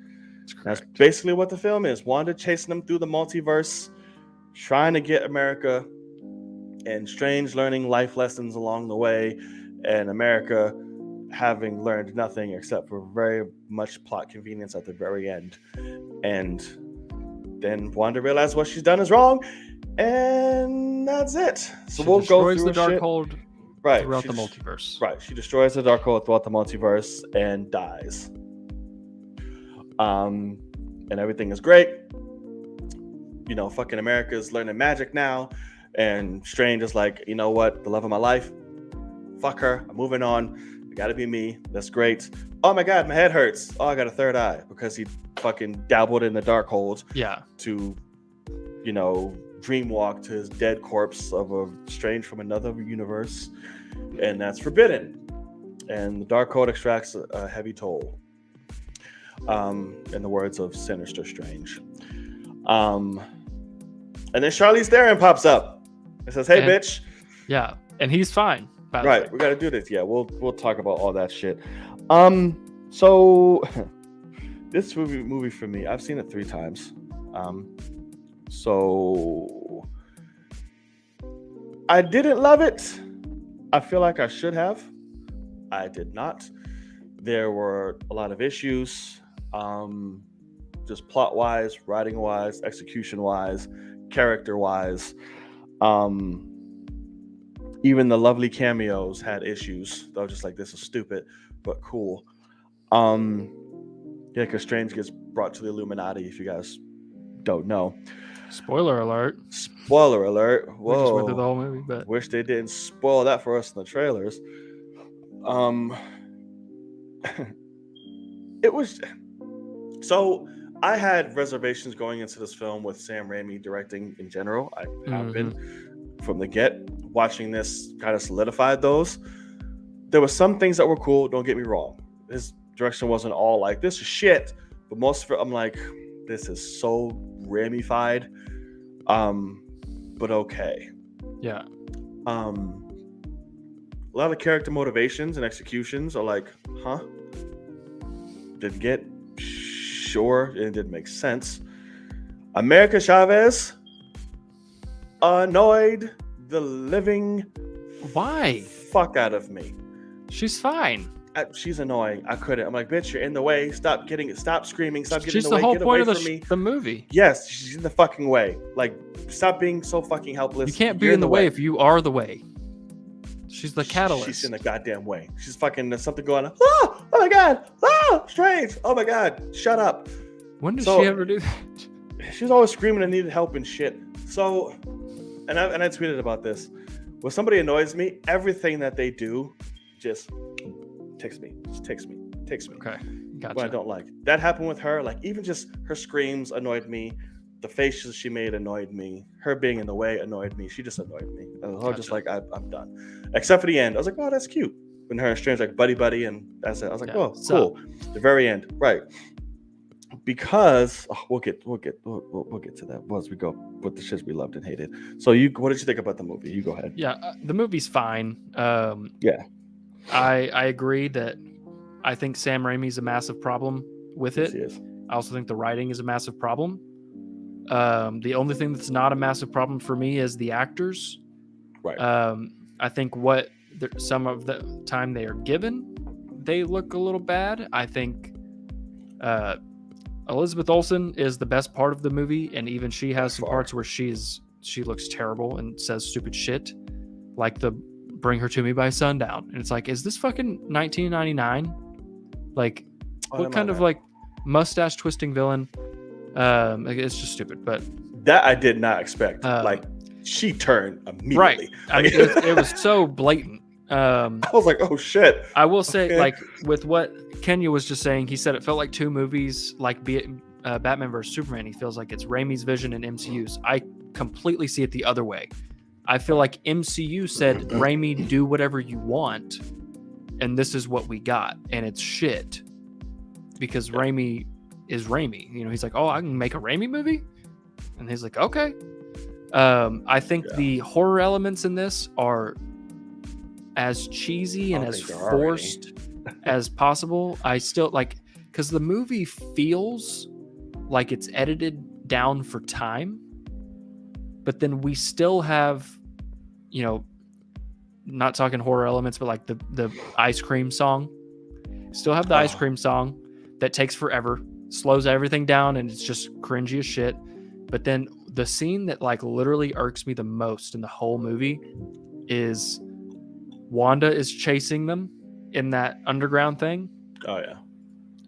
[SPEAKER 1] That's basically what the film is. Wanda chasing them through the multiverse, trying to get America, and Strange learning life lessons along the way, and America having learned nothing except for very much plot convenience at the very end. And then Wanda realized what she's done is wrong, and that's it. So we'll go through
[SPEAKER 2] the Darkhold throughout the multiverse.
[SPEAKER 1] Right. She destroys the Darkhold throughout the multiverse and dies. And everything is great. You know, fucking America's learning magic now. And Strange is like, you know what? The love of my life. Fuck her. I'm moving on. It gotta be me. That's great. Oh my God, my head hurts. Oh, I got a third eye because he fucking dabbled in the Darkhold.
[SPEAKER 2] Yeah.
[SPEAKER 1] To, you know, dreamwalk to his dead corpse of a Strange from another universe. And that's forbidden. And the Darkhold extracts a heavy toll. In the words of Sinister Strange. And then Charlize Theron pops up and says, hey, bitch.
[SPEAKER 2] Yeah. And he's fine.
[SPEAKER 1] Right. We got to do this. Yeah. We'll talk about all that shit. So this movie for me, I've seen it 3 times. So I didn't love it. I feel like I should have. I did not. There were a lot of issues, just plot-wise, writing-wise, execution-wise, character-wise. Even the lovely cameos had issues. I was just like, this is stupid, but cool. Yeah, because Strange gets brought to the Illuminati, if you guys don't know.
[SPEAKER 2] Spoiler alert.
[SPEAKER 1] Spoiler alert. Whoa.
[SPEAKER 2] We just went through the whole movie, but
[SPEAKER 1] wish they didn't spoil that for us in the trailers. It was so I had reservations going into this film with Sam Raimi directing in general. I have been from the get. Watching this kind of solidified those. There were some things that were cool, don't get me wrong. His direction wasn't all like this is shit, but most of it I'm like, this is so Raimi-fied. But okay.
[SPEAKER 2] Yeah.
[SPEAKER 1] A lot of character motivations and executions are like, huh? Didn't get sure, it didn't make sense. America Chavez annoyed the living fuck out of me.
[SPEAKER 2] She's fine.
[SPEAKER 1] She's annoying. I couldn't. I'm like, bitch, you're in the way. Stop screaming. Stop getting in the way.
[SPEAKER 2] She's the whole
[SPEAKER 1] Get
[SPEAKER 2] point
[SPEAKER 1] away
[SPEAKER 2] of
[SPEAKER 1] from me.
[SPEAKER 2] the movie.
[SPEAKER 1] Yes, she's in the fucking way. Like, stop being so fucking helpless.
[SPEAKER 2] You can't be in the way if you are the way. She's the catalyst.
[SPEAKER 1] She's in the goddamn way. She's fucking, there's something going on. Oh my God. Oh, Strange. Oh my God. Shut up.
[SPEAKER 2] When did she ever do that?
[SPEAKER 1] She's always screaming and needed help and shit. So, and I tweeted about this. When somebody annoys me, everything that they do just takes me.
[SPEAKER 2] Okay, gotcha.
[SPEAKER 1] What I don't like. That happened with her. Like, even just her screams annoyed me. The faces she made annoyed me. Her being in the way annoyed me. She just annoyed me. I was just like, I'm done. Except for the end. I was like, oh, that's cute. When her and Strange like buddy, and that's it. I was like, oh, cool. The very end, right? Because we'll get to that once we go with the shits we loved and hated. So what did you think about the movie? You go ahead.
[SPEAKER 2] Yeah, the movie's fine.
[SPEAKER 1] Yeah,
[SPEAKER 2] I agree that I think Sam Raimi's a massive problem with it.
[SPEAKER 1] Yes,
[SPEAKER 2] I also think the writing is a massive problem. The only thing that's not a massive problem for me is the actors.
[SPEAKER 1] Right.
[SPEAKER 2] I think some of the time they are given, they look a little bad. I think Elizabeth Olsen is the best part of the movie, and even she has some parts where she looks terrible and says stupid shit, like the "Bring her to me by sundown," and it's like, is this fucking 1999? Like, what kind of like mustache twisting villain? It's just stupid. But
[SPEAKER 1] that I did not expect. Like, she turned immediately.
[SPEAKER 2] Right. I mean, it was so blatant.
[SPEAKER 1] I was like, oh shit.
[SPEAKER 2] I will say, like, with what Kenya was just saying, he said it felt like 2 movies, like Batman vs Superman. He feels like it's Raimi's vision and MCU's. I completely see it the other way. I feel like MCU said, Raimi, do whatever you want, and this is what we got, and it's shit. Because Raimi is Raimi. You know, he's like, oh, I can make a Raimi movie, and he's like, okay. I think the horror elements in this are as cheesy and as forced as possible. I still like, because the movie feels like it's edited down for time, but then we still have, you know, not talking horror elements, but like the ice cream song. Still have the ice cream song that takes forever, slows everything down, and it's just cringy as shit. But then the scene that like literally irks me the most in the whole movie is Wanda is chasing them in that underground thing.
[SPEAKER 1] Oh yeah.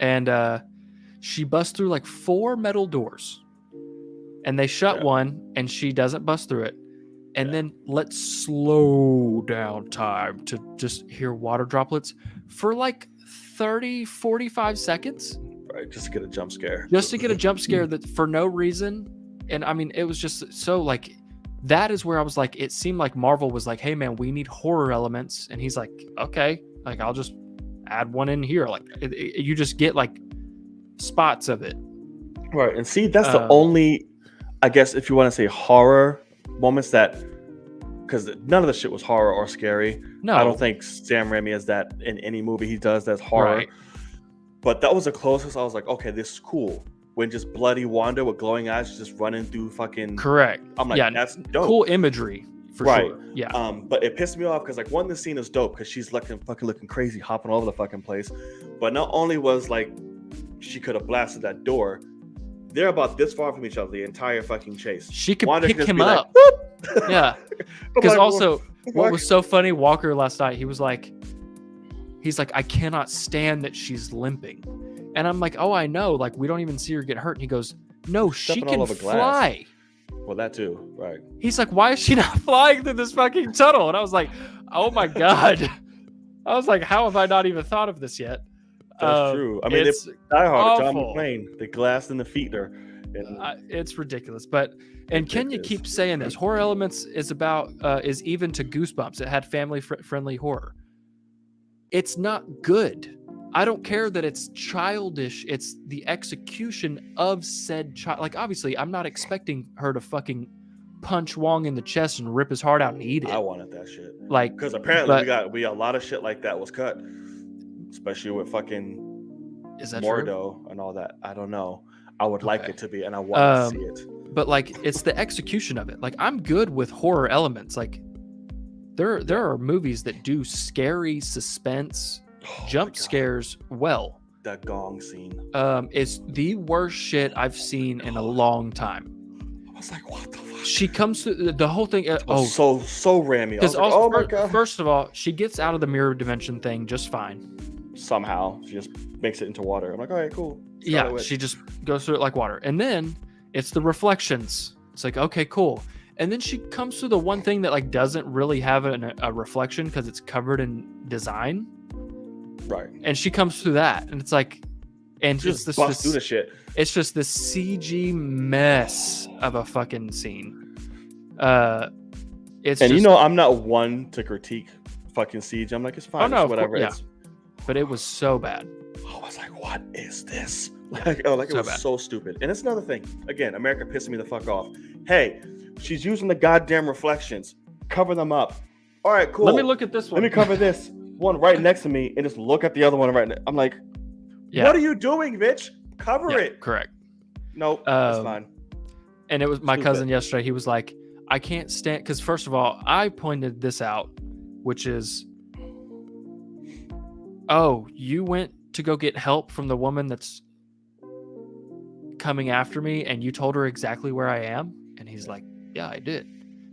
[SPEAKER 2] And she busts through like 4 metal doors, and they shut one, and she doesn't bust through it. And then let's slow down time to just hear water droplets for like 30, 45 seconds.
[SPEAKER 1] Right, just to get a jump scare.
[SPEAKER 2] Just to get a jump scare that for no reason. And I mean, it was just so like, that is where I was like, it seemed like Marvel was like, hey man, we need horror elements. And he's like, okay, like I'll just add one in here. Like you just get like spots of it.
[SPEAKER 1] Right. And see, that's the only, I guess, if you want to say horror moments that, because none of the shit was horror or scary.
[SPEAKER 2] No.
[SPEAKER 1] I don't think Sam Raimi has that in any movie he does that's horror.
[SPEAKER 2] Right.
[SPEAKER 1] But that was the closest I was like, okay, this is cool. When just bloody Wanda with glowing eyes just running through fucking...
[SPEAKER 2] Correct.
[SPEAKER 1] I'm like, that's dope.
[SPEAKER 2] Cool imagery, for sure. Yeah.
[SPEAKER 1] But it pissed me off because like, one, the scene is dope because she's looking crazy, hopping all over the fucking place. But not only was like, she could have blasted that door, they're about this far from each other the entire fucking chase.
[SPEAKER 2] She could
[SPEAKER 1] Wanda
[SPEAKER 2] pick
[SPEAKER 1] could
[SPEAKER 2] him
[SPEAKER 1] be
[SPEAKER 2] up.
[SPEAKER 1] Like,
[SPEAKER 2] yeah. Because also, what was so funny, Walker last night, he's like, I cannot stand that she's limping. And I'm like, oh, I know. Like, we don't even see her get hurt. And he goes, no, she can fly.
[SPEAKER 1] Well, that too. Right.
[SPEAKER 2] He's like, why is she not flying through this fucking tunnel? And I was like, oh my God. I was like, how have I not even thought of this yet?
[SPEAKER 1] That's true. I mean, it's Die Hard, John McClane, the glass in the feet there.
[SPEAKER 2] It's ridiculous. But, and Kenya keeps saying this, horror elements is even to Goosebumps. It had family friendly horror. It's not good. I don't care that it's childish. It's the execution of said child. Like, obviously, I'm not expecting her to fucking punch Wong in the chest and rip his heart out and eat it.
[SPEAKER 1] I wanted that shit.
[SPEAKER 2] Like,
[SPEAKER 1] because apparently we got a lot of shit like that was cut, especially with fucking Mordo and all that. I don't know. I would like it to be, and I want to see it.
[SPEAKER 2] But like, it's the execution of it. Like, I'm good with horror elements. Like, there are movies that do scary suspense. Jump scares well.
[SPEAKER 1] That gong scene.
[SPEAKER 2] It's the worst shit I've seen in a long time.
[SPEAKER 1] I was like, what the fuck?
[SPEAKER 2] She comes through the whole thing.
[SPEAKER 1] So Raimi. Because like, oh my God.
[SPEAKER 2] First of all, she gets out of the mirror dimension thing just fine.
[SPEAKER 1] Somehow she just makes it into water. I'm like, all right, cool.
[SPEAKER 2] Yeah, she just goes through it like water, and then it's the reflections. It's like, okay, cool. And then she comes through the one thing that like doesn't really have a reflection because it's covered in design.
[SPEAKER 1] Right. And
[SPEAKER 2] she comes through that, and it's like, and
[SPEAKER 1] just bust through the shit.
[SPEAKER 2] It's just this CG mess of a fucking scene. It's
[SPEAKER 1] and you know, I'm not one to critique fucking CG. I'm like, it's fine. It's whatever.
[SPEAKER 2] Yeah. But it was so bad.
[SPEAKER 1] I was like, what is this? It was so stupid. And it's another thing. Again, America pissing me the fuck off. Hey, she's using the goddamn reflections. Cover them up. All right, cool.
[SPEAKER 2] Let me look at this one.
[SPEAKER 1] Let me cover this one right next to me and just look at the other one right now. I'm like, what are you doing, bitch? Cover it.
[SPEAKER 2] Correct.
[SPEAKER 1] Nope, that's fine.
[SPEAKER 2] And it was my cousin yesterday. He was like, I can't stand, because first of all, I pointed this out, which is, oh, you went to go get help from the woman that's coming after me and you told her exactly where I am? And he's like, yeah, I did.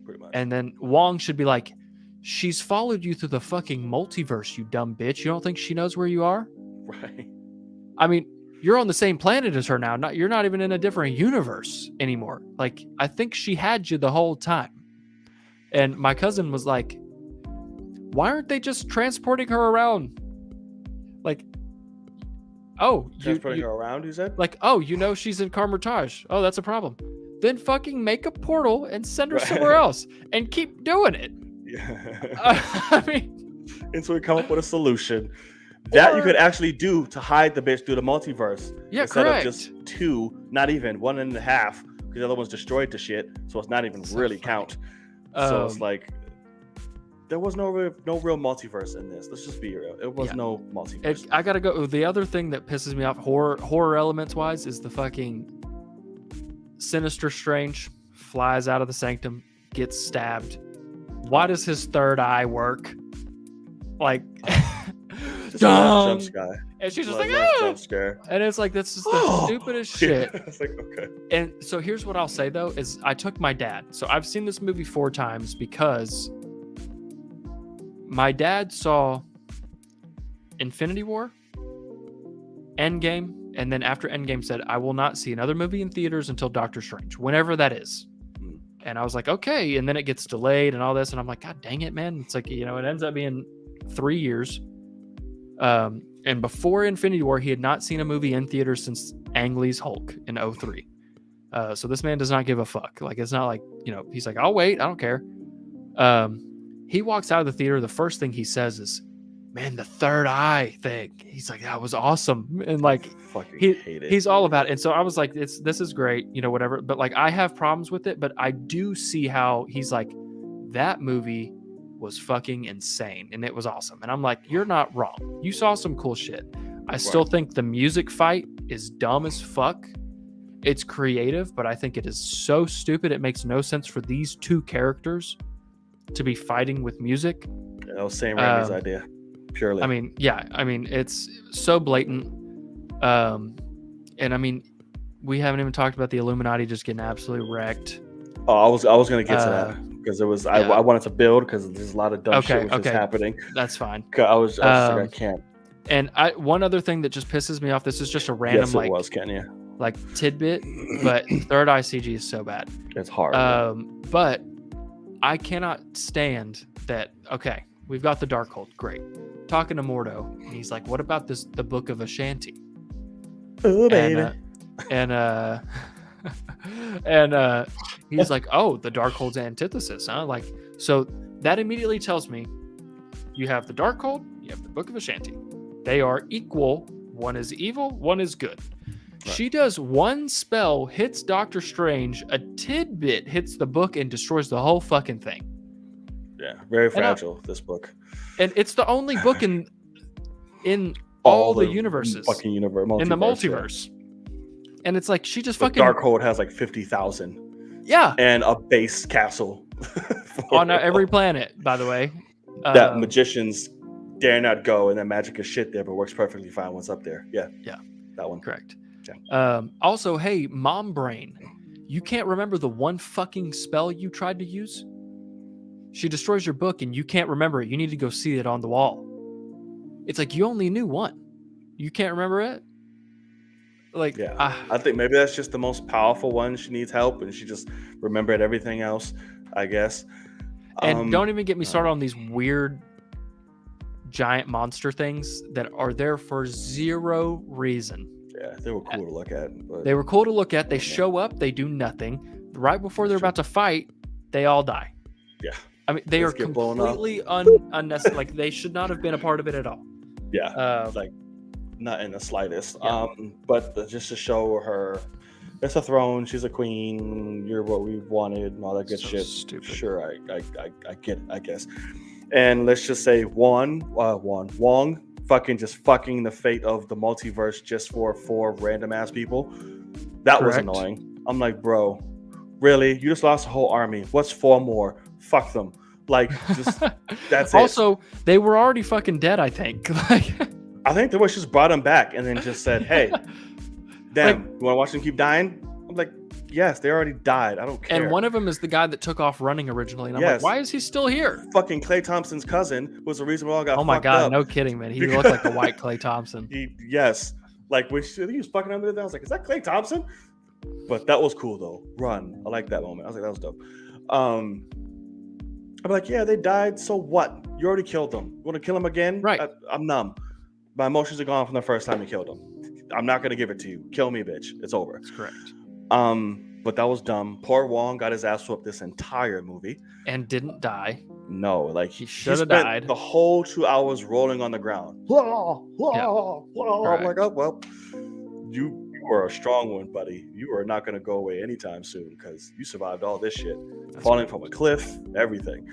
[SPEAKER 1] Pretty much.
[SPEAKER 2] And then Wong should be like, she's followed you through the fucking multiverse, you dumb bitch. You don't think she knows where you are?
[SPEAKER 1] Right.
[SPEAKER 2] I mean, you're on the same planet as her now. You're not even in a different universe anymore. Like, I think she had you the whole time. And my cousin was like, why aren't they just transporting her around? Like, oh,
[SPEAKER 1] transporting her around, you said?
[SPEAKER 2] Like, oh, you know she's in Carmitage. Oh, that's a problem. Then fucking make a portal and send her somewhere else and keep doing it.
[SPEAKER 1] Yeah.
[SPEAKER 2] I mean,
[SPEAKER 1] and so we come up with a solution. That you could actually do to hide the bitch through the multiverse.
[SPEAKER 2] Yeah,
[SPEAKER 1] instead
[SPEAKER 2] correct.
[SPEAKER 1] of just 2, not even 1.5, because the other one's destroyed to shit, so it's not even
[SPEAKER 2] So
[SPEAKER 1] really
[SPEAKER 2] funny.
[SPEAKER 1] count. So it's like there was no real multiverse in this. Let's just be real. It was no multiverse.
[SPEAKER 2] I gotta go. The other thing that pisses me off, horror elements wise, is the fucking Sinister Strange flies out of the sanctum, gets stabbed. Why does his third eye work? Like,
[SPEAKER 1] jump scare.
[SPEAKER 2] And she's just
[SPEAKER 1] like jump scare.
[SPEAKER 2] And it's like, this is the stupidest shit.
[SPEAKER 1] It's like, okay.
[SPEAKER 2] And so here's what I'll say though, is I took my dad. So I've seen this movie 4 times because my dad saw Infinity War, Endgame, and then after Endgame said, I will not see another movie in theaters until Doctor Strange, whenever that is. And I was like, okay. And then it gets delayed and all this. And I'm like, God dang it, man. It's like, it ends up being 3 years. And before Infinity War, he had not seen a movie in theaters since Ang Lee's Hulk in 2003. So this man does not give a fuck. Like, it's not like, he's like, I'll wait. I don't care. He walks out of the theater. The first thing he says is, man, the third eye thing. He's like, that was awesome. And like, he's all about it. And so I was like, this is great, whatever. But like, I have problems with it, but I do see how he's like, that movie was fucking insane and it was awesome. And I'm like, you're not wrong. You saw some cool shit. I still think the music fight is dumb as fuck. It's creative, but I think it is so stupid. It makes no sense for these 2 characters to be fighting with music.
[SPEAKER 1] Yeah, that was Sam Raimi's idea. Purely.
[SPEAKER 2] I mean, it's so blatant. And I mean, we haven't even talked about the Illuminati just getting absolutely wrecked.
[SPEAKER 1] Oh, I was going to get to that because it was I wanted to build because there's a lot of dumb shit which is happening.
[SPEAKER 2] That's fine.
[SPEAKER 1] I was like, I can't.
[SPEAKER 2] And one other thing that just pisses me off. This is just a random tidbit, but third eye CG is so bad.
[SPEAKER 1] It's hard.
[SPEAKER 2] But I cannot stand that. Okay, we've got the Darkhold. Great. Talking to Mordo, and he's like, "What about the Book of Ashanti?"
[SPEAKER 1] Oh, baby.
[SPEAKER 2] And he's like, "Oh, the Darkhold's antithesis, huh?" Like, so that immediately tells me you have the Darkhold, you have the Book of Ashanti. They are equal. One is evil, one is good. Right. She does one spell, hits Doctor Strange, a tidbit hits the book, and destroys the whole fucking thing.
[SPEAKER 1] Yeah, very fragile, this book.
[SPEAKER 2] And it's the only book in all the universes.
[SPEAKER 1] Fucking multiverse,
[SPEAKER 2] in the multiverse. Yeah. And it's like, she just fucking...
[SPEAKER 1] Darkhold has like 50,000.
[SPEAKER 2] Yeah.
[SPEAKER 1] And a base castle.
[SPEAKER 2] On every planet, by the way.
[SPEAKER 1] That magicians dare not go, and that magic is shit there, but works perfectly fine once up there. Yeah.
[SPEAKER 2] Yeah.
[SPEAKER 1] That one.
[SPEAKER 2] Correct.
[SPEAKER 1] Yeah.
[SPEAKER 2] Also, hey, Mom Brain, you can't remember the one fucking spell you tried to use? She destroys your book and you can't remember it. You need to go see it on the wall. It's like, you only knew one. You can't remember it? Like,
[SPEAKER 1] yeah. I think maybe that's just the most powerful one. She needs help and she just remembered everything else, I guess.
[SPEAKER 2] And don't even get me started on these weird giant monster things that are there for zero reason.
[SPEAKER 1] Yeah, they were cool to look at. But...
[SPEAKER 2] They were cool to look at. They show up. They do nothing. Right before they're about to fight, they all die.
[SPEAKER 1] Yeah.
[SPEAKER 2] I mean, they are completely unnecessary. Like, they should not have been a part of it at all.
[SPEAKER 1] Yeah. Like, not in the slightest. Yeah. But just to show her, it's a throne. She's a queen. You're what we wanted and all that good shit.
[SPEAKER 2] Stupid.
[SPEAKER 1] Sure, I get it, I guess. And let's just say Wong fucking the fate of the multiverse just for 4 random ass people. That was annoying. I'm like, bro, really? You just lost a whole army. What's 4 more? Fuck them. Like, just that's it.
[SPEAKER 2] Also, they were already fucking dead, I think.
[SPEAKER 1] I think the witch just brought them back and then just said, hey, damn, you want to watch them keep dying? I'm like, yes, they already died. I don't care.
[SPEAKER 2] And one of them is the guy that took off running originally. And I'm like, why is he still here?
[SPEAKER 1] Fucking Klay Thompson's cousin was the reason we all got fucked up.
[SPEAKER 2] Oh my God, no kidding, man. He looked like the white Klay Thompson.
[SPEAKER 1] Yes. Like, when he was fucking under there, I was like, is that Klay Thompson? But that was cool, though. Run. I like that moment. I was like, that was dope. I'm like, yeah, they died. So what? You already killed them. You want to kill them again?
[SPEAKER 2] Right.
[SPEAKER 1] I'm numb. My emotions are gone from the first time you killed them. I'm not going to give it to you. Kill me, bitch. It's over.
[SPEAKER 2] That's correct.
[SPEAKER 1] But that was dumb. Poor Wong got his ass whooped this entire movie.
[SPEAKER 2] And didn't die.
[SPEAKER 1] No, like
[SPEAKER 2] He
[SPEAKER 1] he
[SPEAKER 2] should have
[SPEAKER 1] spent
[SPEAKER 2] died.
[SPEAKER 1] the whole 2 hours rolling on the ground. I'm like, oh well, you are a strong one, buddy. You are not going to go away anytime soon because you survived all this shit, falling from a cliff, everything.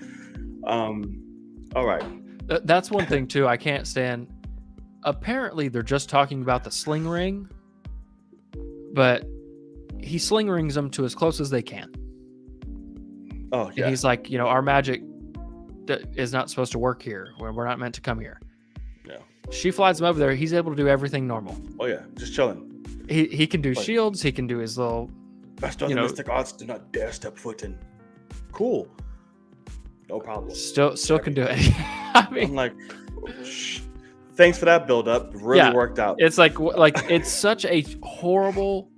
[SPEAKER 1] All right.
[SPEAKER 2] That's one thing too. I can't stand. Apparently, they're just talking about the sling ring, but he sling rings them to as close as they can.
[SPEAKER 1] Oh yeah.
[SPEAKER 2] And he's like, our magic is not supposed to work here. We're not meant to come here.
[SPEAKER 1] Yeah.
[SPEAKER 2] She flies him over there. He's able to do everything normal.
[SPEAKER 1] Oh yeah, just chilling.
[SPEAKER 2] He can do shields. He can do his little.
[SPEAKER 1] Master of the mystic arts, do not dare step foot in. Cool. No problem.
[SPEAKER 2] Still can do it. I mean,
[SPEAKER 1] I'm like, thanks for that build up. Really worked out.
[SPEAKER 2] It's like it's such a horrible.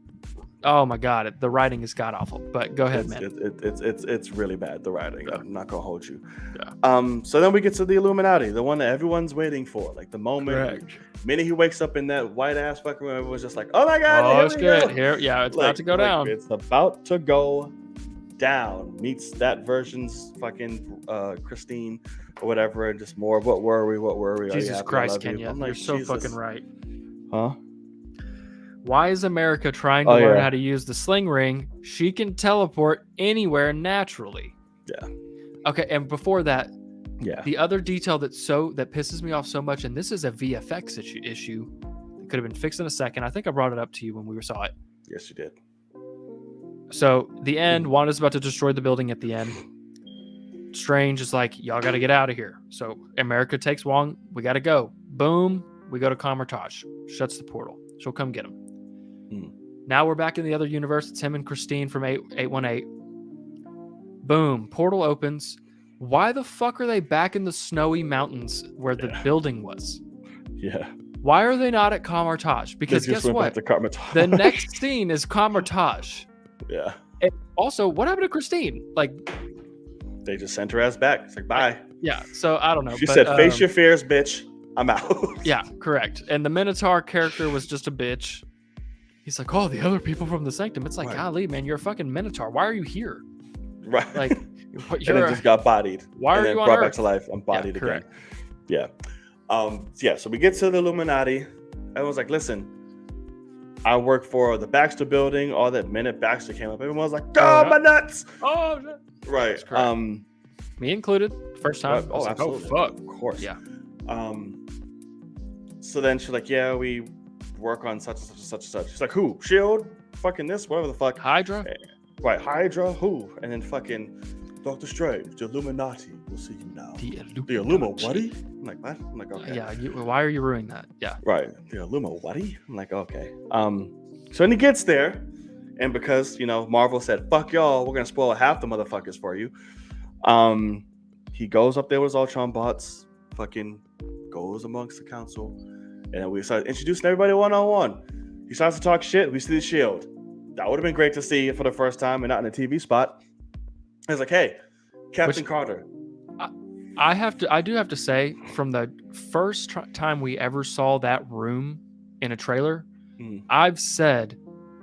[SPEAKER 2] Oh my god, the writing is god awful. But go ahead, man.
[SPEAKER 1] It's really bad. The writing.
[SPEAKER 2] Yeah.
[SPEAKER 1] I'm not gonna hold you.
[SPEAKER 2] Yeah.
[SPEAKER 1] So then we get to the Illuminati, the one that everyone's waiting for. Like the moment, minute he wakes up in that white ass fucking room, everyone's just like, oh my god,
[SPEAKER 2] it's good. Here, yeah, it's about to go down.
[SPEAKER 1] It's about to go down. Meets that version's fucking Christine or whatever, and just more. What were we?
[SPEAKER 2] Jesus Christ, Kenya, you're so fucking right.
[SPEAKER 1] Huh?
[SPEAKER 2] Why is America trying to learn how to use the sling ring? She can teleport anywhere naturally.
[SPEAKER 1] Yeah.
[SPEAKER 2] Okay, and before that, the other detail that pisses me off so much, and this is a VFX issue that could have been fixed in a second. I think I brought it up to you when we saw it.
[SPEAKER 1] Yes, you did.
[SPEAKER 2] So the end, Wanda's about to destroy the building at the end. Strange is like, y'all got to get out of here. So America takes Wong. We got to go. Boom. We go to Kamartaj. Shuts the portal. She'll come get him. Now we're back in the other universe. It's him and Christine from 818. Boom. Portal opens. Why the fuck are they back in the snowy mountains where the building was?
[SPEAKER 1] Yeah.
[SPEAKER 2] Why are they not at Kamartaj? Because guess what? The next scene is Kamartaj.
[SPEAKER 1] Yeah.
[SPEAKER 2] And also, what happened to Christine? Like,
[SPEAKER 1] they just sent her ass back. It's like, bye.
[SPEAKER 2] Yeah. So I don't know.
[SPEAKER 1] She said, face your fears, bitch. I'm out.
[SPEAKER 2] Yeah, correct. And the Minotaur character was just a bitch. He's like, oh, the other people from the Sanctum. It's like, golly, man, you're a fucking Minotaur. Why are you here?
[SPEAKER 1] Right.
[SPEAKER 2] Like,
[SPEAKER 1] and then just got bodied.
[SPEAKER 2] Why are you on
[SPEAKER 1] brought
[SPEAKER 2] Earth?
[SPEAKER 1] Back to life. I'm bodied again. Yeah. So we get to the Illuminati. Everyone's like, listen, I work for the Baxter building. All that minute Baxter came up, everyone was like, my nuts.
[SPEAKER 2] Oh,
[SPEAKER 1] right.
[SPEAKER 2] Me included. First time.
[SPEAKER 1] Oh, absolutely.
[SPEAKER 2] Oh, fuck.
[SPEAKER 1] Of course.
[SPEAKER 2] Yeah.
[SPEAKER 1] So then she's like, yeah, we work on such and such and such and such. She's like, who? Shield? Fucking this? Whatever the fuck.
[SPEAKER 2] Hydra?
[SPEAKER 1] Right. Hydra? Who? And then fucking Doctor Strange, the Illuminati. We'll see you now. The Illuminati? I'm like, what? I'm like, okay.
[SPEAKER 2] Yeah. Why are you ruining that? Yeah.
[SPEAKER 1] Right. The Illuminati? I'm like, okay. So then he gets there, and because Marvel said, fuck y'all, we're gonna spoil half the motherfuckers for you. He goes up there with his Ultron bots, fucking goes amongst the council, and then we start introducing everybody one-on-one. He starts to talk shit. We see the Shield. That would have been great to see for the first time and not in a TV spot. It's like, hey, Captain Carter.
[SPEAKER 2] I do have to say, from the first time we ever saw that room in a trailer, I've said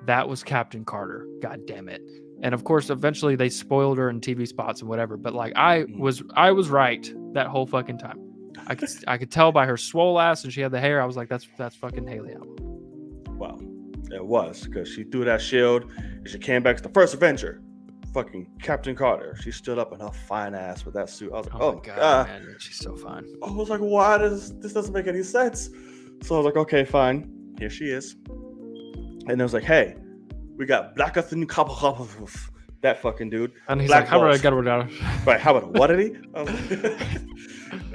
[SPEAKER 2] that was Captain Carter. God damn it. And of course, eventually they spoiled her in TV spots and whatever. But like, I was right that whole fucking time. I could tell by her swole ass and she had the hair. I was like, that's fucking Haley Atwell.
[SPEAKER 1] Wow, it was, because she threw that shield and she came back to the first Avenger. Fucking Captain Carter. She stood up in her fine ass with that suit. I was like, oh my god,
[SPEAKER 2] man, she's so fine.
[SPEAKER 1] I was like, why this doesn't make any sense? So I was like, okay, fine. Here she is. And it was like, hey, we got Blacker than that fucking dude.
[SPEAKER 2] And he's
[SPEAKER 1] Black
[SPEAKER 2] like, how about I get rid of
[SPEAKER 1] Right, how about what did he?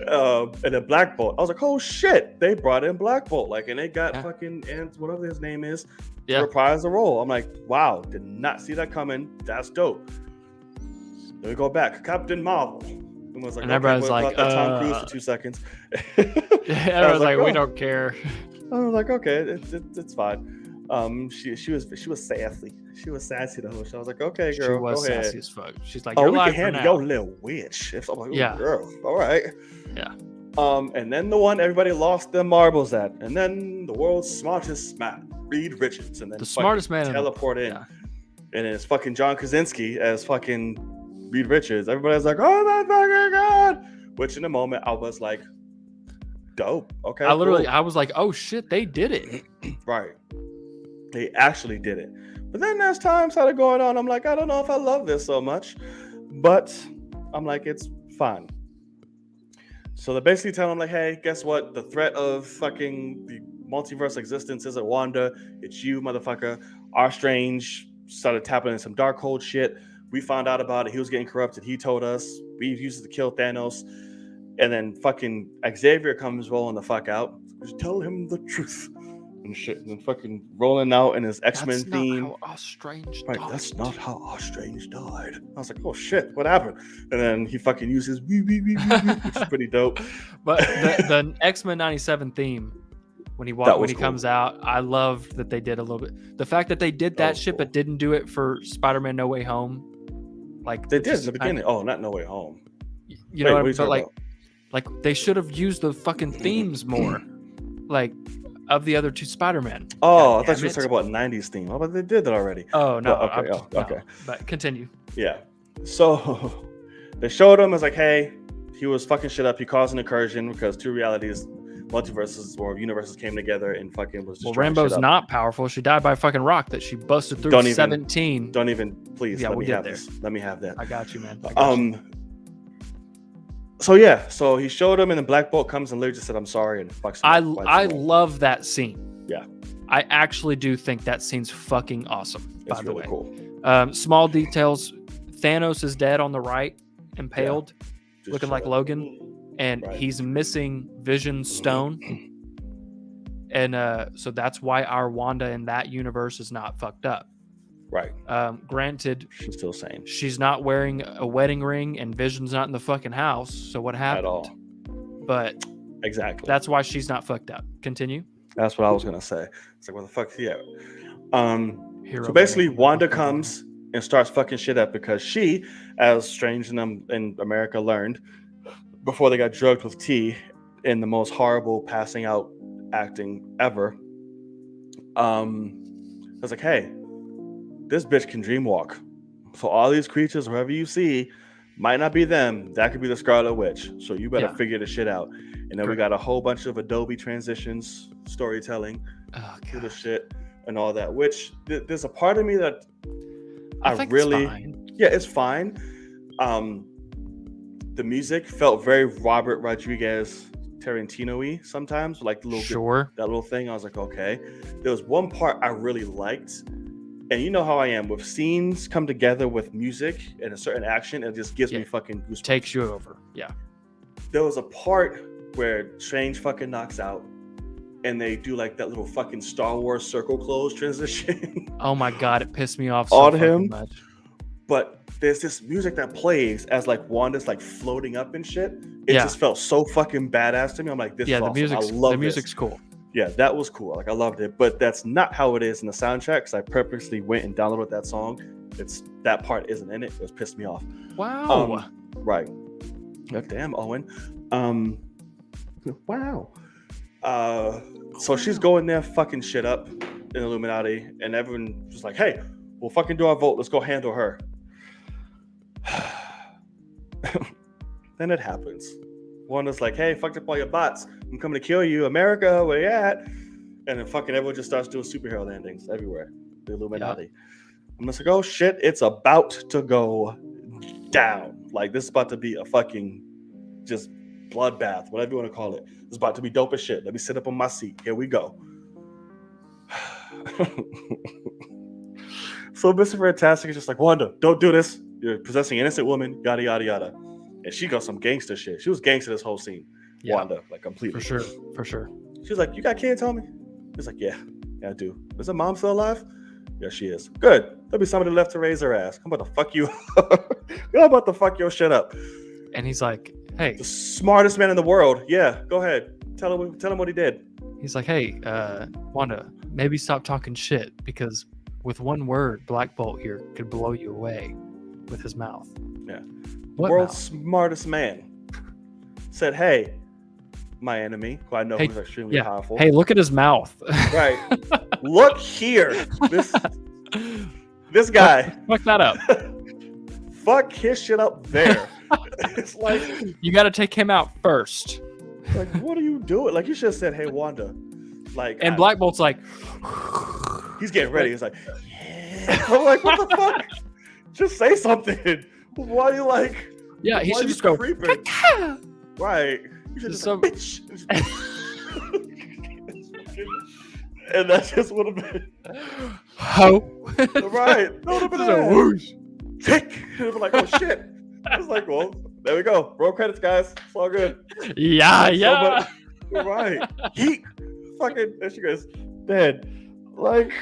[SPEAKER 1] And then Black Bolt. I was like, oh shit, they brought in Black Bolt. Like, and they got fucking whatever his name is to reprise the role. I'm like, wow, did not see that coming. That's dope. Then we go back, Captain Marvel. And was like,
[SPEAKER 2] and everybody's like,
[SPEAKER 1] Tom Cruise for 2 seconds.
[SPEAKER 2] Everyone's like, we don't care.
[SPEAKER 1] I was like, okay, it's fine. She was sassy. She was sassy the whole show. I was like, okay, girl,
[SPEAKER 2] she was
[SPEAKER 1] go ahead.
[SPEAKER 2] sassy as fuck. She's like, you're
[SPEAKER 1] we
[SPEAKER 2] live
[SPEAKER 1] can handle your little witch. I'm like,
[SPEAKER 2] yeah,
[SPEAKER 1] girl, all right.
[SPEAKER 2] Yeah.
[SPEAKER 1] And then the one everybody lost their marbles at, and then the world's smartest man, Reed Richards, and then
[SPEAKER 2] the smartest man
[SPEAKER 1] teleport in, and then it's fucking John Krasinski as fucking Reed Richards. Everybody's like, oh my fucking God. Which in the moment I was like, dope. Okay.
[SPEAKER 2] I was like, oh shit, they did it.
[SPEAKER 1] Right. They actually did it. But then as time started going on, I'm like, I don't know if I love this so much. But I'm like, it's fine. So they're basically telling him, like, hey, guess what? The threat of fucking the multiverse existence isn't Wanda. It's you, motherfucker. Our Strange started tapping in some Darkhold shit. We found out about it. He was getting corrupted. He told us. We used it to kill Thanos. And then fucking Xavier comes rolling the fuck out. Just tell him the truth. And shit. And then fucking rolling out in his X-Men theme.
[SPEAKER 2] That's not how Strange
[SPEAKER 1] died.
[SPEAKER 2] Right,
[SPEAKER 1] that's not how Strange died. I was like, oh shit, what happened? And then he fucking uses wee, which is pretty dope.
[SPEAKER 2] But the X-Men 97 theme, when he comes out, I loved that they did a little bit. The fact that they did that shit but didn't do it for Spider-Man No Way Home. Like
[SPEAKER 1] they did in the beginning. Oh, not No Way Home.
[SPEAKER 2] You know what I'm saying? Like they should have used the fucking themes more. Like of the other two Spider-Man.
[SPEAKER 1] Oh, I thought you were talking about 90s theme. Oh, but they did that already.
[SPEAKER 2] Oh, no.
[SPEAKER 1] Okay.
[SPEAKER 2] No, but continue.
[SPEAKER 1] Yeah. So they showed him as like, hey, he was fucking shit up. He caused an incursion because two realities, multiverses or universes came together and fucking was just
[SPEAKER 2] Rambo's not powerful. She died by a fucking rock that she busted through 17.
[SPEAKER 1] Don't even, please, let me have this. Let me have that.
[SPEAKER 2] I got you, man.
[SPEAKER 1] So he showed him, and then Black Bolt comes and literally just said, "I'm sorry," and fucks him.
[SPEAKER 2] I love that scene.
[SPEAKER 1] Yeah,
[SPEAKER 2] I actually do think that scene's fucking awesome.
[SPEAKER 1] It's really cool.
[SPEAKER 2] Small details: Thanos is dead on the right, impaled, looking like Logan, and he's missing Vision's stone. And so that's why our Wanda in that universe is not fucked up.
[SPEAKER 1] Right.
[SPEAKER 2] Granted,
[SPEAKER 1] she's still sane.
[SPEAKER 2] She's not wearing a wedding ring, and Vision's not in the fucking house. So what happened?
[SPEAKER 1] At all.
[SPEAKER 2] But
[SPEAKER 1] exactly.
[SPEAKER 2] That's why she's not fucked up. Continue.
[SPEAKER 1] That's what I was gonna say. It's like, what the fuck? Yeah. So basically, Wanda comes and starts fucking shit up because she, as Strange in America learned before they got drugged with tea in the most horrible passing out acting ever. I was like, hey. This bitch can dream walk. So all these creatures, whoever you see, might not be them. That could be the Scarlet Witch. So you better figure the shit out. And then we got a whole bunch of Adobe transitions, storytelling, to the shit and all that. Which there's a part of me that I think really, it's fine. Yeah, it's fine. The music felt very Robert Rodriguez Tarantino-y sometimes, like the little that little thing. I was like, okay. There was one part I really liked. And you know how I am with scenes come together with music and a certain action, it just gives me fucking goosebumps.
[SPEAKER 2] Takes you over. Yeah.
[SPEAKER 1] There was a part where Strange fucking knocks out and they do like that little fucking Star Wars circle close transition.
[SPEAKER 2] Oh my God, it pissed me off so fucking much.
[SPEAKER 1] But there's this music that plays as like Wanda's like floating up and shit. It just felt so fucking badass to me. I'm like, this is awesome.
[SPEAKER 2] The music's cool.
[SPEAKER 1] Yeah, that was cool. Like, I loved it. But that's not how it is in the soundtrack, because I purposely went and downloaded that song. That part isn't in it. It was pissed me off.
[SPEAKER 2] Wow.
[SPEAKER 1] Right. God damn, Owen. Wow. So she's going there fucking shit up in Illuminati, and everyone was like, hey, we'll fucking do our vote. Let's go handle her. Then it happens. Wanda's like, hey, fucked up all your bots. I'm coming to kill you. America, where you at? And then fucking everyone just starts doing superhero landings everywhere. The Illuminati. Yep. I'm just like, oh shit, it's about to go down. Like, this is about to be a fucking just bloodbath, whatever you want to call it. It's about to be dope as shit. Let me sit up on my seat. Here we go. So Mr. Fantastic is just like, Wanda, don't do this. You're possessing an innocent woman, yada, yada, yada. And she got some gangster shit. She was gangster this whole scene. Yeah. Wanda, like, completely.
[SPEAKER 2] For sure.
[SPEAKER 1] She's like, you got kids, homie? He's like, yeah, I do. Is her mom still alive? Yeah, she is. Good. There'll be somebody left to raise her ass. I'm about to fuck you up. I'm about to fuck your shit up.
[SPEAKER 2] And he's like, hey.
[SPEAKER 1] The smartest man in the world. Yeah, go ahead. Tell him what he did.
[SPEAKER 2] He's like, hey, Wanda, maybe stop talking shit, because with one word, Black Bolt here could blow you away with his mouth.
[SPEAKER 1] Yeah. World's smartest man said, hey, my enemy, who I know who's extremely powerful.
[SPEAKER 2] Hey, look at his mouth.
[SPEAKER 1] Right. Look here. This guy.
[SPEAKER 2] Fuck that up.
[SPEAKER 1] fuck his shit up there. It's like
[SPEAKER 2] you got to take him out first.
[SPEAKER 1] Like, what are you doing? Like, you should have said, "Hey, Wanda." Like,
[SPEAKER 2] and Black Bolt's like,
[SPEAKER 1] he's getting ready. He's like, yeah. I'm like, what the fuck? Just say something. Why are you like?
[SPEAKER 2] Yeah, he should just go.
[SPEAKER 1] Right. You should just say, bitch. And that just would have been
[SPEAKER 2] ho.
[SPEAKER 1] Right. That would have been a whoosh. Tick. It would be like, oh shit. It's like, well, there we go. Roll credits, guys. It's all good.
[SPEAKER 2] Yeah, yeah.
[SPEAKER 1] You're right. He fucking. There she goes. Dead. Like.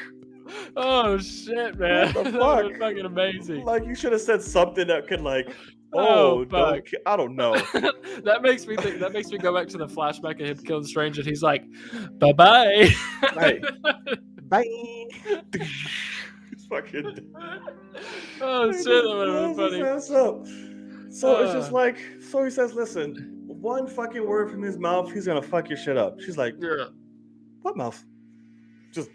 [SPEAKER 2] Oh shit, man.
[SPEAKER 1] What the fuck?
[SPEAKER 2] That was fucking amazing.
[SPEAKER 1] Like, you should have said something that could like. Oh, fuck. I don't know.
[SPEAKER 2] That makes me think. That makes me go back to the flashback of him killing Strange, and he's like, "Bye bye."
[SPEAKER 1] Right. Bye. It's fucking.
[SPEAKER 2] Oh shit, that would have been
[SPEAKER 1] funny. So it's just like, so he says, "Listen, one fucking word from his mouth, he's gonna fuck your shit up." She's like,
[SPEAKER 2] "Yeah,
[SPEAKER 1] what mouth?" Just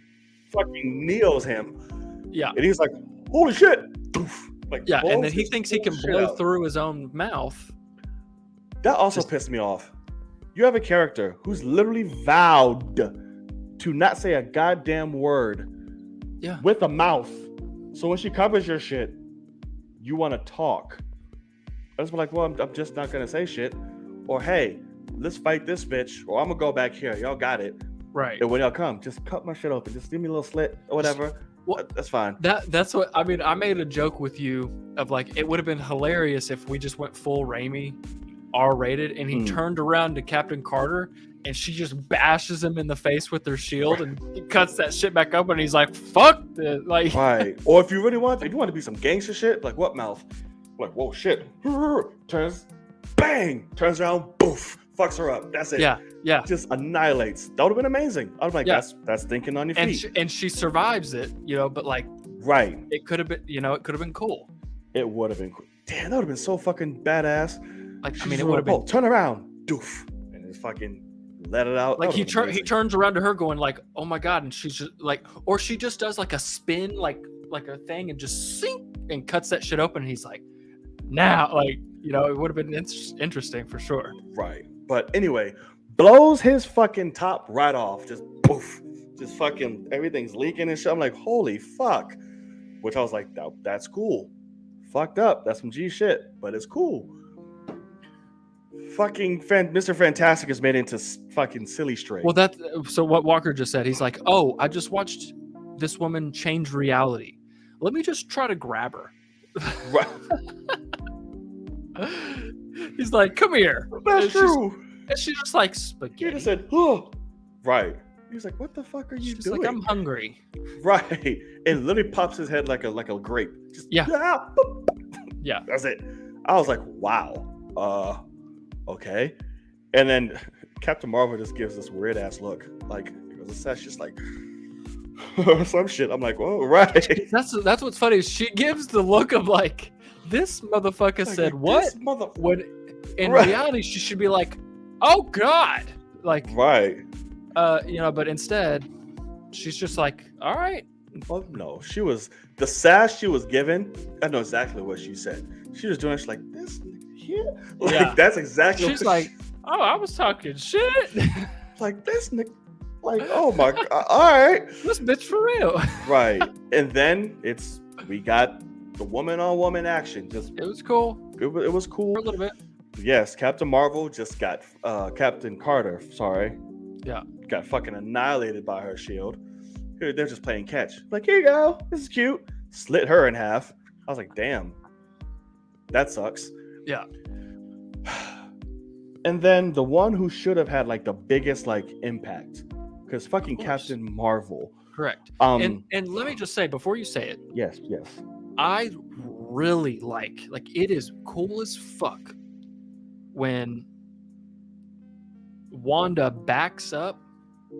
[SPEAKER 1] fucking Neo's him.
[SPEAKER 2] Yeah,
[SPEAKER 1] and he's like, "Holy shit!" Like,
[SPEAKER 2] yeah, and then he thinks he can blow through his own mouth.
[SPEAKER 1] That also pissed me off. You have a character who's literally vowed to not say a goddamn word with a mouth. So when she covers your shit, you want to talk. I just be like, well, I'm just not going to say shit. Or, hey, let's fight this bitch. Or I'm going to go back here. Y'all got it.
[SPEAKER 2] Right.
[SPEAKER 1] And when y'all come, just cut my shit open. Just give me a little slit or whatever. Well, that's fine.
[SPEAKER 2] That's what I mean. I made a joke with you of like, it would have been hilarious if we just went full Raimi, R-rated, and he turned around to Captain Carter and she just bashes him in the face with her shield and he cuts that shit back up and he's like, fuck this. Like,
[SPEAKER 1] right. Or if you really want, if you want to be some gangster shit, like what mouth? Like, whoa, shit. Turns, bang, turns around, boof, fucks her up. That's it.
[SPEAKER 2] Yeah.
[SPEAKER 1] Just annihilates. That would have been amazing. I was like, that's thinking on your feet.
[SPEAKER 2] And she survives it, but like,
[SPEAKER 1] right.
[SPEAKER 2] It could have been, it could have been cool.
[SPEAKER 1] It would have been cool. Damn, that would have been so fucking badass.
[SPEAKER 2] Like, it would have been.
[SPEAKER 1] Turn around, doof, and just fucking let it out.
[SPEAKER 2] Like he turns around to her going like, oh my god, and she's just like, or she just does like a spin, like a thing, and just sink and cuts that shit open. And he's like, now, like, it would have been interesting for sure.
[SPEAKER 1] Right. But anyway, blows his fucking top right off. Just poof. Just fucking everything's leaking and shit. I'm like, holy fuck. Which I was like, that's cool. Fucked up. That's some G shit. But it's cool. Fucking Mr. Fantastic is made into fucking silly string.
[SPEAKER 2] Well, so what Walker just said, he's like, oh, I just watched this woman change reality. Let me just try to grab her.
[SPEAKER 1] Right.
[SPEAKER 2] He's like, come here.
[SPEAKER 1] That's true.
[SPEAKER 2] And she just like spaghetti.
[SPEAKER 1] He just said, oh. Right. He's like, what the fuck are you doing?
[SPEAKER 2] Like, I'm hungry.
[SPEAKER 1] Right. And literally pops his head like a grape. Just,
[SPEAKER 2] yeah.
[SPEAKER 1] Yeah. That's it. I was like, wow. Okay. And then Captain Marvel just gives this weird ass look. Like, it was just like some shit. I'm like, whoa, right.
[SPEAKER 2] That's what's funny is she gives the look of like, this motherfucker said what? When in reality she should be like, oh god. Like,
[SPEAKER 1] right.
[SPEAKER 2] But instead she's just like, all right.
[SPEAKER 1] Well, no, the sass she was given. I know exactly what she said. She was doing it like this here. Like, that's exactly
[SPEAKER 2] she's like, oh, I was talking shit.
[SPEAKER 1] Like this nigga. Like, oh my god. All right.
[SPEAKER 2] This bitch for real.
[SPEAKER 1] Right. And then we got the woman on woman action. It was cool. It was cool.
[SPEAKER 2] For a little bit.
[SPEAKER 1] Yes, Captain Marvel just got Captain Carter, sorry.
[SPEAKER 2] Yeah.
[SPEAKER 1] Got fucking annihilated by her shield. They're just playing catch. Like, here you go. This is cute. Slit her in half. I was like, damn. That sucks.
[SPEAKER 2] Yeah.
[SPEAKER 1] And then the one who should have had like the biggest like impact, because fucking Captain Marvel.
[SPEAKER 2] Correct. And let me just say before you say it.
[SPEAKER 1] Yes.
[SPEAKER 2] I really like it is cool as fuck when Wanda backs up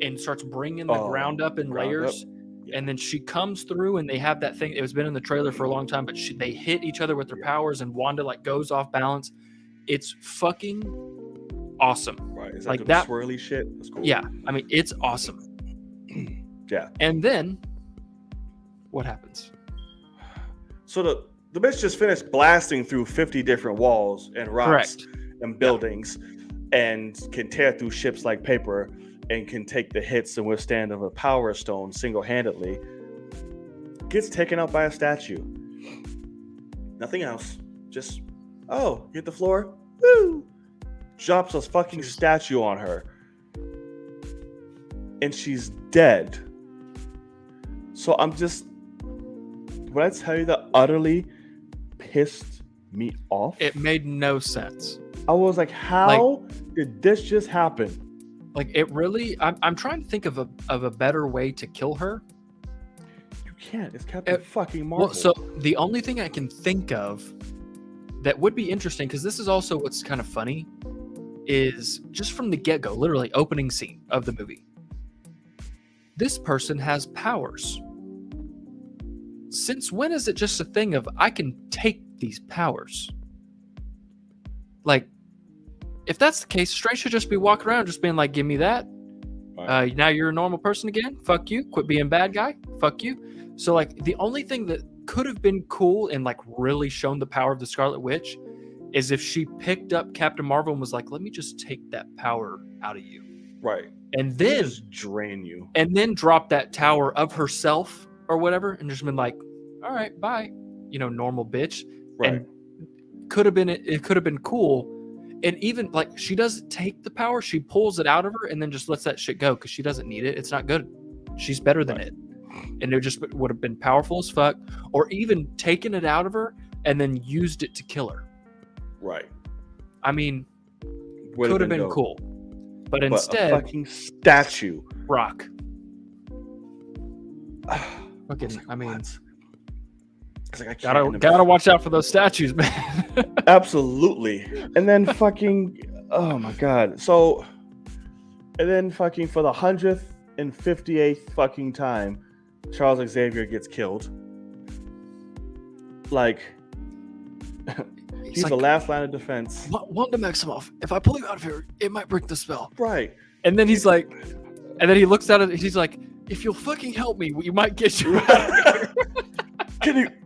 [SPEAKER 2] and starts bringing the ground up in layers. Yeah. And then she comes through and they have that thing. It was been in the trailer for a long time, but they hit each other with their powers and Wanda like goes off balance. It's fucking awesome.
[SPEAKER 1] Right. Is like that swirly shit? That's cool.
[SPEAKER 2] Yeah. I mean, it's awesome.
[SPEAKER 1] Yeah.
[SPEAKER 2] And then what happens?
[SPEAKER 1] So the bitch just finished blasting through 50 different walls and rocks and buildings, and can tear through ships like paper, and can take the hits and withstand of a power stone single-handedly. Gets taken out by a statue. Nothing else. Just, hit the floor. Woo! Drops a fucking statue on her. And she's dead. So I'm just... When I tell you that utterly pissed me off...
[SPEAKER 2] It made no sense.
[SPEAKER 1] I was like, how did this just happen?
[SPEAKER 2] Like, it really... I'm trying to think of a better way to kill her.
[SPEAKER 1] You can't. It's Captain fucking Marvel.
[SPEAKER 2] Well, so the only thing I can think of that would be interesting, because this is also what's kind of funny, is just from the get-go, literally opening scene of the movie. This person has powers. Since when is it just a thing of, I can take these powers? Like, if that's the case, Strange should just be walking around just being like, give me that. Right. Now you're a normal person again. Fuck you. Quit being bad guy. Fuck you. So, like, the only thing that could have been cool and, like, really shown the power of the Scarlet Witch is if she picked up Captain Marvel and was like, let me just take that power out of you.
[SPEAKER 1] Right.
[SPEAKER 2] And then
[SPEAKER 1] just drain you. And
[SPEAKER 2] then drop that tower of herself or whatever and just been like, all right, bye. Normal bitch.
[SPEAKER 1] Right.
[SPEAKER 2] And it could have been cool. And even, like, she doesn't take the power. She pulls it out of her and then just lets that shit go because she doesn't need it. It's not good. She's better than it. And it just would have been powerful as fuck. Or even taken it out of her and then used it to kill her.
[SPEAKER 1] Right.
[SPEAKER 2] I mean, could have been cool. But instead...
[SPEAKER 1] a fucking statue.
[SPEAKER 2] Rock. Fucking, I mean...
[SPEAKER 1] It's like, I
[SPEAKER 2] gotta watch out for those statues, man.
[SPEAKER 1] Absolutely. And then fucking, oh my god. So, and then fucking for the 158th fucking time, Charles Xavier gets killed. Like, he's the last line of defense.
[SPEAKER 2] Wanda Maximoff, if I pull you out of here, it might break the spell.
[SPEAKER 1] Right.
[SPEAKER 2] And then he's like, and then he looks at it, he's like, if you'll fucking help me, we might get you out of here.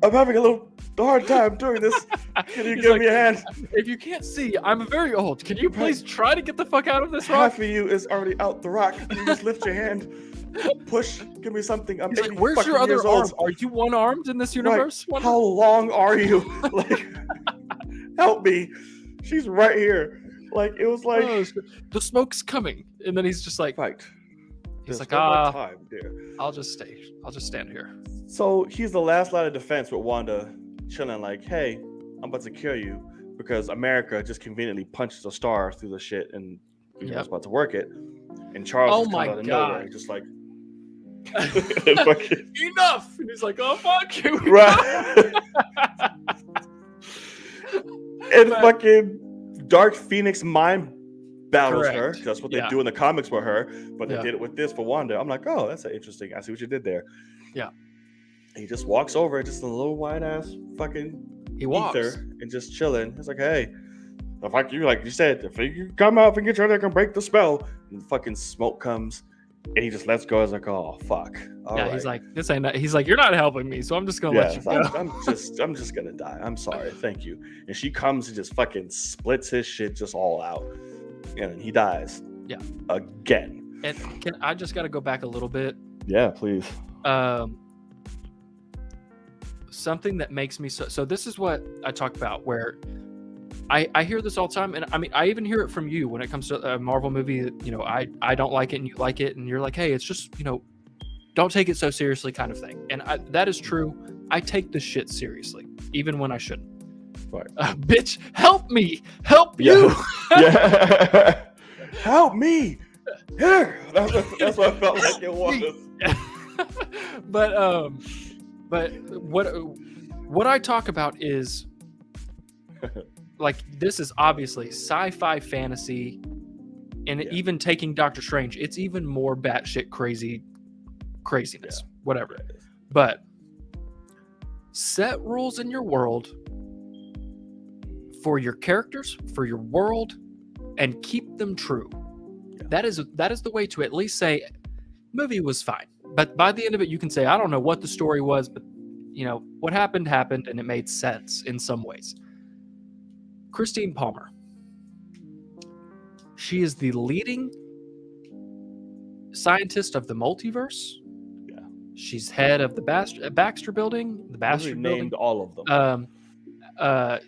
[SPEAKER 1] I'm having a little hard time doing this. Can you give me a hand?
[SPEAKER 2] If you can't see, I'm very old. Can you please try to get the fuck out of this rock?
[SPEAKER 1] Half of you is already out the rock. Can you just lift your hand? Push. Give me something. I'm
[SPEAKER 2] like, where's your other arm? Are you one-armed in this universe?
[SPEAKER 1] Right. How long are you? Like, help me. She's right here. Like, it was like...
[SPEAKER 2] the smoke's coming. And then he's just like...
[SPEAKER 1] Right.
[SPEAKER 2] He's like,
[SPEAKER 1] time, dear.
[SPEAKER 2] I'll just stand here.
[SPEAKER 1] So he's the last line of defense with Wanda chilling like, hey, I'm about to kill you because America just conveniently punches a star through the shit and he's about to work it. And Charles is coming out of nowhere, just like...
[SPEAKER 2] Enough! And he's like, oh, fuck you.
[SPEAKER 1] Right. And fucking Dark Phoenix mind battles her. That's what they do in the comics for her, but they did it with this for Wanda. I'm like, oh, that's interesting. I see what you did there.
[SPEAKER 2] Yeah.
[SPEAKER 1] He just walks over, just a little white ass fucking ether, and just chilling. He's like, hey, like you said, if you come out and get your can break the spell, and fucking smoke comes, and he just lets go. I was like, oh fuck. All right.
[SPEAKER 2] He's like, this ain't. He's like, you're not helping me, so I'm just gonna let you go.
[SPEAKER 1] I'm just gonna die. I'm sorry. Thank you. And she comes and just fucking splits his shit just all out. And then he dies.
[SPEAKER 2] Yeah.
[SPEAKER 1] Again.
[SPEAKER 2] And I just got to go back a little bit.
[SPEAKER 1] Yeah, please.
[SPEAKER 2] Something that makes me so this is what I talk about, where I hear this all the time, and I mean, I even hear it from you when it comes to a Marvel movie that, I don't like it and you like it, and you're like, hey, it's just, don't take it so seriously kind of thing. And that is true. I take this shit seriously, even when I shouldn't.
[SPEAKER 1] Right.
[SPEAKER 2] Bitch, help me! Help you!
[SPEAKER 1] Yeah. Help me! Here! That's what I felt like it was.
[SPEAKER 2] But what I talk about is, like, this is obviously sci-fi fantasy, and even taking Doctor Strange, it's even more batshit craziness, whatever. But set rules in your world for your characters, for your world, and keep them true. That is the way to at least say, movie was fine. But by the end of it, you can say, I don't know what the story was, but what happened, and it made sense in some ways. Christine Palmer. She is the leading scientist of the multiverse.
[SPEAKER 1] Yeah.
[SPEAKER 2] She's head of the Baxter Building. The Baxter Building.
[SPEAKER 1] Named all of them.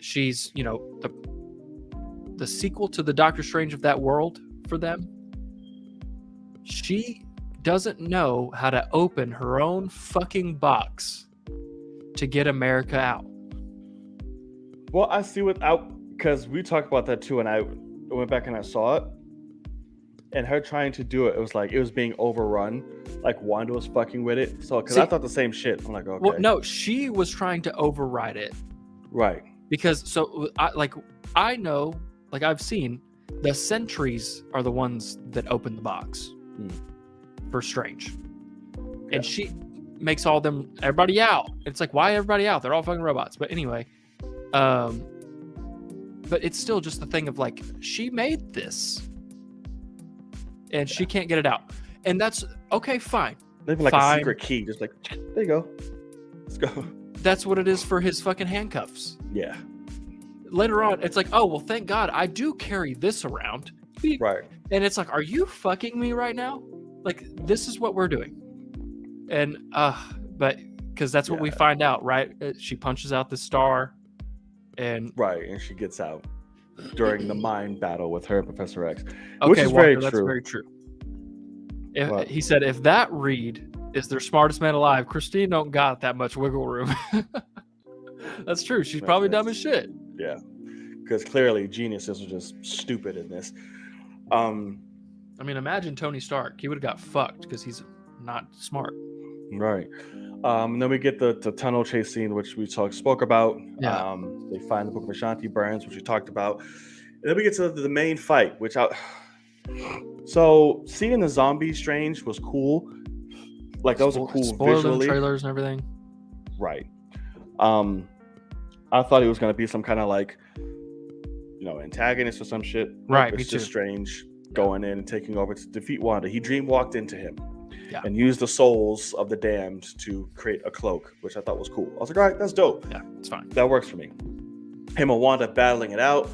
[SPEAKER 2] She's, the sequel to the Doctor Strange of that world for them. She doesn't know how to open her own fucking box to get America out.
[SPEAKER 1] Well, I see because we talked about that too, and I went back and I saw it, and her trying to do it, it was like it was being overrun, like Wanda was fucking with it. So, because I thought the same shit. I'm like, okay.
[SPEAKER 2] Well, no, she was trying to override it.
[SPEAKER 1] Right.
[SPEAKER 2] Because, I know, I've seen, the sentries are the ones that open the box for Strange. Yeah. And she makes everybody out. It's like, why everybody out? They're all fucking robots. But anyway, but it's still just the thing of, she made this. And she can't get it out. And that's, okay, fine.
[SPEAKER 1] Maybe a secret key. Just there you go. Let's go.
[SPEAKER 2] That's what it is for his fucking handcuffs.
[SPEAKER 1] Yeah.
[SPEAKER 2] Later on, it's like, oh, well, thank God I do carry this around.
[SPEAKER 1] Right.
[SPEAKER 2] And it's like, are you fucking me right now? This is what we're doing. And, but, because that's what we find out, right? She punches out the star. And
[SPEAKER 1] right, and she gets out during the mind battle with her and Professor X.
[SPEAKER 2] Okay,
[SPEAKER 1] which is
[SPEAKER 2] Walker,
[SPEAKER 1] very
[SPEAKER 2] that's
[SPEAKER 1] true.
[SPEAKER 2] very true. He said, if that Reed is their smartest man alive, Christine don't got that much wiggle room. That's true. She's probably dumb as shit.
[SPEAKER 1] Yeah, because clearly geniuses are just stupid in this.
[SPEAKER 2] Imagine Tony Stark. He would have got fucked because he's not smart.
[SPEAKER 1] Right. And then we get the tunnel chase scene, which we spoke about.
[SPEAKER 2] Yeah.
[SPEAKER 1] They find the Book of Ashanti burns, which we talked about. And then we get to the main fight, so seeing the zombie Strange was cool. That was a cool visually.
[SPEAKER 2] Trailers and everything.
[SPEAKER 1] Right. I thought he was going to be some kind of antagonist or some shit.
[SPEAKER 2] Right.
[SPEAKER 1] It's just Strange going in and taking over to defeat Wanda. He dream walked into him.
[SPEAKER 2] Yeah.
[SPEAKER 1] And used the souls of the damned to create a cloak, which I thought was cool. I was like, all right, that's dope.
[SPEAKER 2] Yeah, it's fine.
[SPEAKER 1] That works for me. Him and Wanda battling it out.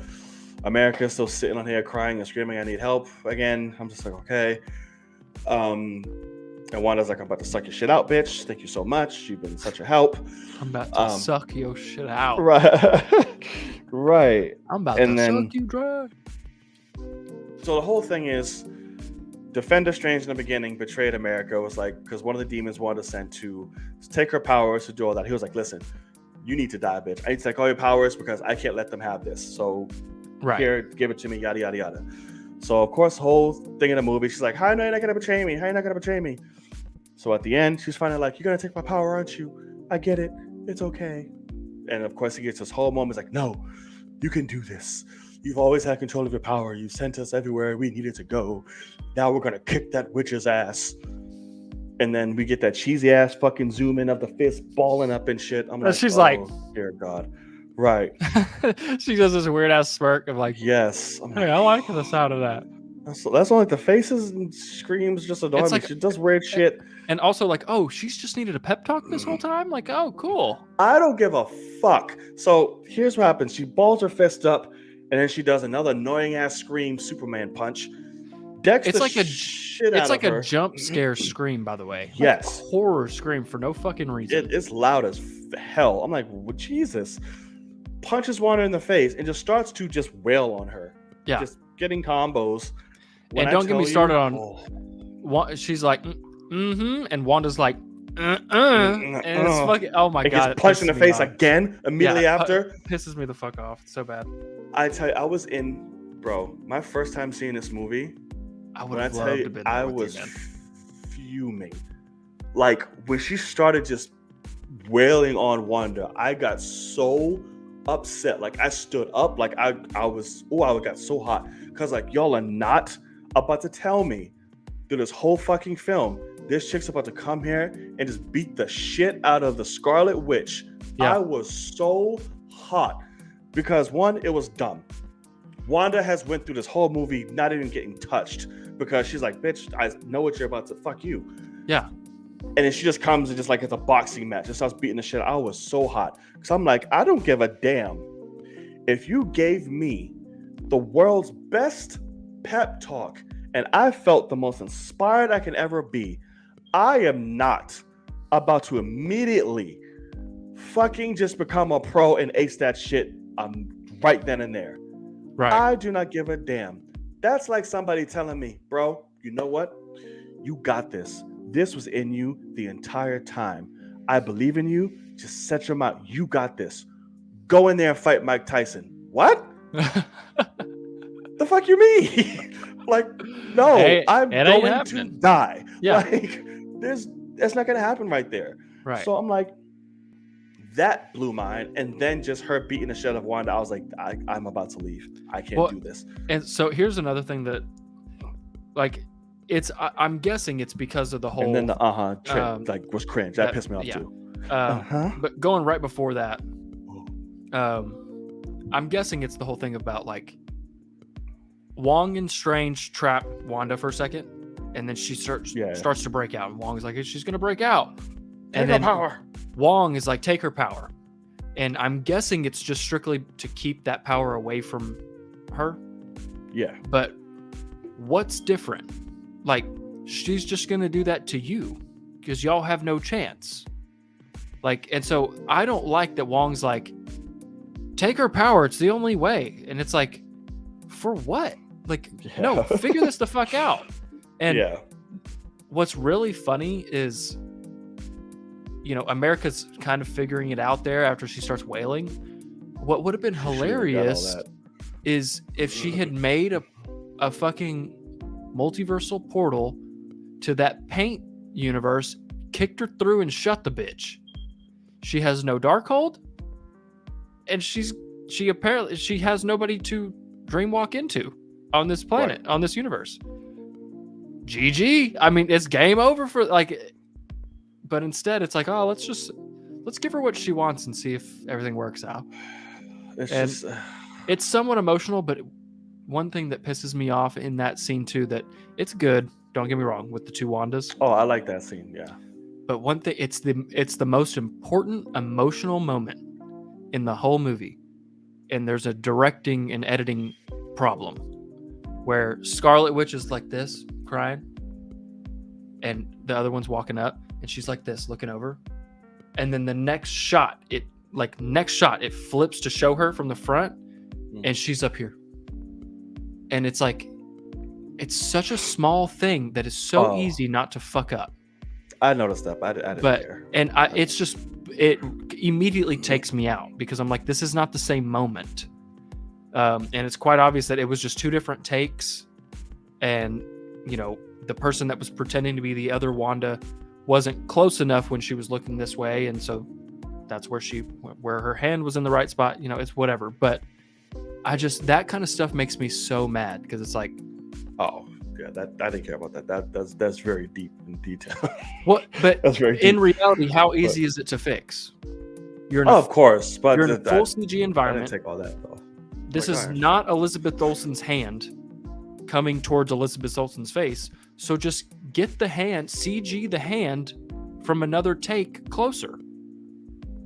[SPEAKER 1] America still sitting on here crying and screaming, I need help. Again, I'm just like, okay. And Wanda's like, I'm about to suck your shit out, bitch. Thank you so much. You've been such a help.
[SPEAKER 2] I'm about to suck your shit out.
[SPEAKER 1] Right. Right.
[SPEAKER 2] I'm about to suck you dry.
[SPEAKER 1] So the whole thing is, Defender Strange in the beginning betrayed America. Was because one of the demons Wanda sent to take her powers to do all that. He was like, listen, you need to die, bitch. I need to take all your powers because I can't let them have this. So here, give it to me, yada, yada, yada. So, of course, the whole thing in the movie, she's like, how are you not going to betray me? How are you not going to betray me? So at the end, she's finally like, you're going to take my power, aren't you? I get it. It's okay. And, of course, he gets this whole moment. He's like, no, you can do this. You've always had control of your power. You sent us everywhere we needed to go. Now we're going to kick that witch's ass. And then we get that cheesy ass fucking zoom in of the fist balling up and shit. I'm like,
[SPEAKER 2] she's like,
[SPEAKER 1] dear God. Right.
[SPEAKER 2] She does this weird ass smirk of
[SPEAKER 1] yes.
[SPEAKER 2] Hey, I like the sound of that.
[SPEAKER 1] That's all the faces and screams just adore me. She does weird shit.
[SPEAKER 2] And also oh, she's just needed a pep talk this whole time? Oh, cool.
[SPEAKER 1] I don't give a fuck. So here's what happens. She balls her fist up. And then she does another annoying ass scream, Superman punch. Decks
[SPEAKER 2] it's
[SPEAKER 1] the
[SPEAKER 2] like a
[SPEAKER 1] shit
[SPEAKER 2] It's
[SPEAKER 1] out
[SPEAKER 2] like
[SPEAKER 1] of her.
[SPEAKER 2] a jump scare scream, by the way.
[SPEAKER 1] Yes,
[SPEAKER 2] a horror scream for no fucking reason.
[SPEAKER 1] It's loud as hell. I'm like, well, Jesus. Punches Wanda in the face and just starts to just wail on her.
[SPEAKER 2] Yeah,
[SPEAKER 1] just getting combos.
[SPEAKER 2] And don't get me started on. She's like, and Wanda's like, and it's fucking. Oh my God!
[SPEAKER 1] Gets punched in the face again immediately after.
[SPEAKER 2] Pisses me the fuck off. It's so bad.
[SPEAKER 1] I tell you, I was my first time seeing this movie.
[SPEAKER 2] I would have loved to be there.
[SPEAKER 1] I was fuming. When she started just wailing on Wanda, I got so upset. I stood up. I got so hot because y'all are not about to tell me through this whole fucking film this chick's about to come here and just beat the shit out of the Scarlet Witch. Yeah. I was so hot because one, it was dumb. Wanda has went through this whole movie not even getting touched because she's like, bitch, I know what you're about to fuck you.
[SPEAKER 2] Yeah.
[SPEAKER 1] And then she just comes and just like it's a boxing match and starts beating the shit. I was so hot because I'm like, I don't give a damn if you gave me the world's best pep talk and I felt the most inspired I can ever be. I am not about to immediately fucking just become a pro and ace that shit right then and there.
[SPEAKER 2] Right.
[SPEAKER 1] I do not give a damn. That's like somebody telling me, bro, you know what? You got this. This was in you the entire time. I believe in you. Just set your mouth. You got this. Go in there and fight Mike Tyson. What? The fuck you mean? Like, no, I'm going to die.
[SPEAKER 2] Yeah.
[SPEAKER 1] Like, that's not gonna happen right there.
[SPEAKER 2] Right.
[SPEAKER 1] So I'm like, that blew mine. And then just her beating the shit out of Wanda, I was like, I'm about to leave. I can't do this.
[SPEAKER 2] And so here's another thing that, like, I'm guessing it's because of the whole.
[SPEAKER 1] And then the like was cringe. That pissed me off too.
[SPEAKER 2] But going right before that, I'm guessing it's the whole thing about like Wong and Strange trap Wanda for a second, and then she starts to break out. And Wong's like, she's gonna break out, and then
[SPEAKER 1] power.
[SPEAKER 2] Wong is like, take her power, and I'm guessing it's just strictly to keep that power away from her.
[SPEAKER 1] Yeah.
[SPEAKER 2] But what's different? Like, she's just gonna do that to you because y'all have no chance. Like, and so I don't like that Wong's like, take her power. It's the only way. And it's like, for what? Like, no, figure this the fuck out. And what's really funny is, you know, America's kind of figuring it out there after she starts wailing. What would have been hilarious is if she had made a fucking multiversal portal to that paint universe, kicked her through and shut the bitch. She has no Darkhold, and she apparently has nobody to dreamwalk into on this planet, on this universe. GG. I mean, it's game over for like, but instead it's like, oh, let's give her what she wants and see if everything works out. It's somewhat emotional, but one thing that pisses me off in that scene too, that it's good, don't get me wrong, with the two Wandas.
[SPEAKER 1] Oh, I like that scene, yeah.
[SPEAKER 2] But one thing, it's the most important emotional moment in the whole movie. And there's a directing and editing problem where Scarlet Witch is like this, crying, and the other one's walking up, and she's like this, looking over. And then the next shot, it flips to show her from the front, and she's up here. And it's like, it's such a small thing that is so easy not to fuck up.
[SPEAKER 1] I noticed that, but I didn't care.
[SPEAKER 2] And it immediately takes me out because I'm like, this is not the same moment. And it's quite obvious that it was just two different takes. And, you know, the person that was pretending to be the other Wanda wasn't close enough when she was looking this way. And so that's where her hand was in the right spot. You know, it's whatever. But that kind of stuff makes me so mad because it's like,
[SPEAKER 1] oh, yeah, I didn't care about that. That's very deep in detail.
[SPEAKER 2] What? But that's very in reality, how easy is it to fix?
[SPEAKER 1] Of course, but
[SPEAKER 2] you're in a full CG environment.
[SPEAKER 1] I didn't take all that though.
[SPEAKER 2] This is not Elizabeth Olsen's hand coming towards Elizabeth Olsen's face. So just get the hand, CG the hand from another take closer.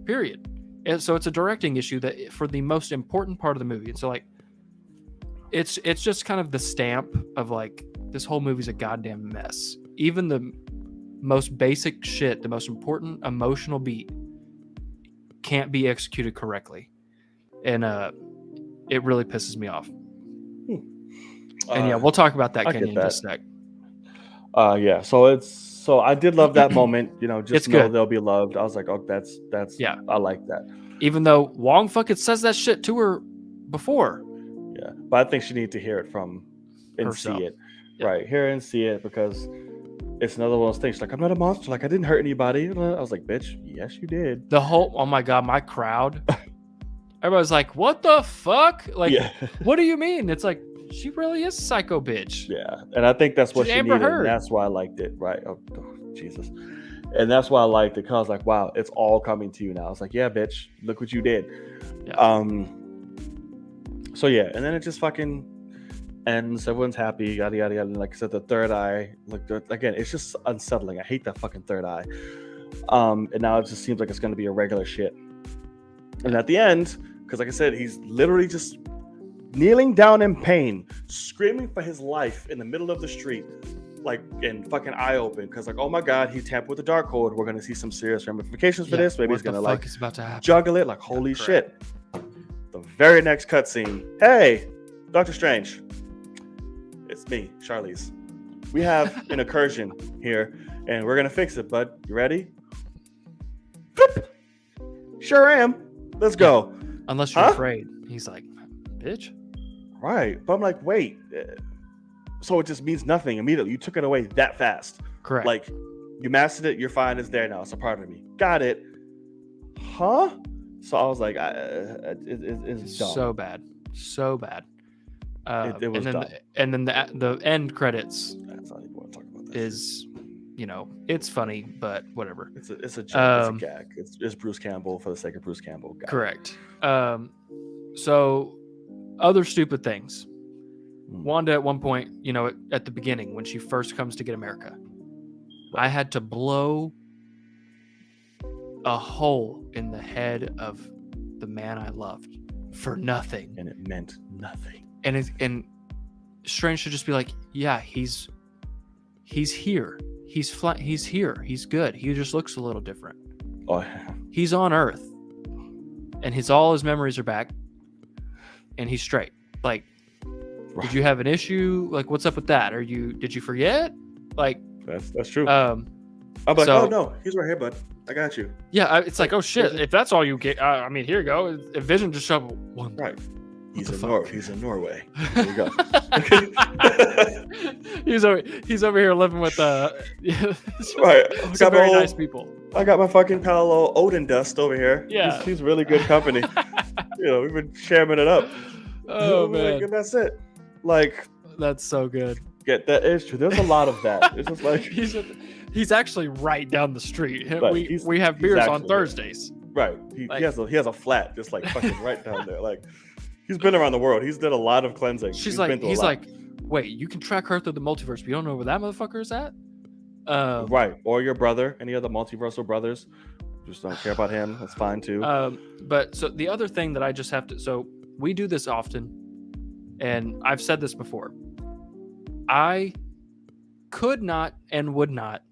[SPEAKER 2] Period. And so it's a directing issue that for the most important part of the movie. And so like, it's just kind of the stamp of like, this whole movie's a goddamn mess. Even the most basic shit, the most important emotional beat can't be executed correctly. And it really pisses me off. And yeah, we'll talk about that, Kenny, in just a sec.
[SPEAKER 1] Yeah. So I did love that moment, you know, just know they'll be loved. I was like, oh, that's I like that.
[SPEAKER 2] Even though Wong fucking says that shit to her before.
[SPEAKER 1] Yeah. But I think she needs to hear it from and herself. See it. Yeah. Right. Hear it and see it because it's another one of those things. She's like, I'm not a monster. Like, I didn't hurt anybody. I was like, bitch, yes, you did.
[SPEAKER 2] Oh my God, my crowd. Everybody's like, what the fuck? Like, what do you mean? It's like, she really is a psycho bitch.
[SPEAKER 1] Yeah. And I think that's what she needed. And that's why I liked it. Right. Oh, Jesus. And that's why I liked it. Because I was like, wow, it's all coming to you now. I was like, yeah, bitch, look what you did. Yeah. So yeah. And then it just fucking, ends, everyone's happy, yada yada yada. And like I said, the third eye, again, it's just unsettling. I hate that fucking third eye. And now it just seems like it's going to be a regular shit. And at the end, because like I said, he's literally just kneeling down in pain, screaming for his life in the middle of the street, like, and fucking eye open, because like, oh my god, he tampered with the dark code. We're gonna see some serious ramifications for this. Maybe he's gonna like juggle it. Like, holy shit. The very next cutscene. Hey, Doctor Strange. It's me, Charlize. We have an incursion here, and we're gonna fix it, bud. You ready? Sure am. Let's go.
[SPEAKER 2] Unless you're afraid. He's like, bitch.
[SPEAKER 1] Right. But I'm like, wait. So it just means nothing immediately. You took it away that fast.
[SPEAKER 2] Correct.
[SPEAKER 1] Like, you mastered it. You're fine. It's there now. It's a part of me. Got it. Huh? So I was like, it's dumb.
[SPEAKER 2] So bad. So bad.
[SPEAKER 1] It was dumb.
[SPEAKER 2] And then the end credits
[SPEAKER 1] That's not even want to talk about that.
[SPEAKER 2] is, it's funny, but whatever.
[SPEAKER 1] It's a joke. It's a gag. It's Bruce Campbell for the sake of Bruce Campbell.
[SPEAKER 2] Correct. So other stupid things. Wanda at one point, at the beginning when she first comes to get America, I had to blow a hole in the head of the man I loved for nothing.
[SPEAKER 1] And it meant nothing.
[SPEAKER 2] And Strange should just be like, yeah, he's here. He's here. He's good. He just looks a little different.
[SPEAKER 1] Oh,
[SPEAKER 2] he's on Earth, and all his memories are back, and he's straight. Like, did you have an issue? Like, what's up with that? Did you forget? Like,
[SPEAKER 1] that's true.
[SPEAKER 2] I'm
[SPEAKER 1] like, oh no, he's right here, bud. I got you.
[SPEAKER 2] Yeah, it's like, oh shit. If that's all you get, here you go. If Vision just showed one,
[SPEAKER 1] right? He's in Norway. There you go.
[SPEAKER 2] he's over here living with
[SPEAKER 1] right.
[SPEAKER 2] Some very nice people.
[SPEAKER 1] I got my fucking pal Odin Dust over here.
[SPEAKER 2] Yeah,
[SPEAKER 1] he's really good company. We've been sharing it up.
[SPEAKER 2] Oh man,
[SPEAKER 1] like, and that's it. Like,
[SPEAKER 2] that's so good.
[SPEAKER 1] Yeah, that is true. There's a lot of that. It's just like
[SPEAKER 2] he's actually right down the street.
[SPEAKER 1] Right.
[SPEAKER 2] We have beers on Thursdays.
[SPEAKER 1] Right. He has a flat just like fucking right down there. Like, he's been around the world. He's done a lot of cleansing.
[SPEAKER 2] He's like, wait, you can track her through the multiverse, but you don't know where that motherfucker is at?
[SPEAKER 1] Right. Or your brother, any other multiversal brothers. Just don't care about him. That's fine too.
[SPEAKER 2] But so the other thing that I just have to, so we do this often, and I've said this before. I could not and would not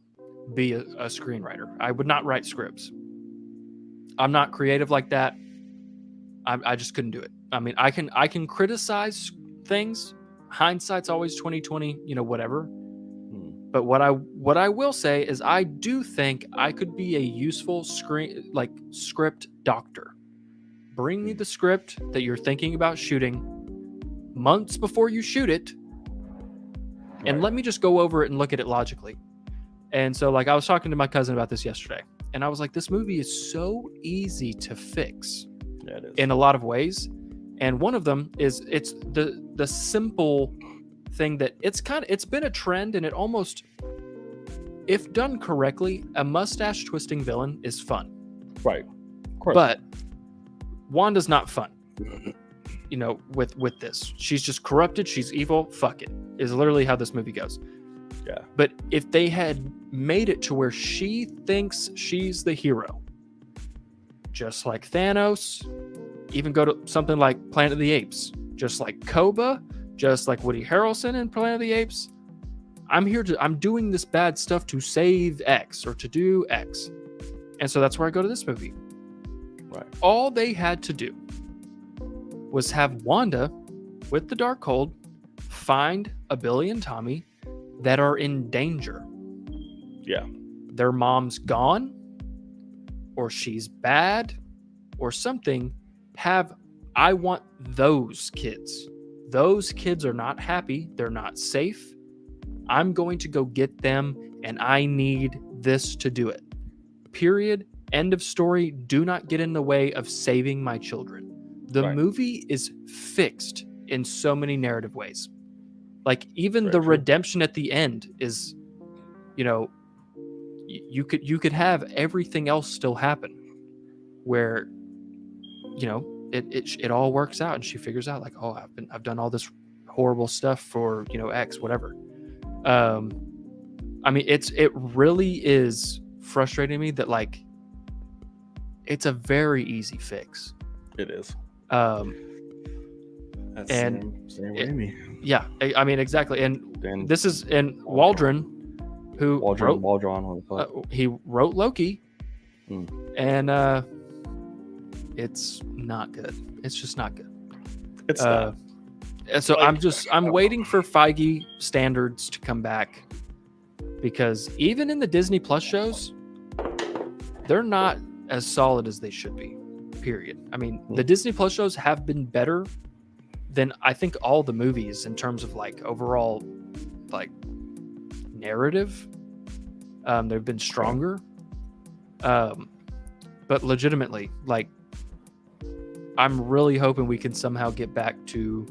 [SPEAKER 2] be a screenwriter. I would not write scripts. I'm not creative like that. I just couldn't do it. I mean, I can criticize things. Hindsight's always 20/20, whatever. But what I will say is I do think I could be a useful script doctor. Bring me the script that you're thinking about shooting months before you shoot it, and let me just go over it and look at it logically. And so, like, I was talking to my cousin about this yesterday, and I was like, this movie is so easy to fix in a lot of ways. And one of them is it's the simple thing that it's been a trend, and it almost, if done correctly, a mustache twisting villain is fun.
[SPEAKER 1] Right. Of course.
[SPEAKER 2] But Wanda's not fun. With this. She's just corrupted, she's evil, fuck it. Is literally how this movie goes.
[SPEAKER 1] Yeah.
[SPEAKER 2] But if they had made it to where she thinks she's the hero, just like Thanos, even go to something like Planet of the Apes, just like Koba, just like Woody Harrelson in Planet of the Apes, I'm doing this bad stuff to save X or to do X. And so that's where I go to this movie.
[SPEAKER 1] Right.
[SPEAKER 2] All they had to do was have Wanda with the Darkhold find a Billy and Tommy that are in danger.
[SPEAKER 1] Yeah.
[SPEAKER 2] Their mom's gone, or she's bad, or something. I want those kids. Those kids are not happy. They're not safe. I'm going to go get them, and I need this to do it. Period. End of story. Do not get in the way of saving my children. The movie is fixed in so many narrative ways. Like, even the redemption at the end is, you could have everything else still happen where, it all works out, and she figures out, like, oh, I've done all this horrible stuff for, you know, X, whatever. I mean, it really is frustrating me that, like, it's a very easy fix.
[SPEAKER 1] It is.
[SPEAKER 2] That's
[SPEAKER 1] and same Raimi.
[SPEAKER 2] Yeah, I mean, exactly. And this is Waldron, who he wrote Loki, and it's not good. It's just not good.
[SPEAKER 1] It's not.
[SPEAKER 2] So I'm waiting for Feige standards to come back, because even in the Disney Plus shows, they're not as solid as they should be. Period. I mean, the Disney Plus shows have been better than I think all the movies in terms of like overall like narrative. They've been stronger. But legitimately, like, I'm really hoping we can somehow get back to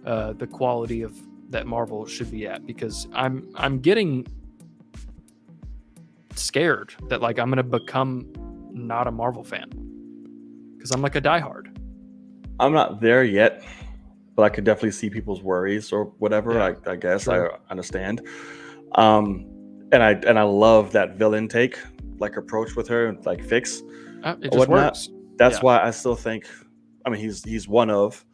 [SPEAKER 2] the quality of that Marvel should be at, because I'm getting scared that, like, I'm gonna become not a Marvel fan because I'm like a diehard.
[SPEAKER 1] I'm not there yet, but I could definitely see people's worries or whatever.
[SPEAKER 2] Yeah,
[SPEAKER 1] I guess
[SPEAKER 2] sure.
[SPEAKER 1] I understand. And I love that villain take, like, approach with her, like, fix.
[SPEAKER 2] It just works.
[SPEAKER 1] That's why I still think, I mean, he's one of,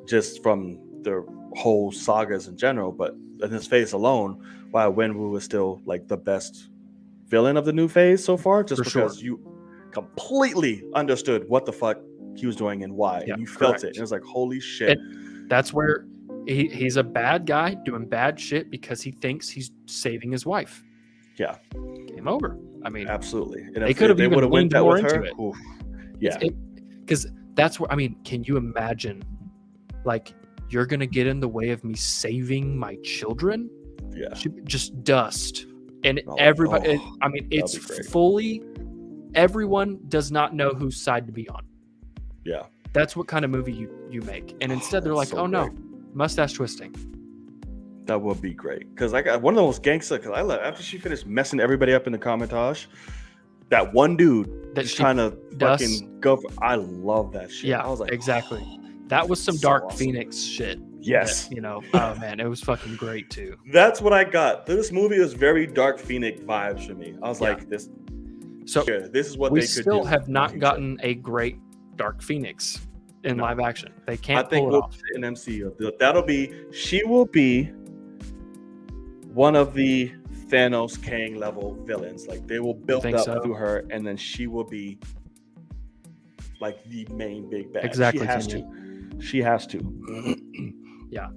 [SPEAKER 1] just from the whole sagas in general, but in his phase alone, why Wenwu was still like the best villain of the new phase so far, just because you completely understood what the fuck he was doing and why, and you felt it, and it was like, holy shit.
[SPEAKER 2] And that's where he's a bad guy doing bad shit because he thinks he's saving his wife.
[SPEAKER 1] Yeah,
[SPEAKER 2] game over. I mean,
[SPEAKER 1] absolutely. And
[SPEAKER 2] they could have even leaned more into it.
[SPEAKER 1] Oof. Yeah,
[SPEAKER 2] because that's where, I mean, can you imagine, like, you're gonna get in the way of me saving my children?
[SPEAKER 1] Yeah,
[SPEAKER 2] just dust. And everybody, I mean, it's fully, everyone does not know whose side to be on.
[SPEAKER 1] Yeah,
[SPEAKER 2] that's what kind of movie you make. And instead they're like, so no, mustache twisting.
[SPEAKER 1] That would be great, because I got one of those gangster. Because I love, after she finished messing everybody up in the commentage, that one dude that's trying to fucking go for, I love that shit.
[SPEAKER 2] Yeah,
[SPEAKER 1] I was like,
[SPEAKER 2] exactly. That was some Dark Phoenix shit.
[SPEAKER 1] Yes.
[SPEAKER 2] That, you know, oh man, it was fucking great too.
[SPEAKER 1] That's what I got. This movie was very Dark Phoenix vibes for me. I was like, this.
[SPEAKER 2] So
[SPEAKER 1] this is what
[SPEAKER 2] we
[SPEAKER 1] they could
[SPEAKER 2] still
[SPEAKER 1] do
[SPEAKER 2] have not gotten a great Dark Phoenix in live action. They can't.
[SPEAKER 1] I think
[SPEAKER 2] pull it off.
[SPEAKER 1] In MCU, she will be one of the Thanos Kang level villains. Like, they will build up through her, and then she will be like the main big bad.
[SPEAKER 2] Exactly.
[SPEAKER 1] She has to.
[SPEAKER 2] Yeah.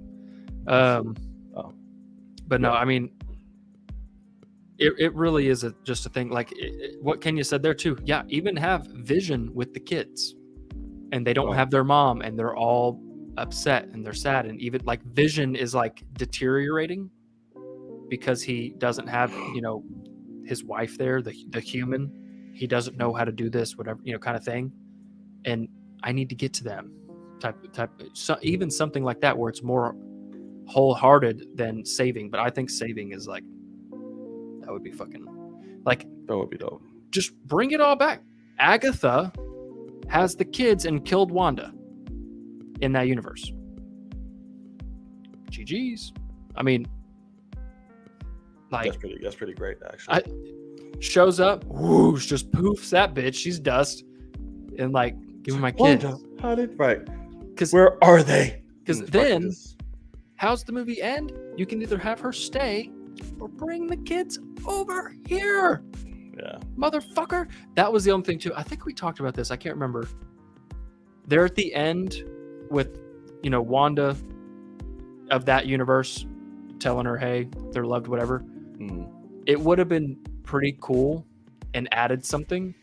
[SPEAKER 2] But no, I mean, it really is just a thing. Like, what Kenya said there too. Yeah, even have Vision with the kids, and they don't have their mom, and they're all upset and they're sad, and even like Vision is like deteriorating because he doesn't have, you know, his wife there, the human. He doesn't know how to do this, whatever, you know, kind of thing. And I need to get to them type. So even something like that where it's more wholehearted than saving. But I think saving is like, that would be fucking, like,
[SPEAKER 1] that would be dope.
[SPEAKER 2] Just bring it all back. Agatha has the kids and killed Wanda in that universe. GG's. I mean, like,
[SPEAKER 1] that's pretty great, actually.
[SPEAKER 2] Shows up, whoosh, just poofs that bitch. She's dust, and like, give me my kids.
[SPEAKER 1] How did where are they?
[SPEAKER 2] Because then, how's the movie end? You can either have her stay or bring the kids over here.
[SPEAKER 1] Yeah,
[SPEAKER 2] motherfucker. That was the only thing too. I think we talked about this. I can't remember. They're at the end with, you know, Wanda of that universe telling her, hey, they're loved, whatever. It would have been pretty cool and added something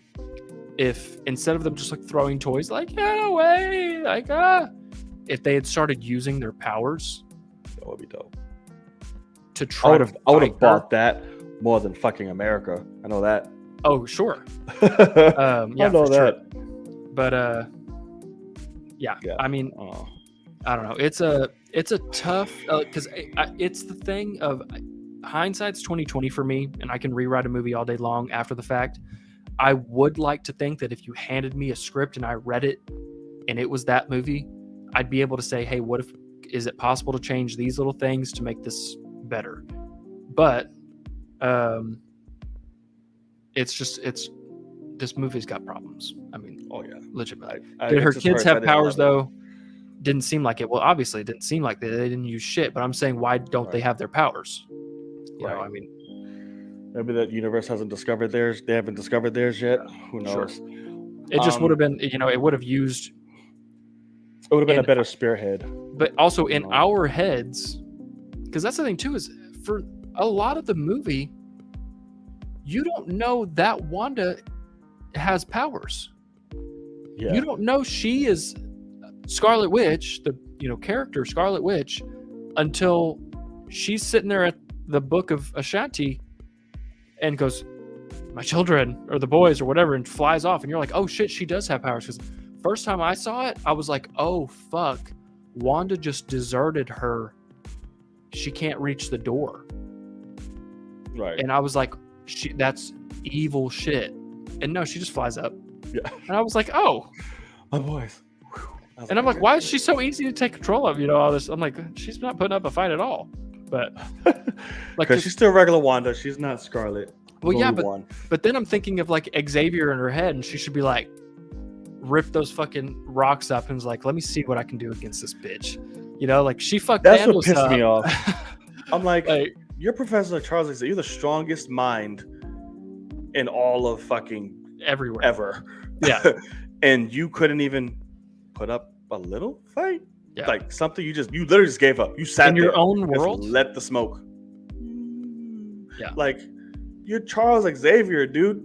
[SPEAKER 2] if, instead of them just like throwing toys like, get away, like, if they had started using their powers.
[SPEAKER 1] That would be dope.
[SPEAKER 2] To try,
[SPEAKER 1] I would have bought that more than fucking America. I know that.
[SPEAKER 2] Oh, sure.
[SPEAKER 1] Yeah, I know that.
[SPEAKER 2] Sure. But yeah, I mean, I don't know. It's a tough, because it's the thing of hindsight's 2020 for me, and I can rewrite a movie all day long after the fact. I would like to think that if you handed me a script and I read it and it was that movie, I'd be able to say, hey, what if is it possible to change these little things to make this better? But it's this movie's got problems. I mean,
[SPEAKER 1] oh yeah,
[SPEAKER 2] legitimately.
[SPEAKER 1] I
[SPEAKER 2] Did her
[SPEAKER 1] it just
[SPEAKER 2] kids
[SPEAKER 1] hurts. I
[SPEAKER 2] have
[SPEAKER 1] didn't
[SPEAKER 2] powers
[SPEAKER 1] love it.
[SPEAKER 2] though? Didn't seem like it. Well, obviously, it didn't seem like they didn't use shit. But I'm saying, why don't they have their powers? You know, I mean,
[SPEAKER 1] maybe that universe hasn't discovered theirs. They haven't discovered theirs yet. Who knows?
[SPEAKER 2] It just would have been, you know, it would have used.
[SPEAKER 1] It would have been a better spearhead.
[SPEAKER 2] But also in our heads, because that's the thing too, is for a lot of the movie, you don't know that Wanda has powers.
[SPEAKER 1] Yeah.
[SPEAKER 2] You don't know she is Scarlet Witch, the character Scarlet Witch, until she's sitting there at the Book of Ashanti and goes, "My children," or the boys or whatever, and flies off, and you're like, oh shit, she does have powers. Because first time I saw it, I was like, oh fuck, Wanda just deserted her. She can't reach the door.
[SPEAKER 1] Right.
[SPEAKER 2] And I was like, that's evil shit. And no, she just flies up.
[SPEAKER 1] Yeah.
[SPEAKER 2] And I was like, oh,
[SPEAKER 1] my boys.
[SPEAKER 2] And I'm like, why is she so easy to take control of? All this. I'm like, she's not putting up a fight at all. But like,
[SPEAKER 1] because she's still regular Wanda. She's not Scarlet.
[SPEAKER 2] Well, yeah, but then I'm thinking of like Xavier in her head, and she should be like, rip those fucking rocks up, and was like, let me see what I can do against this bitch. Like she fucked.
[SPEAKER 1] That's
[SPEAKER 2] Thanos
[SPEAKER 1] what pissed
[SPEAKER 2] up.
[SPEAKER 1] me off. I'm like, you're Professor Charles Xavier. You're the strongest mind in all of fucking
[SPEAKER 2] everywhere
[SPEAKER 1] ever.
[SPEAKER 2] Yeah.
[SPEAKER 1] And you couldn't even put up a little fight.
[SPEAKER 2] Yeah.
[SPEAKER 1] Like something you literally just gave up. You sat
[SPEAKER 2] in your own world.
[SPEAKER 1] Let the smoke.
[SPEAKER 2] Yeah.
[SPEAKER 1] Like you're Charles Xavier, dude.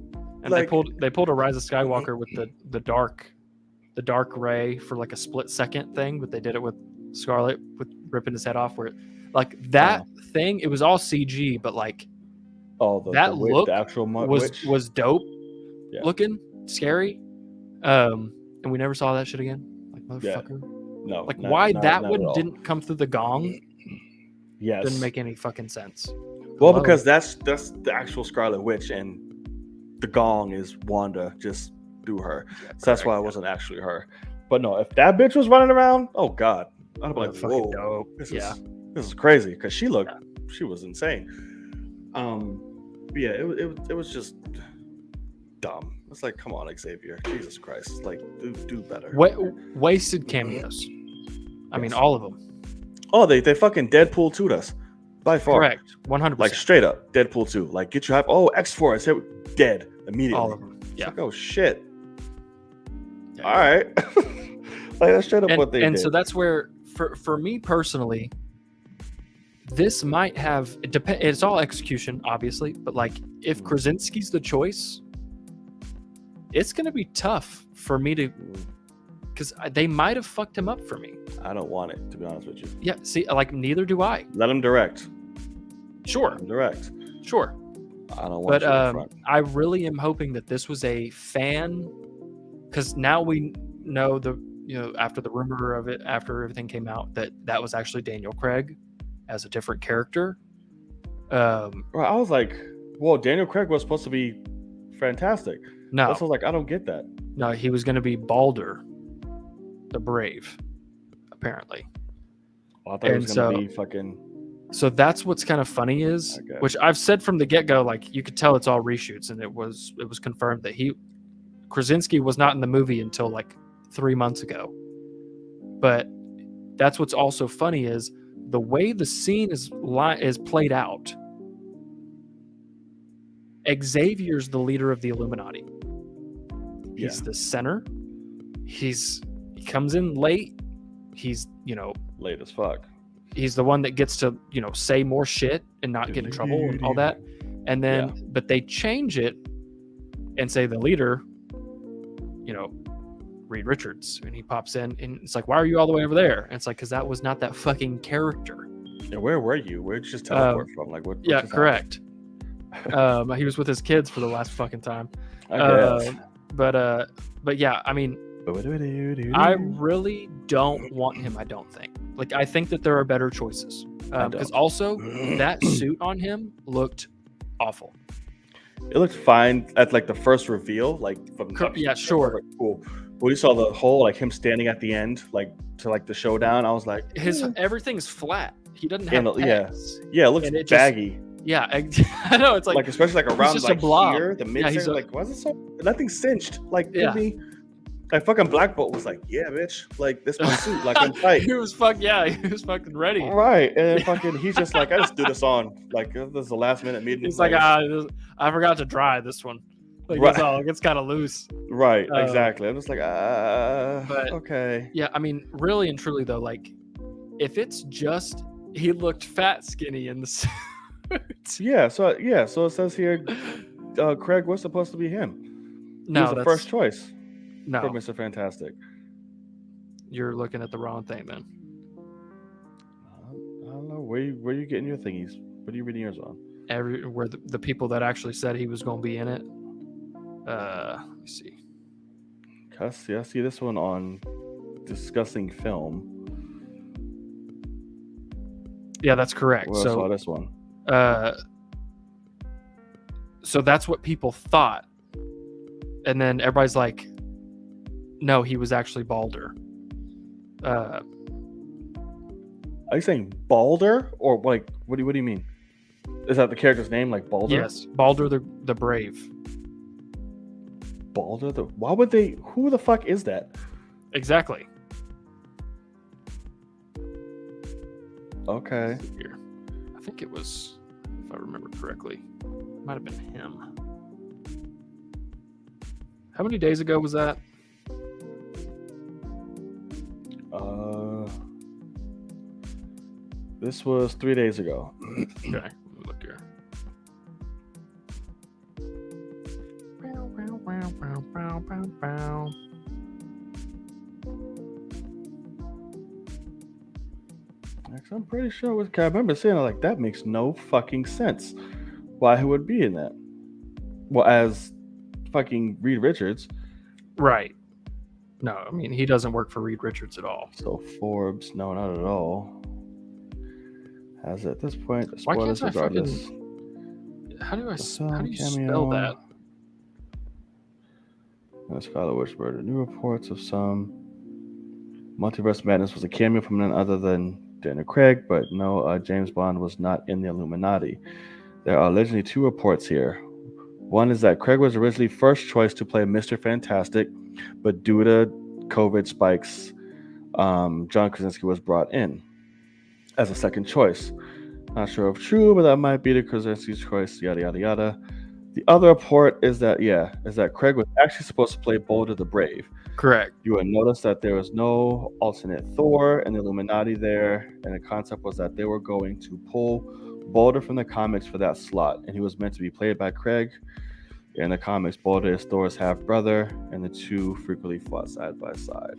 [SPEAKER 2] And like, they pulled a Rise of Skywalker with the dark ray for like a split second thing, but they did it with Scarlet with ripping his head off. Where like that thing, it was all CG, but like that look
[SPEAKER 1] the actual
[SPEAKER 2] was dope looking, scary. And we never saw that shit again. Like motherfucker.
[SPEAKER 1] Yeah. No.
[SPEAKER 2] Like why that one didn't come through the gong?
[SPEAKER 1] Yes.
[SPEAKER 2] Didn't make any fucking sense.
[SPEAKER 1] Well, because that's the actual Scarlet Witch, and the gong is Wanda just through her. Yeah, so that's why it wasn't actually her. But no, if that bitch was running around, oh god, I'd be like, whoa,
[SPEAKER 2] dope.
[SPEAKER 1] This is crazy, because she was insane. But yeah, it was just dumb. It's like, come on, Xavier, Jesus Christ, like do better.
[SPEAKER 2] Wasted cameos. I mean, all of them.
[SPEAKER 1] Oh, they fucking Deadpool 2'd us. By far.
[SPEAKER 2] Correct. 100%.
[SPEAKER 1] Like straight up, Deadpool 2. Like get you hype. Oh, X-Force, dead immediately.
[SPEAKER 2] All of them. Yeah.
[SPEAKER 1] Like, oh shit. Yeah. All right. Like that's straight up what they did.
[SPEAKER 2] And so that's where, for me personally, this might have it's all execution, obviously, but like if Krasinski's the choice, it's gonna be tough for me to, because they might have fucked him up for me.
[SPEAKER 1] I don't want it, to be honest with you.
[SPEAKER 2] Yeah, see, like neither do I.
[SPEAKER 1] Let him direct.
[SPEAKER 2] Sure.
[SPEAKER 1] Let him direct.
[SPEAKER 2] Sure.
[SPEAKER 1] I don't want you in front.
[SPEAKER 2] I really am hoping that this was a fan, because now we know after the rumor of it, after everything came out, that was actually Daniel Craig as a different character.
[SPEAKER 1] I was like, well, Daniel Craig was supposed to be fantastic.
[SPEAKER 2] No.
[SPEAKER 1] I was like, I don't get that.
[SPEAKER 2] No, he was going to be Balder the Brave, apparently.
[SPEAKER 1] Well, I thought he was going to be fucking...
[SPEAKER 2] So that's what's kind of funny is, which I've said from the get-go, like you could tell it's all reshoots, and it was confirmed that Krasinski was not in the movie until like 3 months ago. But that's what's also funny is the way the scene is played out. Xavier's the leader of the Illuminati. He's the center. He comes in late. He's
[SPEAKER 1] late as fuck.
[SPEAKER 2] He's the one that gets to say more shit and not get in trouble and all that. And then but they change it and say the leader, Reed Richards, and he pops in and it's like, why are you all the way over there? And it's like, because that was not that fucking character.
[SPEAKER 1] And where were you? Where'd you just teleport from? Like what?
[SPEAKER 2] Yeah, correct. He was with his kids for the last fucking time.
[SPEAKER 1] I guess.
[SPEAKER 2] But yeah, I mean, I really don't want him. I don't think. Like, I think that there are better choices. Because also that suit on him looked awful.
[SPEAKER 1] It looked fine at like the first reveal, like from
[SPEAKER 2] yeah, sure,
[SPEAKER 1] cool. When you saw the whole like him standing at the end, like to like the showdown, I was like,
[SPEAKER 2] everything's flat. He doesn't have pecs.
[SPEAKER 1] Yeah, it looks baggy.
[SPEAKER 2] I know, it's like
[SPEAKER 1] especially like around
[SPEAKER 2] just
[SPEAKER 1] like here, the mid like why is it so nothing cinched? Like like fucking Black Bolt was like, yeah, bitch, like this my suit, like I'm tight.
[SPEAKER 2] he was fucking ready.
[SPEAKER 1] Right, and then fucking he's just like, I just threw this on, like this is a last minute meeting.
[SPEAKER 2] He's like, I forgot to dry this one. Like it's kind of loose.
[SPEAKER 1] Right, exactly. I'm just like, okay.
[SPEAKER 2] Yeah, I mean, really and truly though, like if it's just he looked fat, skinny in the suit.
[SPEAKER 1] So it says here, Craig was supposed to be him.
[SPEAKER 2] No,
[SPEAKER 1] he was the first choice.
[SPEAKER 2] No,
[SPEAKER 1] for Mr. Fantastic.
[SPEAKER 2] You're looking at the wrong thing then.
[SPEAKER 1] I don't know where you getting your thingies. What are you reading yours on?
[SPEAKER 2] Where the people that actually said he was going to be in it. Let me see.
[SPEAKER 1] I see this one on Discussing Film.
[SPEAKER 2] Yeah, that's correct.
[SPEAKER 1] Well, I saw this one.
[SPEAKER 2] So that's what people thought, and then everybody's like, "No, he was actually Balder."
[SPEAKER 1] Are you saying Balder or like what do you mean? Is that the character's name, like Balder?
[SPEAKER 2] Yes, Balder the Brave.
[SPEAKER 1] Balder the? Why would they? Who the fuck is that?
[SPEAKER 2] Exactly.
[SPEAKER 1] Okay.
[SPEAKER 2] I think it was, if I remember correctly, it might have been him. How many days ago was that?
[SPEAKER 1] This was 3 days ago.
[SPEAKER 2] Okay, let me look here.
[SPEAKER 1] Actually, I'm pretty sure it was. I remember saying like that makes no fucking sense. Why he would be in that? Well, as fucking Reed Richards,
[SPEAKER 2] right? No, I mean he doesn't work for Reed Richards at all.
[SPEAKER 1] So Forbes, no, not at all. As at this point,
[SPEAKER 2] why can't I fucking? How do you spell that?
[SPEAKER 1] Scarlet Witch murder. New reports of some Multiverse Madness was a cameo from none other than Daniel Craig, but no, James Bond was not in the Illuminati. There are allegedly two reports here. One is that Craig was originally first choice to play Mr. Fantastic, but due to COVID spikes, John Krasinski was brought in as a second choice. Not sure if true, but that might be the Krasinski's choice, yada, yada, yada. The other report is that Craig was actually supposed to play Balder the Brave.
[SPEAKER 2] Correct.
[SPEAKER 1] You would notice that there was no alternate Thor and the Illuminati there, and the concept was that they were going to pull Balder from the comics for that slot, and he was meant to be played by Craig. In the comics, Balder is Thor's half-brother, and the two frequently fought side by side.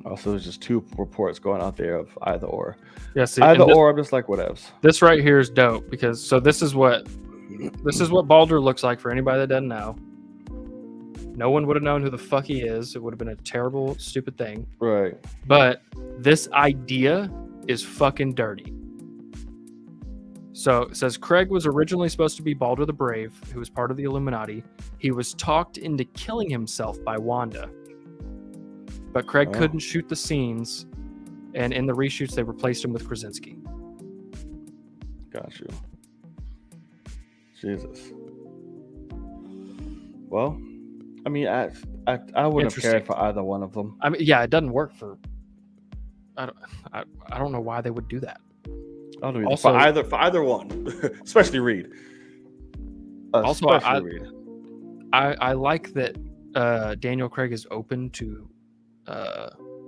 [SPEAKER 1] Also, there's just two reports going out there of either or.
[SPEAKER 2] Yeah, see,
[SPEAKER 1] either or, I'm just like, whatevs.
[SPEAKER 2] This right here is dope because this is what Balder looks like for anybody that doesn't know. No one would have known who the fuck he is. It would have been a terrible, stupid thing.
[SPEAKER 1] Right.
[SPEAKER 2] But this idea is fucking dirty. So it says Craig was originally supposed to be Balder the Brave, who was part of the Illuminati. He was talked into killing himself by Wanda. But Craig couldn't shoot the scenes, and in the reshoots, they replaced him with Krasinski.
[SPEAKER 1] Got you. Jesus. Well, I mean, I wouldn't have cared for either one of them.
[SPEAKER 2] I mean, yeah, it doesn't work for. I don't know why they would do that.
[SPEAKER 1] I don't know. Also, for either one, especially Reed.
[SPEAKER 2] I like that Daniel Craig is open to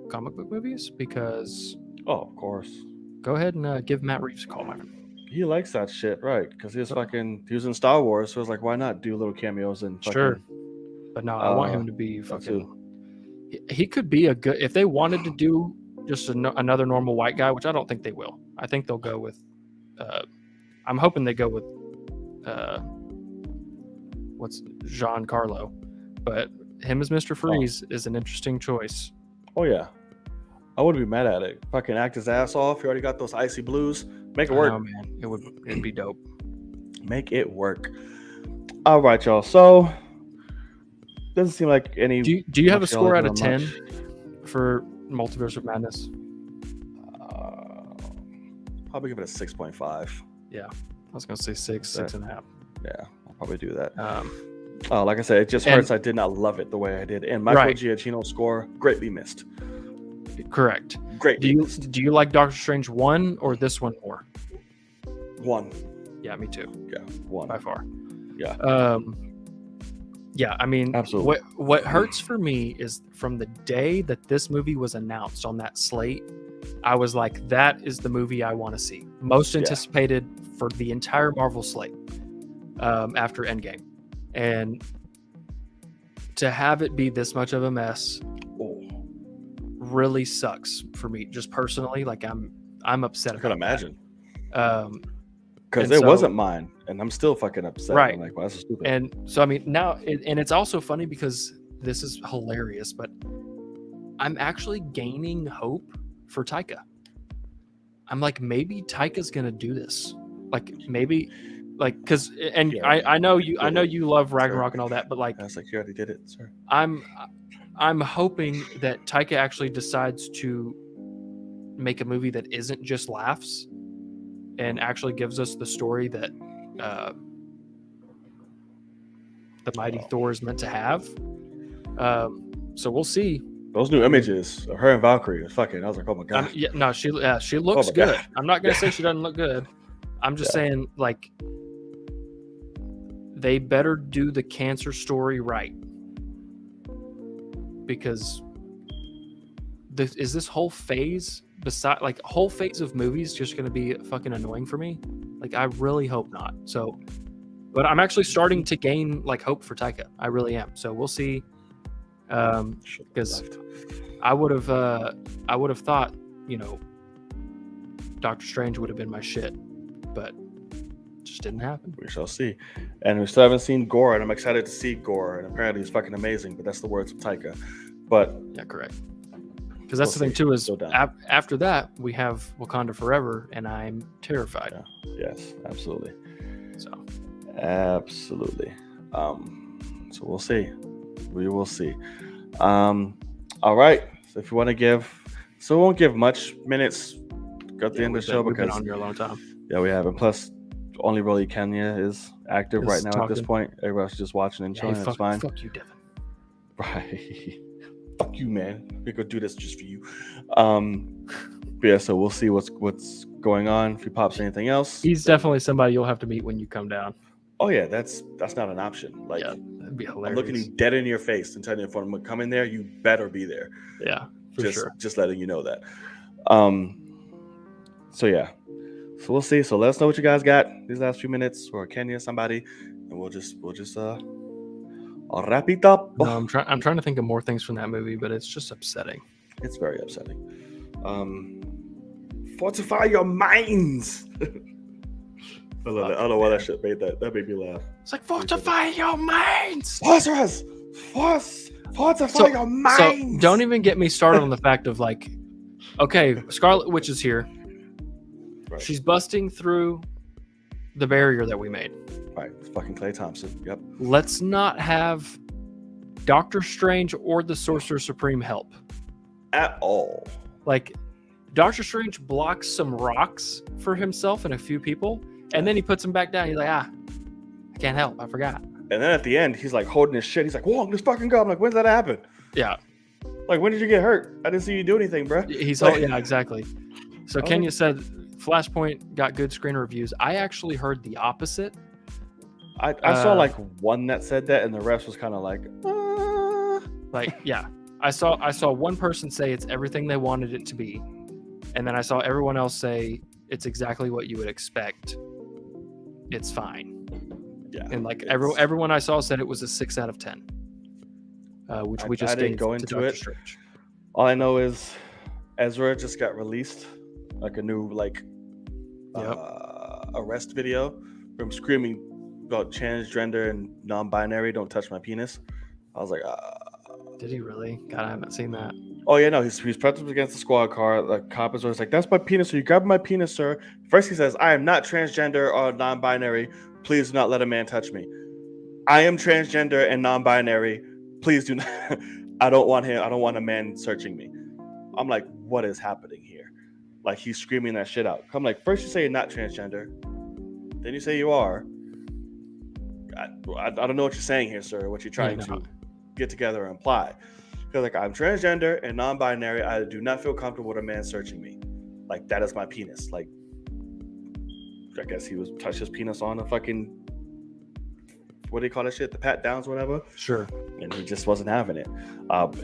[SPEAKER 2] comic book movies because.
[SPEAKER 1] Oh, of course.
[SPEAKER 2] Go ahead and give Matt Reeves a call, my friend.
[SPEAKER 1] He likes that shit, right? Because he was in Star Wars, so it was like, why not do little cameos and
[SPEAKER 2] sure. But no, I want him to be fucking. He could be a good. If they wanted to do just another normal white guy, which I don't think they will. I think they'll go with. I'm hoping they go with. What's Giancarlo, but him as Mr. Freeze is an interesting choice.
[SPEAKER 1] Oh yeah, I wouldn't be mad at it. Fucking act his ass off. You already got those icy blues. Make it work.
[SPEAKER 2] Oh man, it'd be dope.
[SPEAKER 1] Make it work. All right, y'all. So doesn't seem like any.
[SPEAKER 2] Do you have a score out of 10 for Multiverse of Madness?
[SPEAKER 1] Probably give it a 6.5.
[SPEAKER 2] Yeah, I was gonna say 6.5.
[SPEAKER 1] Yeah, I'll probably do that.
[SPEAKER 2] Oh,
[SPEAKER 1] like I said, it just hurts. I did not love it the way I did, and Michael Giacchino's score greatly missed.
[SPEAKER 2] Correct.
[SPEAKER 1] Great.
[SPEAKER 2] Do you like Doctor Strange 1 or this one more?
[SPEAKER 1] 1.
[SPEAKER 2] Yeah, me too.
[SPEAKER 1] Yeah, 1
[SPEAKER 2] by far.
[SPEAKER 1] Yeah.
[SPEAKER 2] Yeah, I mean,
[SPEAKER 1] absolutely.
[SPEAKER 2] What hurts for me is from the day that this movie was announced on that slate, I was like, that is the movie I want to see. Most anticipated for the entire Marvel slate after Endgame. And to have it be this much of a mess really sucks for me, just personally. Like I'm upset.
[SPEAKER 1] I can imagine.
[SPEAKER 2] Because
[SPEAKER 1] it wasn't mine, and I'm still fucking upset.
[SPEAKER 2] Right.
[SPEAKER 1] I'm like, well, that's so stupid.
[SPEAKER 2] And so, I mean, now, and it's also funny because this is hilarious, but I'm actually gaining hope for Taika. I'm like, maybe Taika's gonna do this. Like, maybe, like, because, and I know you love Ragnarok and all that, but like,
[SPEAKER 1] I was like, you already did it, sir.
[SPEAKER 2] I'm hoping that Taika actually decides to make a movie that isn't just laughs and actually gives us the story that the mighty Thor is meant to have. So we'll see.
[SPEAKER 1] Those new images of her and Valkyrie is fucking. I was like, oh my god.
[SPEAKER 2] She looks good. God. I'm not gonna say she doesn't look good. I'm just saying, like, they better do the cancer story right, because this whole phase, whole phase of movies, just going to be fucking annoying for me. Like, I really hope not. So, but I'm actually starting to gain like hope for Taika. I really am. So we'll see. Because I would have thought, Doctor Strange would have been my shit, but it just didn't happen.
[SPEAKER 1] We shall see. And we still haven't seen Gore, and I'm excited to see Gore, and apparently he's fucking amazing, but that's the words of Taika. But
[SPEAKER 2] yeah, correct. Because that's the thing too, is after that we have Wakanda Forever, and I'm terrified.
[SPEAKER 1] Yeah. Yes, absolutely.
[SPEAKER 2] So
[SPEAKER 1] absolutely. So we'll see. We will see. All right. So if you want to give, so we won't give much minutes at the end of the show, because
[SPEAKER 2] we've been on here a long time.
[SPEAKER 1] Yeah, we have, and plus, only really Kenya is active right now at this point. Everybody else is just watching and chilling. That's fine.
[SPEAKER 2] Fuck you, Devin.
[SPEAKER 1] Right. Fuck you, man. We're gonna do this just for you. But yeah, so we'll see what's going on. If he pops anything else,
[SPEAKER 2] he's definitely somebody you'll have to meet when you come down.
[SPEAKER 1] Oh yeah, that's not an option. Like,
[SPEAKER 2] that'd be hilarious.
[SPEAKER 1] I'm looking you dead in your face and telling you, if I'm gonna come in there, you better be there.
[SPEAKER 2] Yeah, for sure.
[SPEAKER 1] Just letting you know that. So yeah, so we'll see. So let us know what you guys got these last few minutes, or Kenya, somebody, and we'll just I'll wrap it up.
[SPEAKER 2] No, I'm trying to think of more things from that movie, but it's just upsetting.
[SPEAKER 1] It's very upsetting. Fortify your minds. I love it. I don't know why that shit made that made me laugh.
[SPEAKER 2] It's like, fortify your minds.
[SPEAKER 1] Fortify your minds.
[SPEAKER 2] So don't even get me started on the fact of, like, okay, Scarlet Witch is here.
[SPEAKER 1] Right.
[SPEAKER 2] She's busting through the barrier that we made.
[SPEAKER 1] Right, it's fucking Klay Thompson. Yep.
[SPEAKER 2] Let's not have Doctor Strange or the Sorcerer Supreme help
[SPEAKER 1] at all.
[SPEAKER 2] Like, Doctor Strange blocks some rocks for himself and a few people, and then he puts them back down. He's like, I can't help. I forgot.
[SPEAKER 1] And then at the end, he's like holding his shit. He's like, whoa, let's fucking go. I'm like, when did that happen?
[SPEAKER 2] Yeah.
[SPEAKER 1] Like, when did you get hurt? I didn't see you do anything, bro.
[SPEAKER 2] He's like, yeah, exactly. So Kenya said Flashpoint got good screen reviews. I actually heard the opposite.
[SPEAKER 1] I saw like one that said that, and the rest was kind of like,
[SPEAKER 2] yeah. I saw one person say it's everything they wanted it to be, and then I saw everyone else say it's exactly what you would expect. It's fine.
[SPEAKER 1] Yeah.
[SPEAKER 2] And like everyone I saw said it was a 6 out of 10. Which we just
[SPEAKER 1] didn't go into it.
[SPEAKER 2] Strange.
[SPEAKER 1] All I know is Ezra just got released, like a new arrest video from screaming about transgender and non-binary. Don't touch my penis. I was like,
[SPEAKER 2] Did he really? God, I haven't seen that.
[SPEAKER 1] Oh yeah, no, he's pressed up against the squad car. The cop is always like, "That's my penis. So you grab my penis, sir." First he says, "I am not transgender or non-binary. Please do not let a man touch me. I am transgender and non-binary. please do not. I don't want him. I don't want a man searching me. I'm like, what is happening here? Like, he's screaming that shit out. I'm like, first you say you're not transgender, then you say you are. I don't know what you're saying here, sir. What you're trying to get together and imply. Because like, I'm transgender and non-binary. I do not feel comfortable with a man searching me. Like, that is my penis. Like, I guess he was touched his penis on a fucking, what do you call that shit? The pat downs, whatever.
[SPEAKER 2] Sure.
[SPEAKER 1] And he just wasn't having it.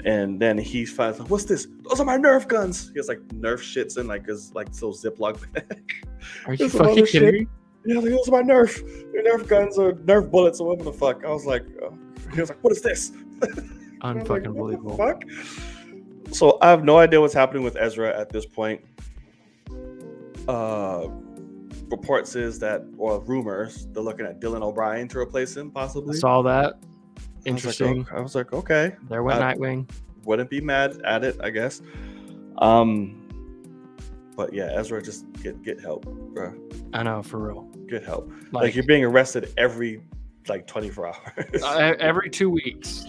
[SPEAKER 1] And then he finds like, what's this? Those are my Nerf guns. He has like Nerf shits in like his like little Ziploc bag.
[SPEAKER 2] Are you fucking kidding me?
[SPEAKER 1] Yeah, like, those are my Nerf guns or Nerf bullets or whatever the fuck. I was like, he was like, what is this?
[SPEAKER 2] Unfucking believable.
[SPEAKER 1] Fuck. So I have no idea what's happening with Ezra at this point. Reports is that, or rumors, they're looking at Dylan O'Brien to replace him, possibly.
[SPEAKER 2] Saw that. Interesting.
[SPEAKER 1] I was like, okay.
[SPEAKER 2] There went Nightwing.
[SPEAKER 1] Wouldn't be mad at it, I guess. But yeah, Ezra, just get help, bro.
[SPEAKER 2] I know, for real.
[SPEAKER 1] Get help. Like you're being arrested every like 24 hours.
[SPEAKER 2] Every 2 weeks,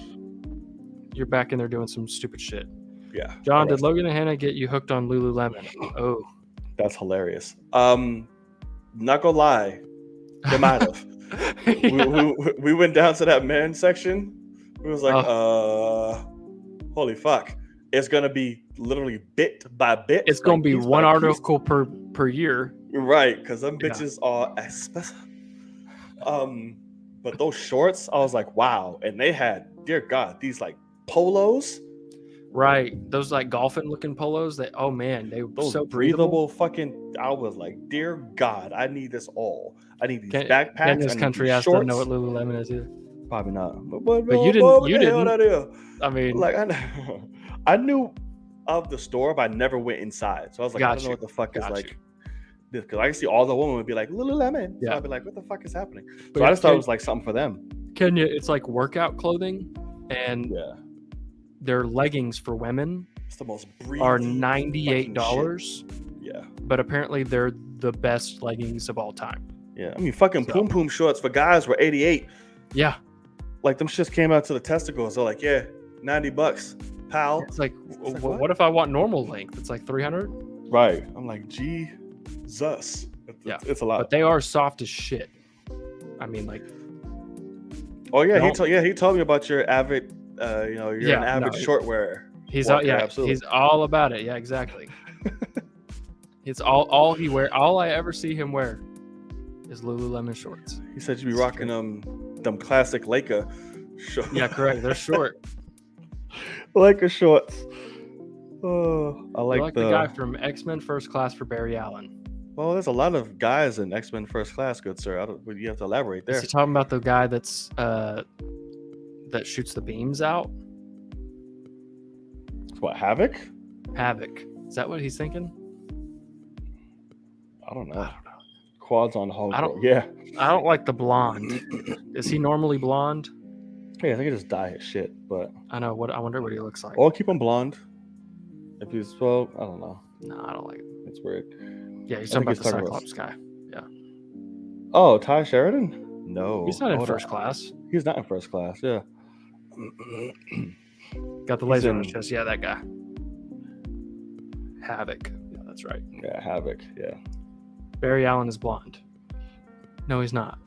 [SPEAKER 2] you're back in there doing some stupid shit.
[SPEAKER 1] Yeah.
[SPEAKER 2] John, did Logan and Hannah get you hooked on Lululemon? Oh,
[SPEAKER 1] that's hilarious. Not gonna lie, they might have. we went down to that men's section. We was like, holy fuck. It's gonna be literally bit by bit.
[SPEAKER 2] It's gonna be one article per year.
[SPEAKER 1] Right, because them bitches are expensive. But those shorts, I was like, wow. And they had, dear God, these like polos.
[SPEAKER 2] Right, those like golfing looking polos. That they were
[SPEAKER 1] those
[SPEAKER 2] so
[SPEAKER 1] breathable. Fucking. I was like, dear God, I need this all. I need these backpacks.
[SPEAKER 2] In this country, I still know what Lululemon is either.
[SPEAKER 1] Probably not.
[SPEAKER 2] But you didn't. You didn't. I mean,
[SPEAKER 1] like I knew of the store, but I never went inside. So I was like, I don't know what the fuck is like. Because I can see all the women would be like Lululemon. So I'd be like, what the fuck is happening? So I just thought it was like something for them.
[SPEAKER 2] Kenya, it's like workout clothing, and their leggings for women
[SPEAKER 1] it's the most
[SPEAKER 2] are $98.
[SPEAKER 1] Yeah.
[SPEAKER 2] But apparently they're the best leggings of all time.
[SPEAKER 1] Yeah. I mean, fucking Poom Poom shorts for guys were $88.
[SPEAKER 2] Yeah.
[SPEAKER 1] Like, them shits came out to the testicles. They're like, yeah, $90, pal.
[SPEAKER 2] It's like, what if I want normal length? It's like $300.
[SPEAKER 1] Right. I'm like, Jesus. It's a lot.
[SPEAKER 2] But they are soft as shit. I mean, like.
[SPEAKER 1] Oh yeah, he told me about your avid. You're an avid short wearer.
[SPEAKER 2] He's all about it. Yeah, exactly. It's all he wear. All I ever see him wear is Lululemon shorts.
[SPEAKER 1] He said you'd be rocking them classic Laker shorts.
[SPEAKER 2] Yeah, correct. They're short.
[SPEAKER 1] Laker shorts. Oh, I like
[SPEAKER 2] the guy from X-Men First Class for Barry Allen.
[SPEAKER 1] Well, there's a lot of guys in X-Men First Class, good sir. You have to elaborate there.
[SPEAKER 2] Is he talking about the guy that's that shoots the beams out?
[SPEAKER 1] What, Havoc?
[SPEAKER 2] Havoc. Is that what he's thinking?
[SPEAKER 1] I don't know. Quads on Hulk.
[SPEAKER 2] I don't like the blonde. Is he normally blonde?
[SPEAKER 1] Yeah, I think he just dye his shit, but
[SPEAKER 2] I wonder what he looks like.
[SPEAKER 1] Or keep him blonde. If he's I don't know.
[SPEAKER 2] No, I don't like it.
[SPEAKER 1] It's weird.
[SPEAKER 2] Yeah, he's talking about the Cyclops guy. Yeah.
[SPEAKER 1] Oh, Ty Sheridan? No.
[SPEAKER 2] He's not in First Class.
[SPEAKER 1] He's not in First Class, yeah.
[SPEAKER 2] Got the laser on his chest. Yeah, that guy. Havoc. Yeah, that's right.
[SPEAKER 1] Yeah, Havoc. Yeah.
[SPEAKER 2] Barry Allen is blonde. No, he's not.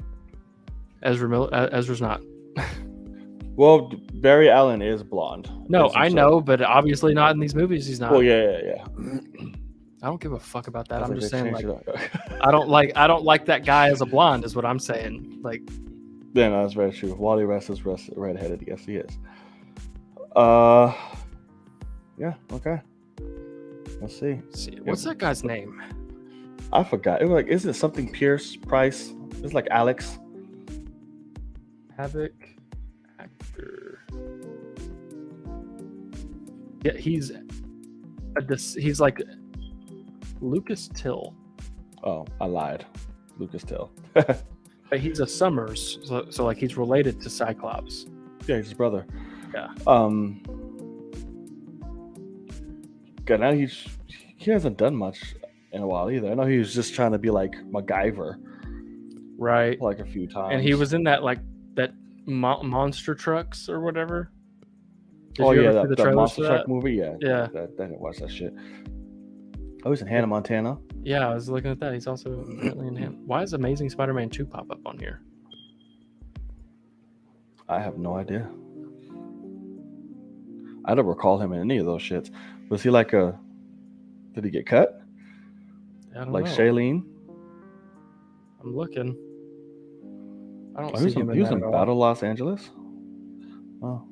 [SPEAKER 2] Ezra's not.
[SPEAKER 1] Well, Barry Allen is blonde.
[SPEAKER 2] No, I know, but obviously not in these movies. He's not.
[SPEAKER 1] Well, yeah.
[SPEAKER 2] I don't give a fuck about that. I'm just saying, like, I don't like that guy as a blonde. Is what I'm saying. Like,
[SPEAKER 1] yeah, no, that's very true. Wally West is redheaded. Yes, he is. Yeah. Okay. Let's see.
[SPEAKER 2] What's that guy's name?
[SPEAKER 1] I forgot. It was like, isn't it something Pierce Price? It's like Alex.
[SPEAKER 2] Havoc actor. Yeah, he's like Lucas Till.
[SPEAKER 1] Oh, I lied. Lucas Till.
[SPEAKER 2] But he's a Summers, so like he's related to Cyclops.
[SPEAKER 1] Yeah, he's his brother.
[SPEAKER 2] Yeah.
[SPEAKER 1] God, now he hasn't done much in a while either. I know he was just trying to be like MacGyver,
[SPEAKER 2] right?
[SPEAKER 1] Like a few times.
[SPEAKER 2] And he was in that monster trucks or whatever. Did you ever see
[SPEAKER 1] the
[SPEAKER 2] trailers
[SPEAKER 1] Monster
[SPEAKER 2] for
[SPEAKER 1] Truck
[SPEAKER 2] that?
[SPEAKER 1] movie. Yeah,
[SPEAKER 2] Yeah.
[SPEAKER 1] I didn't watch that shit. Oh, he's in Hannah Montana.
[SPEAKER 2] Yeah, I was looking at that. He's also apparently in him. Why is Amazing Spider-Man 2 pop up on here?
[SPEAKER 1] I have no idea. I don't recall him in any of those shits. Was he like a? Did he get cut?
[SPEAKER 2] I don't
[SPEAKER 1] Like
[SPEAKER 2] know.
[SPEAKER 1] Shailene?
[SPEAKER 2] I'm looking. I don't
[SPEAKER 1] Oh,
[SPEAKER 2] see him in
[SPEAKER 1] he was
[SPEAKER 2] that
[SPEAKER 1] in
[SPEAKER 2] at all.
[SPEAKER 1] Battle Los Angeles. Oh,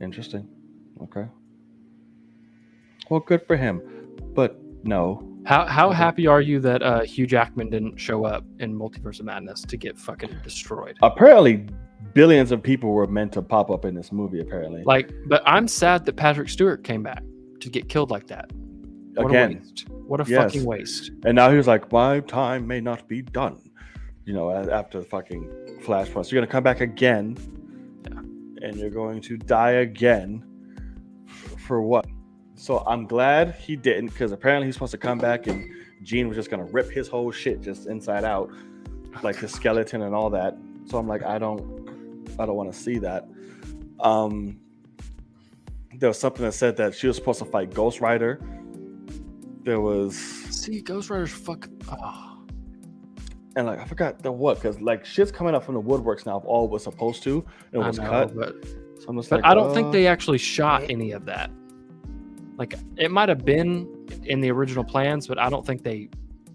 [SPEAKER 1] interesting. Okay. Well, good for him, but no.
[SPEAKER 2] How happy are you that Hugh Jackman didn't show up in Multiverse of Madness to get fucking destroyed?
[SPEAKER 1] Apparently, billions of people were meant to pop up in this movie. Apparently,
[SPEAKER 2] But I'm sad that Patrick Stewart came back to get killed like that. What
[SPEAKER 1] again,
[SPEAKER 2] a waste. What a fucking waste.
[SPEAKER 1] And now he was like, "My time may not be done." After the fucking Flashpoint, so you're gonna come back again, and you're going to die again for what? So I'm glad he didn't, because apparently he's supposed to come back and Jean was just gonna rip his whole shit just inside out, like the skeleton and all that. So I'm like, I don't want to see that. There was something that said that she was supposed to fight Ghost Rider. There was
[SPEAKER 2] Ghost Rider's
[SPEAKER 1] and like I forgot the what, because like shit's coming up from the woodworks now of all it was supposed to. It was cut.
[SPEAKER 2] But
[SPEAKER 1] so I'm just
[SPEAKER 2] like, I don't think they actually shot any of that. Like it might have been in the original plans, but I don't think they.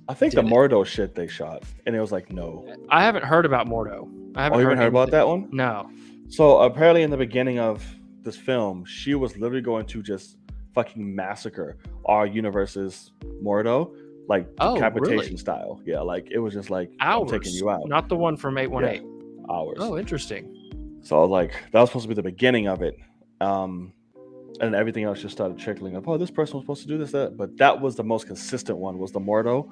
[SPEAKER 1] I think the Mordo shit they shot, and it was like no.
[SPEAKER 2] I haven't heard about Mordo. I haven't
[SPEAKER 1] heard about that one.
[SPEAKER 2] No.
[SPEAKER 1] So apparently, in the beginning of this film, she was literally going to just fucking massacre our universe's Mordo, like decapitation style. Yeah, like it was just like I'm taking you out.
[SPEAKER 2] Not the one from 818.
[SPEAKER 1] Yeah, ours.
[SPEAKER 2] Oh, interesting.
[SPEAKER 1] So like that was supposed to be the beginning of it. And everything else just started trickling up. Oh, this person was supposed to do this, that. But that was the most consistent one, was the Mordo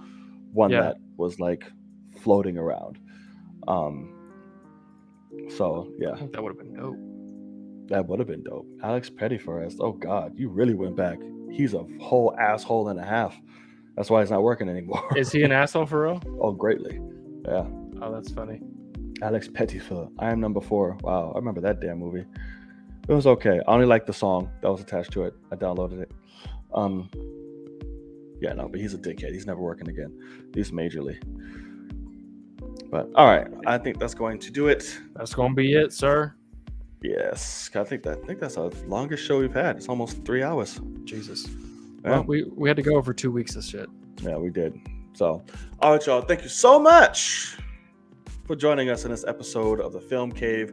[SPEAKER 1] one that was like floating around. So yeah.
[SPEAKER 2] I think that would have been dope.
[SPEAKER 1] That would have been dope. Alex Pettyford. Oh God, you really went back. He's a whole asshole and a half. That's why he's not working anymore.
[SPEAKER 2] Is he an asshole for real?
[SPEAKER 1] Oh, greatly. Yeah.
[SPEAKER 2] Oh, that's funny.
[SPEAKER 1] Alex Pettyford. I Am Number 4. Wow, I remember that damn movie. It was okay. I only liked the song that was attached to it. I downloaded it. Yeah, no, but he's a dickhead. He's never working again, at least majorly. But all right, I think that's going to do it.
[SPEAKER 2] That's going to be it, sir.
[SPEAKER 1] Yes, I think that's our longest show we've had. It's almost 3 hours.
[SPEAKER 2] Jesus.
[SPEAKER 1] Yeah.
[SPEAKER 2] Well, we had to go over 2 weeks of shit.
[SPEAKER 1] Yeah, we did. So, all right, y'all. Thank you so much for joining us in this episode of the Film Cave.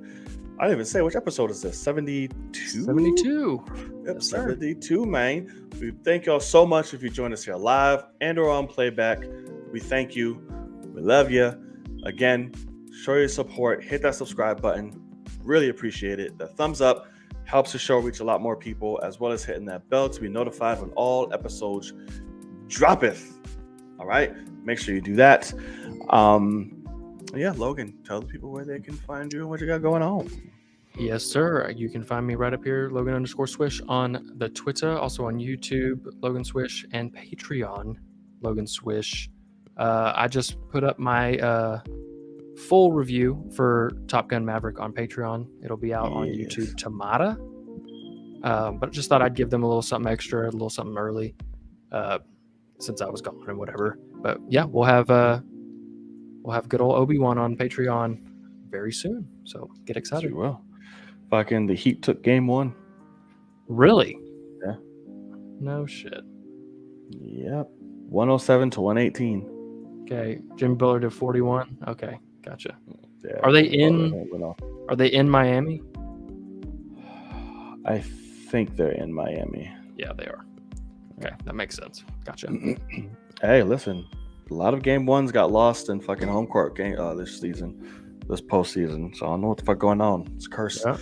[SPEAKER 1] I didn't even say which episode is this. 72?
[SPEAKER 2] 72.
[SPEAKER 1] Yep,
[SPEAKER 2] Yes,
[SPEAKER 1] 72, man. We thank y'all so much if you join us here live and or on playback. We thank you. We love you. Again, show your support. Hit that subscribe button. Really appreciate it. The thumbs up helps the show reach a lot more people, as well as hitting that bell to be notified when all episodes droppeth. All right? Make sure you do that. Yeah, Logan, tell the people where they can find you and what you got going on.
[SPEAKER 2] Yes, sir. You can find me right up here, Logan_Swish on the Twitter, also on YouTube, Logan Swish, and Patreon, Logan Swish. I just put up my full review for Top Gun Maverick on Patreon. It'll be out on YouTube tomorrow. But just thought I'd give them a little something extra, a little something early, since I was gone and whatever. But yeah, we'll have good old Obi-Wan on Patreon very soon. So get excited.
[SPEAKER 1] You will. Fucking the Heat took game 1.
[SPEAKER 2] Really?
[SPEAKER 1] Yeah.
[SPEAKER 2] No shit.
[SPEAKER 1] Yep. 107 to 118.
[SPEAKER 2] Okay. Jimmy Butler did 41. Okay, gotcha.
[SPEAKER 1] Yeah,
[SPEAKER 2] Are they in Miami?
[SPEAKER 1] I think they're in Miami.
[SPEAKER 2] Yeah, they are. Okay, that makes sense. Gotcha.
[SPEAKER 1] Hey, listen. A lot of game 1s got lost in fucking home court game this postseason. So I don't know what the fuck going on. It's a curse.
[SPEAKER 2] Yeah.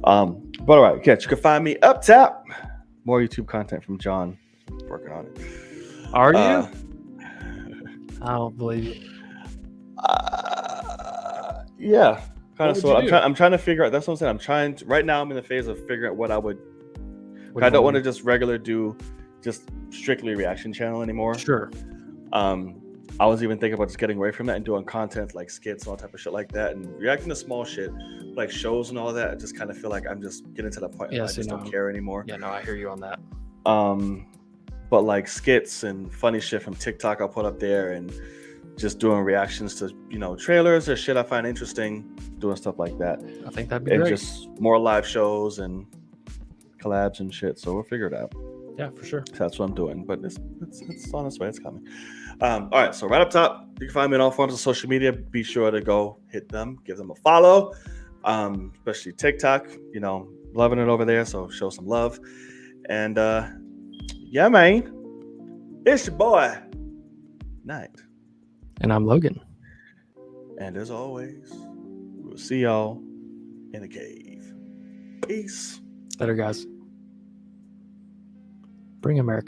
[SPEAKER 1] But all right, catch. You can find me up top. More YouTube content from John. Working on it.
[SPEAKER 2] Are you? I don't believe you.
[SPEAKER 1] Yeah, kind of. So I'm trying to figure out. That's what I'm saying. Right now, I'm in the phase of figuring out what I would. I don't want to just do just strictly reaction channel anymore.
[SPEAKER 2] Sure.
[SPEAKER 1] I was even thinking about just getting away from that and doing content like skits and all type of shit like that, and reacting to small shit like shows and all that. I just kind of feel like I'm just getting to the point where I just don't care anymore.
[SPEAKER 2] Yeah, no, I hear you on that.
[SPEAKER 1] But like skits and funny shit from TikTok, I'll put up there, and just doing reactions to trailers or shit I find interesting, doing stuff like that.
[SPEAKER 2] I think that'd be great.
[SPEAKER 1] Just more live shows and collabs and shit. So we'll figure it out.
[SPEAKER 2] Yeah, for sure.
[SPEAKER 1] So that's what I'm doing, but it's on its way. It's coming. All right, so right up top, you can find me on all forms of social media. Be sure to go hit them, give them a follow, especially TikTok. Loving it over there, so show some love. And yeah, man, it's your boy, Knight.
[SPEAKER 2] And I'm Logan.
[SPEAKER 1] And as always, we'll see y'all in the cave. Peace.
[SPEAKER 2] Later, guys. Bring America.